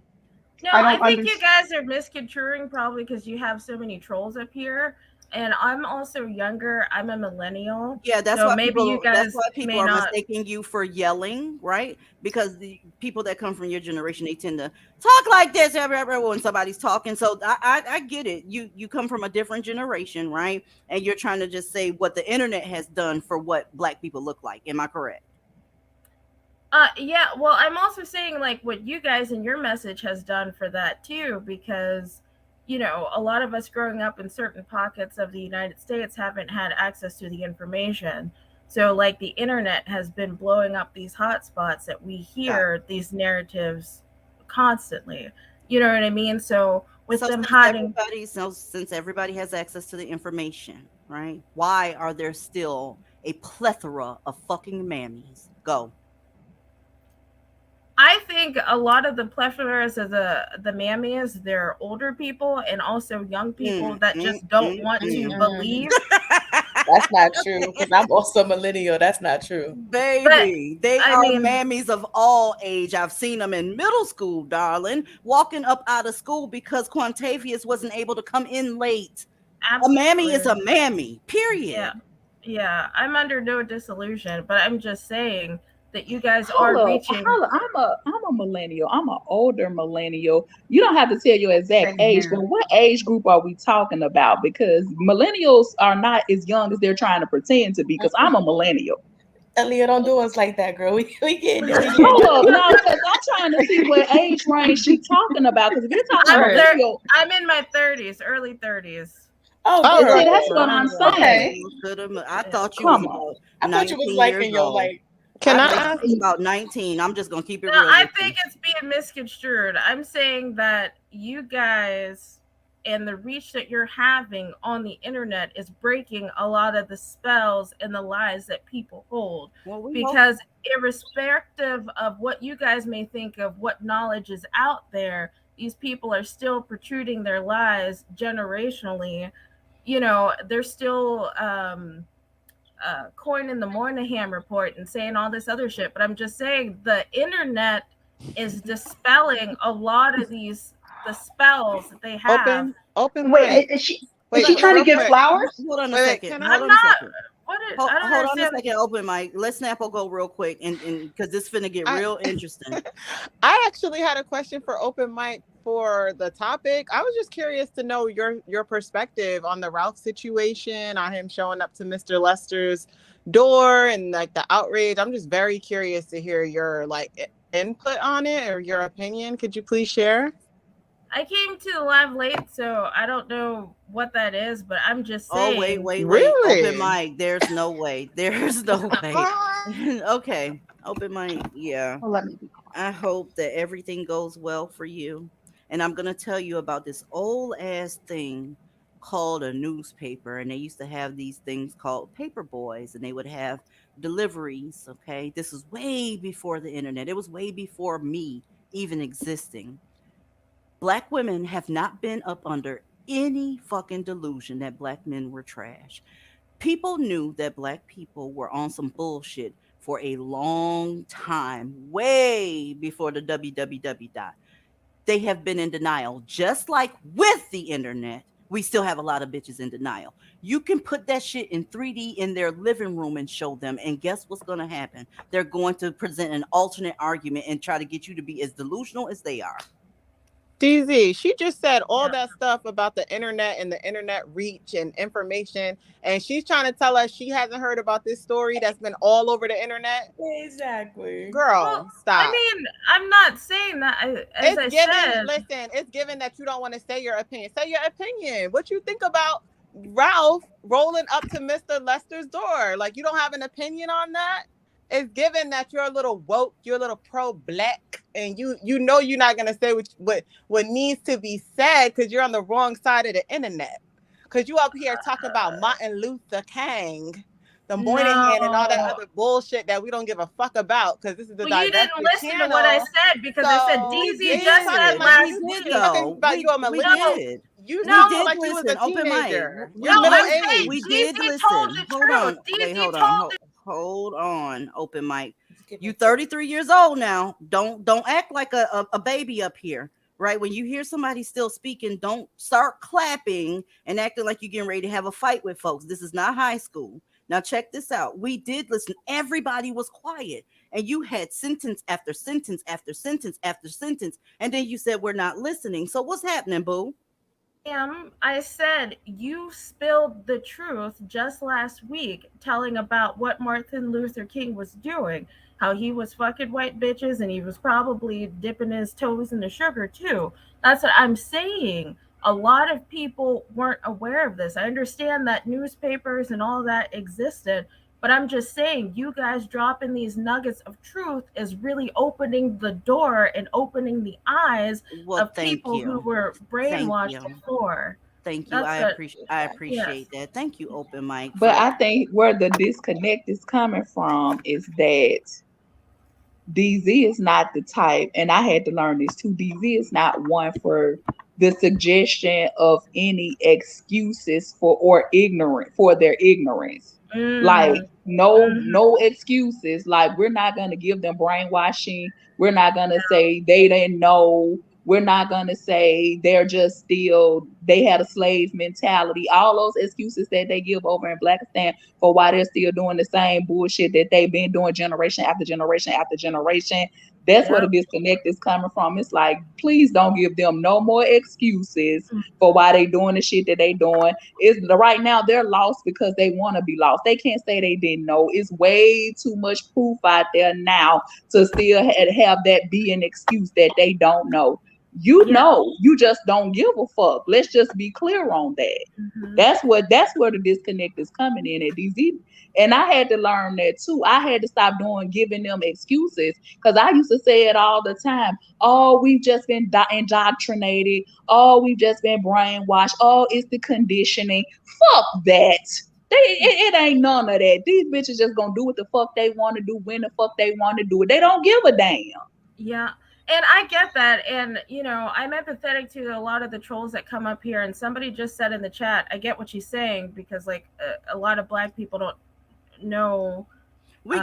No, I think you guys are misconstruing probably because you have so many trolls up here. And I'm also younger. I'm a millennial.
Yeah, that's
so
why
maybe
people,
you guys
that's why people
may
are
not
mistaking you for yelling, right? Because the people that come from your generation, they tend to talk like this when somebody's talking. So I get it. You come from a different generation, right? And you're trying to just say what the internet has done for what black people look like. Am I correct?
Yeah, well, I'm also saying like what you guys and your message has done for that too, because a lot of us growing up in certain pockets of the United States haven't had access to the information. So like the internet has been blowing up these hotspots that we hear these narratives constantly. You know what I mean? So with them hiding,
since everybody has access to the information, right? Why are there still a plethora of fucking mammies? Go.
I think a lot of the plesuras of the mammies, they're older people and also young people that just don't want to believe.
That's not true, because I'm also millennial. That's not true.
Baby, they are mammies of all age. I've seen them in middle school, darling, walking up out of school because Quantavious wasn't able to come in late.
Absolutely.
A mammy is a mammy, period.
Yeah, I'm under no disillusion, but I'm just saying that you guys are reaching.
I'm a millennial. I'm an older millennial. You don't have to tell your exact age, but what age group are we talking about? Because millennials are not as young as they're trying to pretend to be, because I'm a millennial.
Aaliyah, don't do us like that, girl. We getting it.
Hold up, no, because I'm trying to see what age range she talking about. Because if you're talking about video,
I'm in my 30s, early 30s.
Oh,
see,
girl.
that's what I'm saying.
I thought you
Come
was
on.
about
I thought you was
19
like
years
in your
old.
like.
Can I
thought
ask?
you was about 19. I'm just gonna keep it
No,
real.
I
with
think
you.
it's being misconstrued. I'm saying that you guys and the reach that you're having on the internet is breaking a lot of the spells and the lies that people hold. Because irrespective of what you guys may think of what knowledge is out there, these people are still protruding their lies generationally. You know, they're still coining the Moynihan report and saying all this other shit. But I'm just saying the internet is dispelling a lot of the spells that they have.
Open
Wait,
mic.
is she trying to
real
give
quick.
flowers?
Hold on a
Wait,
second.
can
Hold
I-
on a second.
I
Hold
don't
on a
understand.
second, open mic. Let's Snapple go real quick, and because this finna get real interesting.
I actually had a question for open mic for the topic. I was just curious to know your perspective on the Ralph situation, on him showing up to Mr. Lester's door and like the outrage. I'm just very curious to hear your like input on it or your opinion. Could you please share?
I came to the live late, so I don't know what that is, but I'm just saying.
Oh, wait.
Really?
Open mic. There's no way. There's no way. Okay. Open mic. Yeah.
Well, let me be quiet.
I hope that everything goes well for you. And I'm going to tell you about this old ass thing called a newspaper. And they used to have these things called paper boys, and they would have deliveries. Okay. This was way before the internet, it was way before me even existing. Black women have not been up under any fucking delusion that black men were trash. People knew that black people were on some bullshit for a long time, way before the www dot. They have been in denial. Just like with the internet, we still have a lot of bitches in denial. You can put that shit in 3D in their living room and show them, and guess what's going to happen? They're going to present an alternate argument and try to get you to be as delusional as they are.
DZ, she just said all that stuff about the internet and the internet reach and information, and she's trying to tell us she hasn't heard about this story that's been all over the internet.
Exactly.
Girl,
Well,
stop.
I mean, I'm not saying that. As I said,
listen, it's given that you don't want to say your opinion. Say your opinion. What you think about Ralph rolling up to Mr. Lester's door? Like, you don't have an opinion on that? It's given that you're a little woke, you're a little pro-black, and you know you're not gonna say what needs to be said because you're on the wrong side of the internet. Because you up here talking about Martin Luther King, the Moynihan, and all that other bullshit that we don't give a fuck about. Because this is the
well, you didn't
Divestment
listen
channel.
to what I said because I said DZ just said last week.
About you a millennial.
did.
You
We
sound
did
like you was a
listen. Open mic.
teenager.
We
You're
did-
middle
I'm saying
aged.
We
DZ
did
told
listen.
the
Hold
truth.
on.
DZ
Wait, hold
told
on. Hold on. Open mic. You 33 years old now. Don't act like a baby up here. Right? When you hear somebody still speaking, don't start clapping and acting like you're getting ready to have a fight with folks. This is not high school. Now check this out. We did listen. Everybody was quiet. And you had sentence after sentence after sentence after sentence. And then you said we're not listening. So what's happening, boo?
I said you spilled the truth just last week telling about what Martin Luther King was doing, how he was fucking white bitches and he was probably dipping his toes in the sugar too. That's what I'm saying. A lot of people weren't aware of this. I understand that newspapers and all that existed, but I'm just saying you guys dropping these nuggets of truth is really opening the door and opening the eyes of people who were brainwashed before.
Thank you. I appreciate that. Thank you, open mic.
But I think where the disconnect is coming from is that DZ is not the type, and I had to learn this too. DZ is not one for the suggestion of any excuses for their ignorance. Like no excuses. Like we're not gonna give them brainwashing. We're not gonna say they didn't know. We're not gonna say they had a slave mentality. All those excuses that they give over in Blackistan for why they're still doing the same bullshit that they've been doing generation after generation after generation. That's where the disconnect is coming from. It's like, please don't give them no more excuses for why they doing the shit that they doing. It's right now they're lost because they want to be lost. They can't say they didn't know. It's way too much proof out there now to still have that be an excuse that they don't know. You know, you just don't give a fuck. Let's just be clear on that. That's where the disconnect is coming in at DZ. And I had to learn that too. I had to stop giving them excuses, because I used to say it all the time. Oh, we've just been indoctrinated. Oh, we've just been brainwashed. Oh, it's the conditioning. Fuck that. It ain't none of that. These bitches just gonna do what the fuck they want to do when the fuck they want to do it. They don't give a damn.
Yeah. And I get that. And, you know, I'm empathetic to a lot of the trolls that come up here. And somebody just said in the chat, I get what she's saying, because like a lot of Black people don't know.
We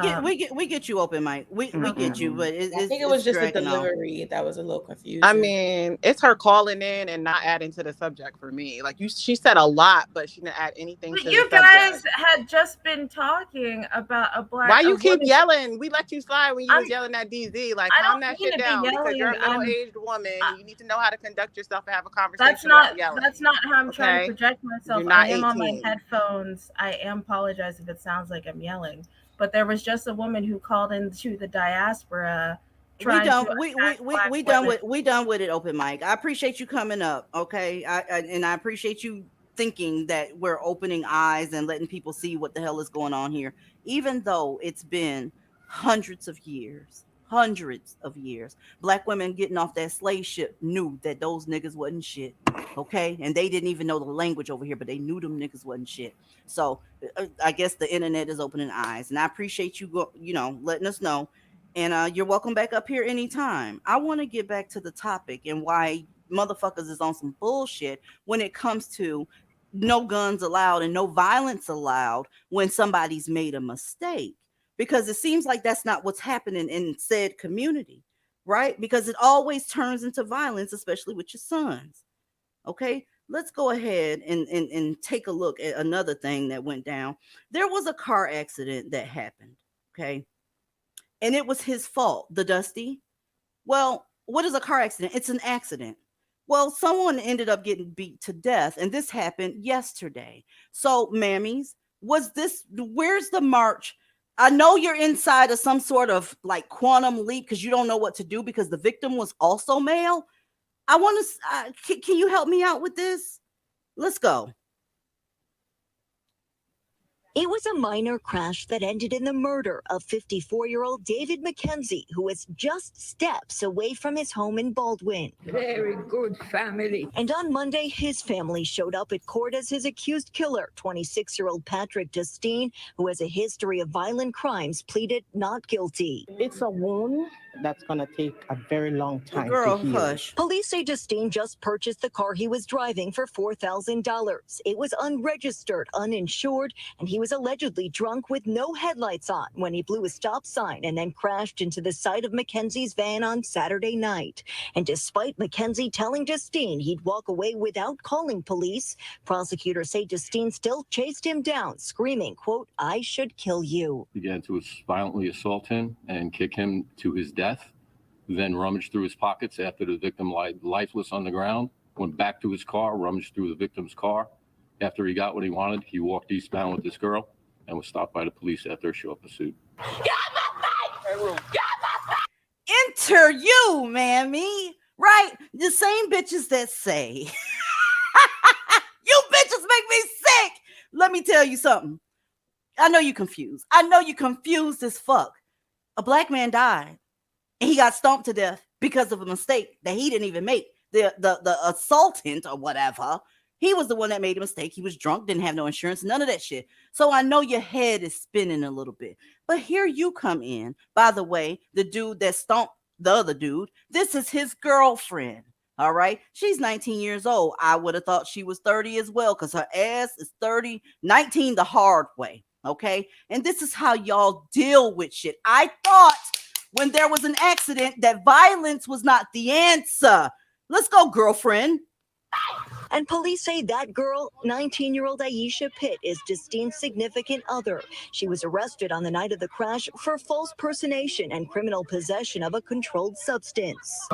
get you open, Mike. We get you, but
I think it was just the delivery that was a little confusing.
I mean, it's her calling in and not adding to the subject for me. Like she said a lot, but she didn't add anything to the subject.
You guys had just been talking about a Black.
Why you keep yelling? We let you slide when you was yelling at DZ. Like, calm that shit down, because you're a middle-aged woman. You need to know how to conduct yourself and have a conversation.
That's not how I'm trying to project myself. I am on my headphones. I am apologize if it sounds like I'm yelling. But there was just a woman who called into the diaspora.
We done with it, open mic. I appreciate you coming up, okay? And I appreciate you thinking that we're opening eyes and letting people see what the hell is going on here, even though it's been hundreds of years. Black women getting off that slave ship knew that those niggas wasn't shit, okay? And they didn't even know the language over here, but they knew them niggas wasn't shit. So I guess the internet is opening eyes, and I appreciate you letting us know. And you're welcome back up here anytime. I want to get back to the topic and why motherfuckers is on some bullshit when it comes to no guns allowed and no violence allowed when somebody's made a mistake. Because it seems like that's not what's happening in said community, right? Because it always turns into violence, especially with your sons. Okay, let's go ahead and take a look at another thing that went down. There was a car accident that happened, okay? And it was his fault, the Dusty. Well, what is a car accident? It's an accident. Well, someone ended up getting beat to death, and this happened yesterday. So, mammies, where's the march? I know you're inside of some sort of like quantum leap because you don't know what to do because the victim was also male. I want to, can you help me out with this? Let's go.
It was a minor crash that ended in the murder of 54-year-old David McKenzie, who was just steps away from his home in Baldwin.
Very good family.
And on Monday, his family showed up at court as his accused killer, 26-year-old Patrick Justine, who has a history of violent crimes, pleaded not guilty.
It's a wound that's going to take a very long time
Girl,
to heal.
hush. Police say Justine just purchased the car he was driving for $4,000. It was unregistered, uninsured, and he was allegedly drunk with no headlights on when he blew a stop sign and then crashed into the side of McKenzie's van on Saturday night. And despite McKenzie telling Justine he'd walk away without calling police, prosecutors say Justine still chased him down, screaming, quote, "I should kill you."
Began to violently assault him and kick him to his death, then rummaged through his pockets after the victim lied lifeless on the ground, went back to his car, rummaged through the victim's car. After he got what he wanted, he walked eastbound with this girl and was stopped by the police after a short pursuit.
Enter you, mammy, right? The same bitches that say, you bitches make me sick. Let me tell you something. I know you confused. I know you confused as fuck. A black man died and he got stomped to death because of a mistake that he didn't even make. The assaultant or whatever, he was the one that made a mistake. He was drunk, didn't have no insurance, none of that shit. So I know your head is spinning a little bit. But here you come in. By the way, the dude that stomped the other dude, this is his girlfriend. All right. She's 19 years old. I would have thought she was 30 as well because her ass is 19 the hard way. Okay. And this is how y'all deal with shit. I thought when there was an accident that violence was not the answer. Let's go, girlfriend.
And police say that girl, 19-year-old Aisha Pitt, is Justine's significant other. She was arrested on the night of the crash for false personation and criminal possession of a controlled substance.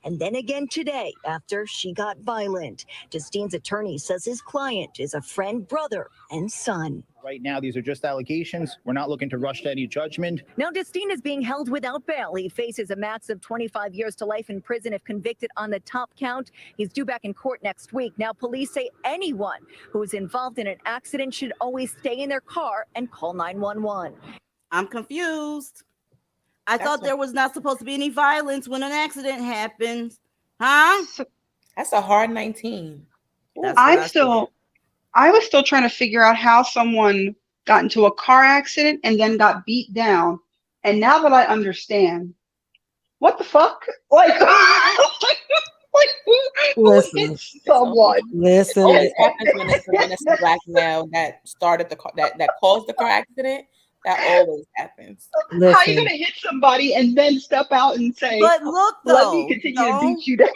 And then again today, after she got violent. Justine's attorney says his client is a friend, brother, and son.
Right now, these are just allegations. We're not looking to rush to any judgment.
Now, Justine is being held without bail. He faces a max of 25 years to life in prison if convicted on the top count. He's due back in court next week. Now, police say anyone who is involved in an accident should always stay in their car and call 911.
I'm confused. I thought there was not supposed to be any violence when an accident happens. Huh?
That's a hard 19.
I was still trying to figure out how someone got into a car accident and then got beat down. And now that I understand, what the fuck? Like, who hits someone?
It always happens when it's a black male that started the car, that caused the car accident. That always happens.
How are you gonna hit somebody and then step out and say,
But look,
let
though,
me continue to beat you down?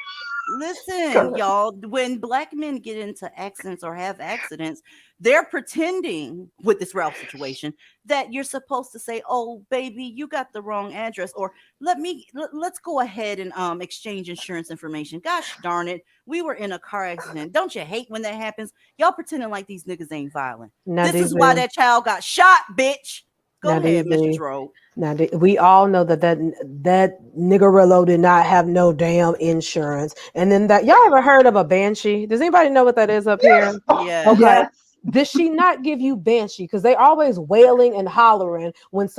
Listen, y'all, when black men get into accidents or have accidents, they're pretending with this Ralph situation that you're supposed to say, oh, baby, you got the wrong address, or let's go ahead and exchange insurance information. Gosh darn it, we were in a car accident. Don't you hate when that happens? Y'all pretending like these niggas ain't violent.
Now,
this is why that child got shot, bitch. Go ahead, Mr. Troll.
Now, we all know that niggerillo did not have no damn insurance. And then y'all ever heard of a banshee? Does anybody know what that is up here?
Yeah.
Okay.
Yes.
Did she not give you banshee? Because they always wailing and hollering when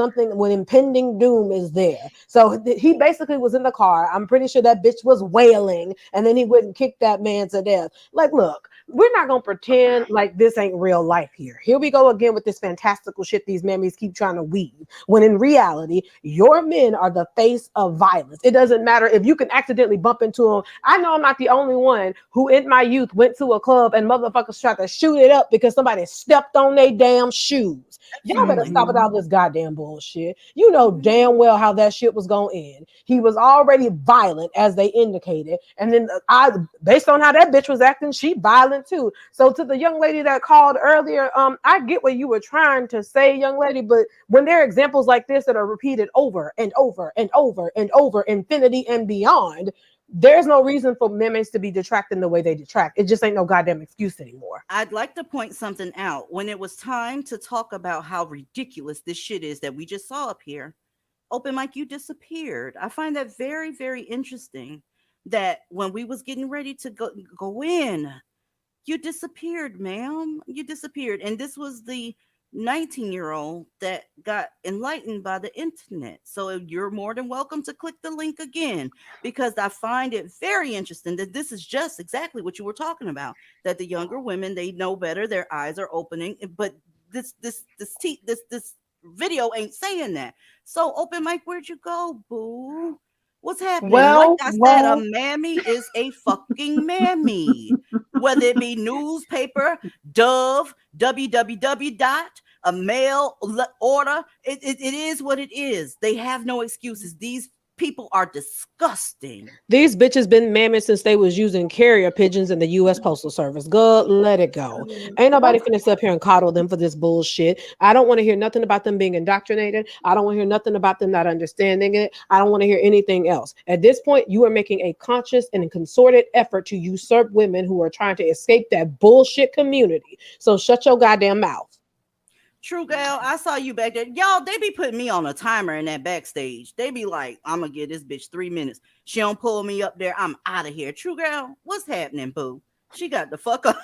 impending doom is there. So he basically was in the car. I'm pretty sure that bitch was wailing, and then he went and kicked that man to death. Like, look, we're not gonna pretend like this ain't real life here. Here we go again with this fantastical shit these mammies keep trying to weave. When in reality, your men are the face of violence. It doesn't matter if you can accidentally bump into them. I know I'm not the only one who in my youth went to a club and motherfuckers tried to shoot it up because somebody stepped on their damn shoes. Y'all better stop with all this goddamn bullshit. You know damn well how that shit was gonna end. He was already violent, as they indicated, and then based on how that bitch was acting, she violent too. So to the young lady that called earlier, I get what you were trying to say, young lady, but when there are examples like this that are repeated over and over and over and over, infinity and beyond, there's no reason for memes to be detracting the way they detract. It just ain't no goddamn excuse anymore.
I'd like to point something out. When it was time to talk about how ridiculous this shit is that we just saw up here, Open Mic, you disappeared. I find that very, very interesting that when we was getting ready to go in, you disappeared, ma'am. You disappeared. And this was the 19-year-old that got enlightened by the internet. So you're more than welcome to click the link again, because I find it very interesting that this is just exactly what you were talking about, that the younger women, they know better, their eyes are opening, but this video ain't saying that. So Open Mic, where'd you go, boo? What's happening? Like I said, a mammy is a fucking mammy. Whether it be newspaper, Dove, www. A mail order, it is what it is. They have no excuses. These people are disgusting.
These bitches been mammoth since they was using carrier pigeons in the U.S. Postal Service. Good, let it go. Ain't nobody finna sit up here and coddle them for this bullshit. I don't want to hear nothing about them being indoctrinated. I don't want to hear nothing about them not understanding it. I don't want to hear anything else. At this point, you are making a conscious and concerted effort to usurp women who are trying to escape that bullshit community. So shut your goddamn mouth.
True Gal, I saw you back there. Y'all, they be putting me on a timer in that backstage. They be like, I'm gonna give this bitch 3 minutes. She don't pull me up there, I'm out of here. True Gal, what's happening, boo? She got the fuck up.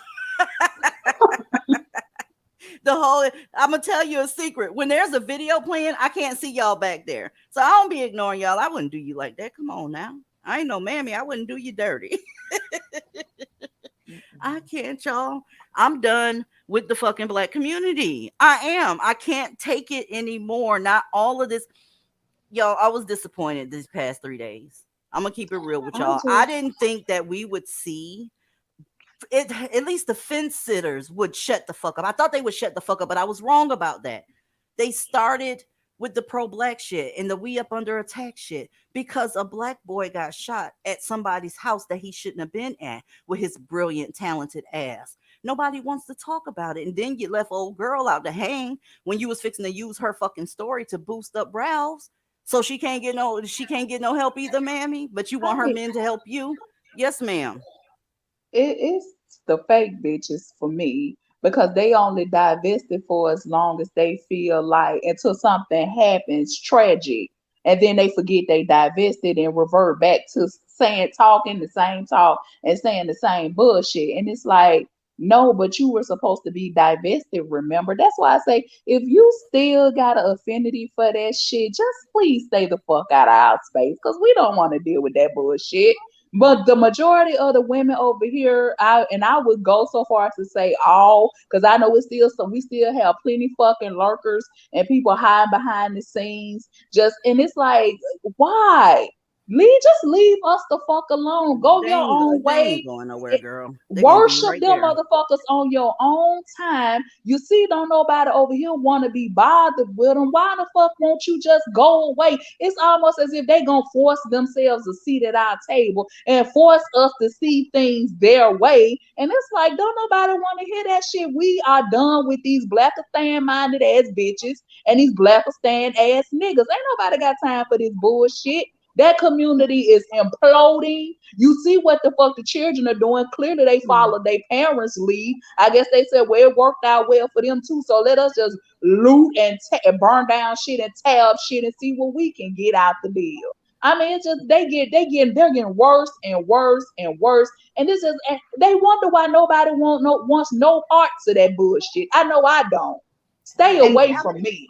I'm gonna tell you a secret. When there's a video playing, I can't see y'all back there. So I don't be ignoring y'all. I wouldn't do you like that. Come on now. I ain't no mammy. I wouldn't do you dirty. I can't, y'all. I'm done with the fucking black community. I am. I can't take it anymore. Not all of this. Y'all, I was disappointed these past 3 days. I'm gonna keep it real with y'all. I didn't think that we would see it. At least the fence sitters would shut the fuck up. I thought they would shut the fuck up, but I was wrong about that. They started with the pro-black shit and the we up under attack shit because a black boy got shot at somebody's house that he shouldn't have been at with his brilliant, talented ass. Nobody wants to talk about it. And then you left old girl out to hang when you was fixing to use her fucking story to boost up Ralph's. So she can't get no help either, mammy. But you want her men to help you? Yes, ma'am.
It's the fake bitches for me because they only divested for as long as they feel like until something happens tragic, and then they forget they divested and revert back to talking the same talk and saying the same bullshit. And it's like, no, but you were supposed to be divested, remember? That's why I say if you still got an affinity for that shit, just please stay the fuck out of our space because we don't want to deal with that bullshit. But the majority of the women over here, I would go so far as to say all, because I know it's still we still have plenty fucking lurkers and people hiding behind the scenes. And it's like, why? Just leave us the fuck alone. Go your own
They
way.
ain't going nowhere, girl. They gonna be
Worship
right
them
there.
motherfuckers on your own time. You see, don't nobody over here want to be bothered with them. Why the fuck won't you just go away? It's almost as if they gonna force themselves a seat at our table and force us to see things their way. And it's like, don't nobody want to hear that shit. We are done with these Blackistan minded ass bitches and these Blackistan ass niggas. Ain't nobody got time for this bullshit. That community is imploding. You see what the fuck the children are doing. Clearly, they followed their parents' lead. I guess they said, well, it worked out well for them too. So let us just loot and burn down shit and tear up shit and see what we can get out the deal. I mean, it's just they're getting worse and worse and worse. And this is they wonder why nobody wants no parts of that bullshit. I know I don't. Stay away from me.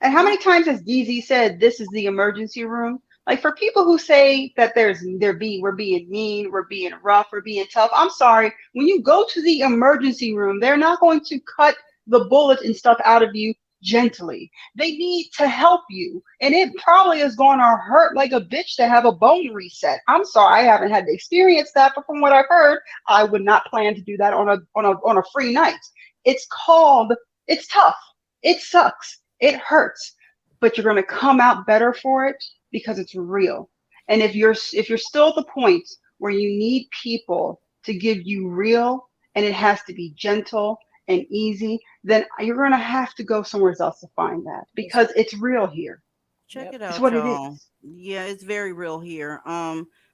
And how many times has DZ said this is the emergency room? Like, for people who say that we're being mean, we're being rough, we're being tough, I'm sorry. When you go to the emergency room, they're not going to cut the bullet and stuff out of you gently. They need to help you. And it probably is going to hurt like a bitch to have a bone reset. I'm sorry, I haven't had to experience that, but from what I've heard, I would not plan to do that on a free night. It's tough. It sucks. It hurts. But you're going to come out better for it because it's real. And if you're still at the point where you need people to give you real, and it has to be gentle and easy, then you're going to have to go somewhere else to find that because it's real here.
Check it out,
It's what
y'all.
it is.
Yeah, it's very real here.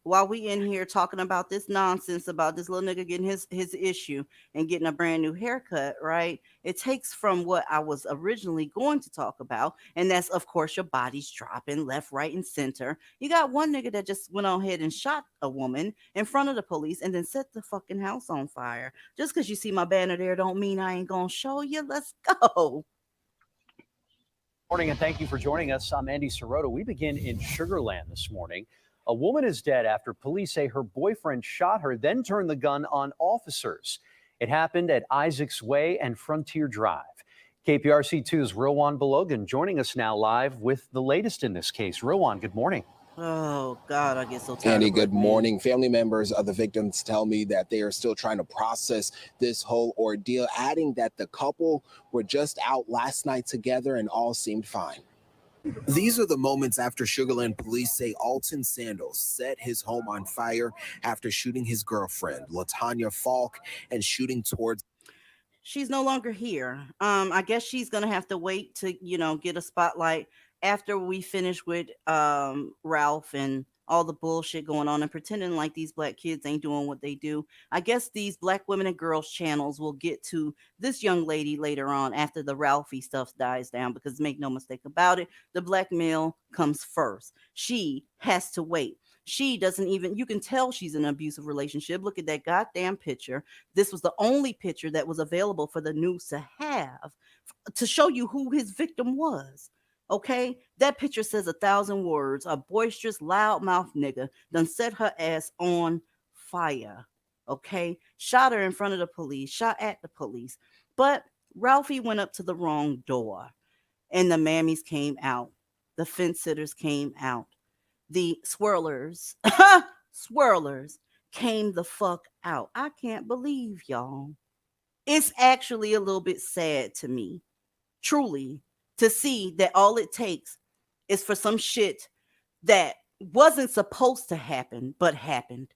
While we in here talking about this nonsense about this little nigga getting his issue and getting a brand new haircut, right? It takes from what I was originally going to talk about, and that's of course your body's dropping left, right, and center. You got one nigga that just went on ahead and shot a woman in front of the police and then set the fucking house on fire. Just because you see my banner there don't mean I ain't gonna show you. Let's go.
Morning, and thank you for joining us. I'm Andy Sirota. We begin in Sugarland this morning. A woman is dead after police say her boyfriend shot her, then turned the gun on officers. It happened at Isaacs Way and Frontier Drive. KPRC2's Rowan Balogan joining us now live with the latest in this case. Rowan, good morning.
Oh, God, I get so tired.
Andy, good morning. Family members of the victims tell me that they are still trying to process this whole ordeal, adding that the couple were just out last night together and all seemed fine. These are the moments after Sugarland police say Alton Sandals set his home on fire after shooting his girlfriend, LaTanya Falk, and shooting towards.
She's no longer here. I guess she's gonna have to wait to, get a spotlight after we finish with Ralph and all the bullshit going on and pretending like these black kids ain't doing what they do. I guess these Black Women and Girls channels will get to this young lady later on after the Ralphie stuff dies down, because make no mistake about it, the black male comes first. She has to wait. She doesn't even, you can tell she's in an abusive relationship. Look at that goddamn picture. This was the only picture that was available for the news to have to show you who his victim was. Okay, that picture says 1,000 words. A boisterous, loudmouth nigga done set her ass on fire. Okay, shot her in front of the police, shot at the police. But Ralphie went up to the wrong door, and the mammies came out. The fence sitters came out. The swirlers came the fuck out. I can't believe, y'all. It's actually a little bit sad to me, truly, to see that all it takes is for some shit that wasn't supposed to happen, but happened.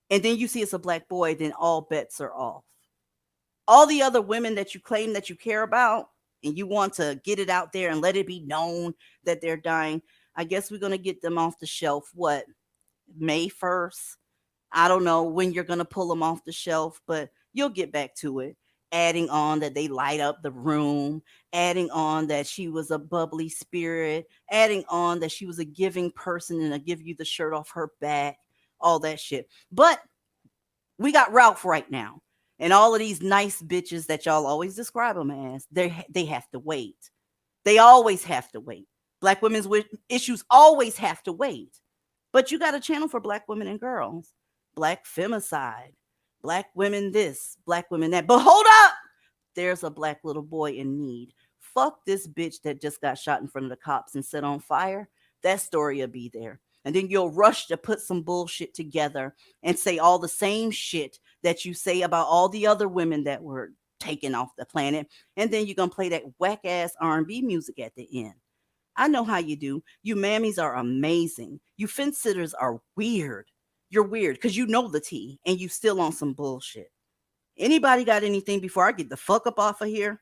And then you see it's a black boy, then all bets are off. All the other women that you claim that you care about and you want to get it out there and let it be known that they're dying, I guess we're going to get them off the shelf, what, May 1st? I don't know when you're going to pull them off the shelf, but you'll get back to it. Adding on that they light up the room, adding on that she was a bubbly spirit, adding on that she was a giving person and I give you the shirt off her back, all that shit. But we got Ralph right now. And all of these nice bitches that y'all always describe them as, they have to wait. They always have to wait. Black women's issues always have to wait. But you got a channel for black women and girls. Black femicide. Black women this, black women that. But hold up! There's a black little boy in need. Fuck this bitch that just got shot in front of the cops and set on fire. That story will be there. And then you'll rush to put some bullshit together and say all the same shit that you say about all the other women that were taken off the planet. And then you're going to play that whack-ass R&B music at the end. I know how you do. You mammies are amazing. You fence-sitters are weird. You're weird because you know the tea and you still on some bullshit. Anybody got anything before I get the fuck up off of here?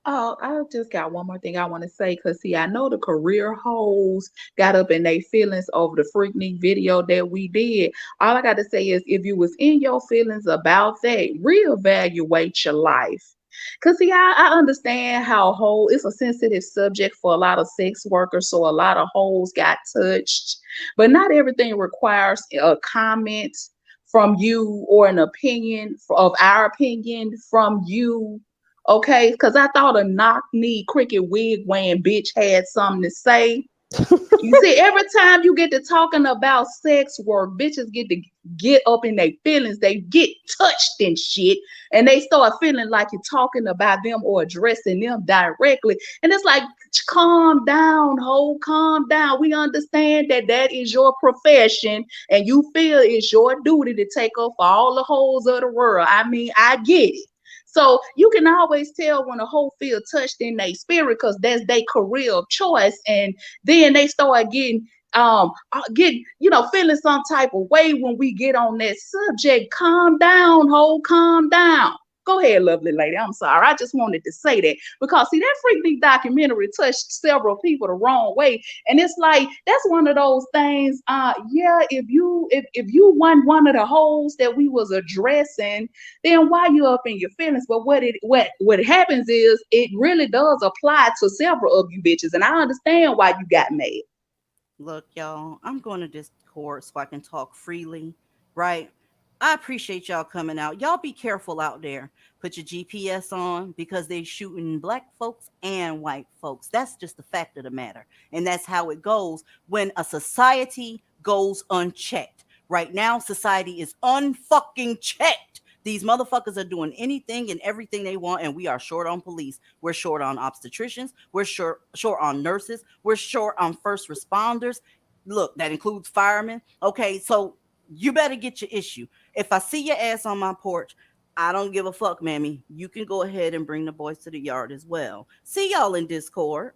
Oh, I just got one more thing I want to say because, see, I know the career hoes got up in their feelings over the Freaknik video that we did. All I got to say is if you was in your feelings about that, reevaluate your life. Because, see, I understand how it's a sensitive subject for a lot of sex workers, so a lot of hoes got touched. But not everything requires a comment from you or an opinion of our opinion from you. Okay, because I thought a knock-knee cricket wig wearing bitch had something to say. You see, every time you get to talking about sex work, bitches get to get up in their feelings. They get touched and shit, and they start feeling like you're talking about them or addressing them directly. And it's like, calm down, ho, calm down. We understand that that is your profession, and you feel it's your duty to take up for all the hoes of the world. I mean, I get it. So you can always tell when a hoe feel touched in their spirit because that's their career of choice. And then they start getting, feeling some type of way when we get on that subject. Calm down, hoe, calm down. Go ahead, lovely lady. I'm sorry. I just wanted to say that because, see, that Freaknik documentary touched several people the wrong way. And it's like, that's one of those things. If you weren't one of the hoes that we was addressing, then why you up in your feelings? But what happens is it really does apply to several of you bitches. And I understand why you got mad.
Look, y'all, I'm going to Discord so I can talk freely, right? I appreciate y'all coming out. Y'all be careful out there. Put your GPS on because they shooting black folks and white folks. That's just the fact of the matter. And that's how it goes when a society goes unchecked. Right now, society is unfucking checked. These motherfuckers are doing anything and everything they want, and we are short on police. We're short on obstetricians. We're short on nurses. We're short on first responders. Look, that includes firemen. Okay, so you better get your issue. If I see your ass on my porch, I don't give a fuck, mammy. You can go ahead and bring the boys to the yard as well. See y'all in Discord.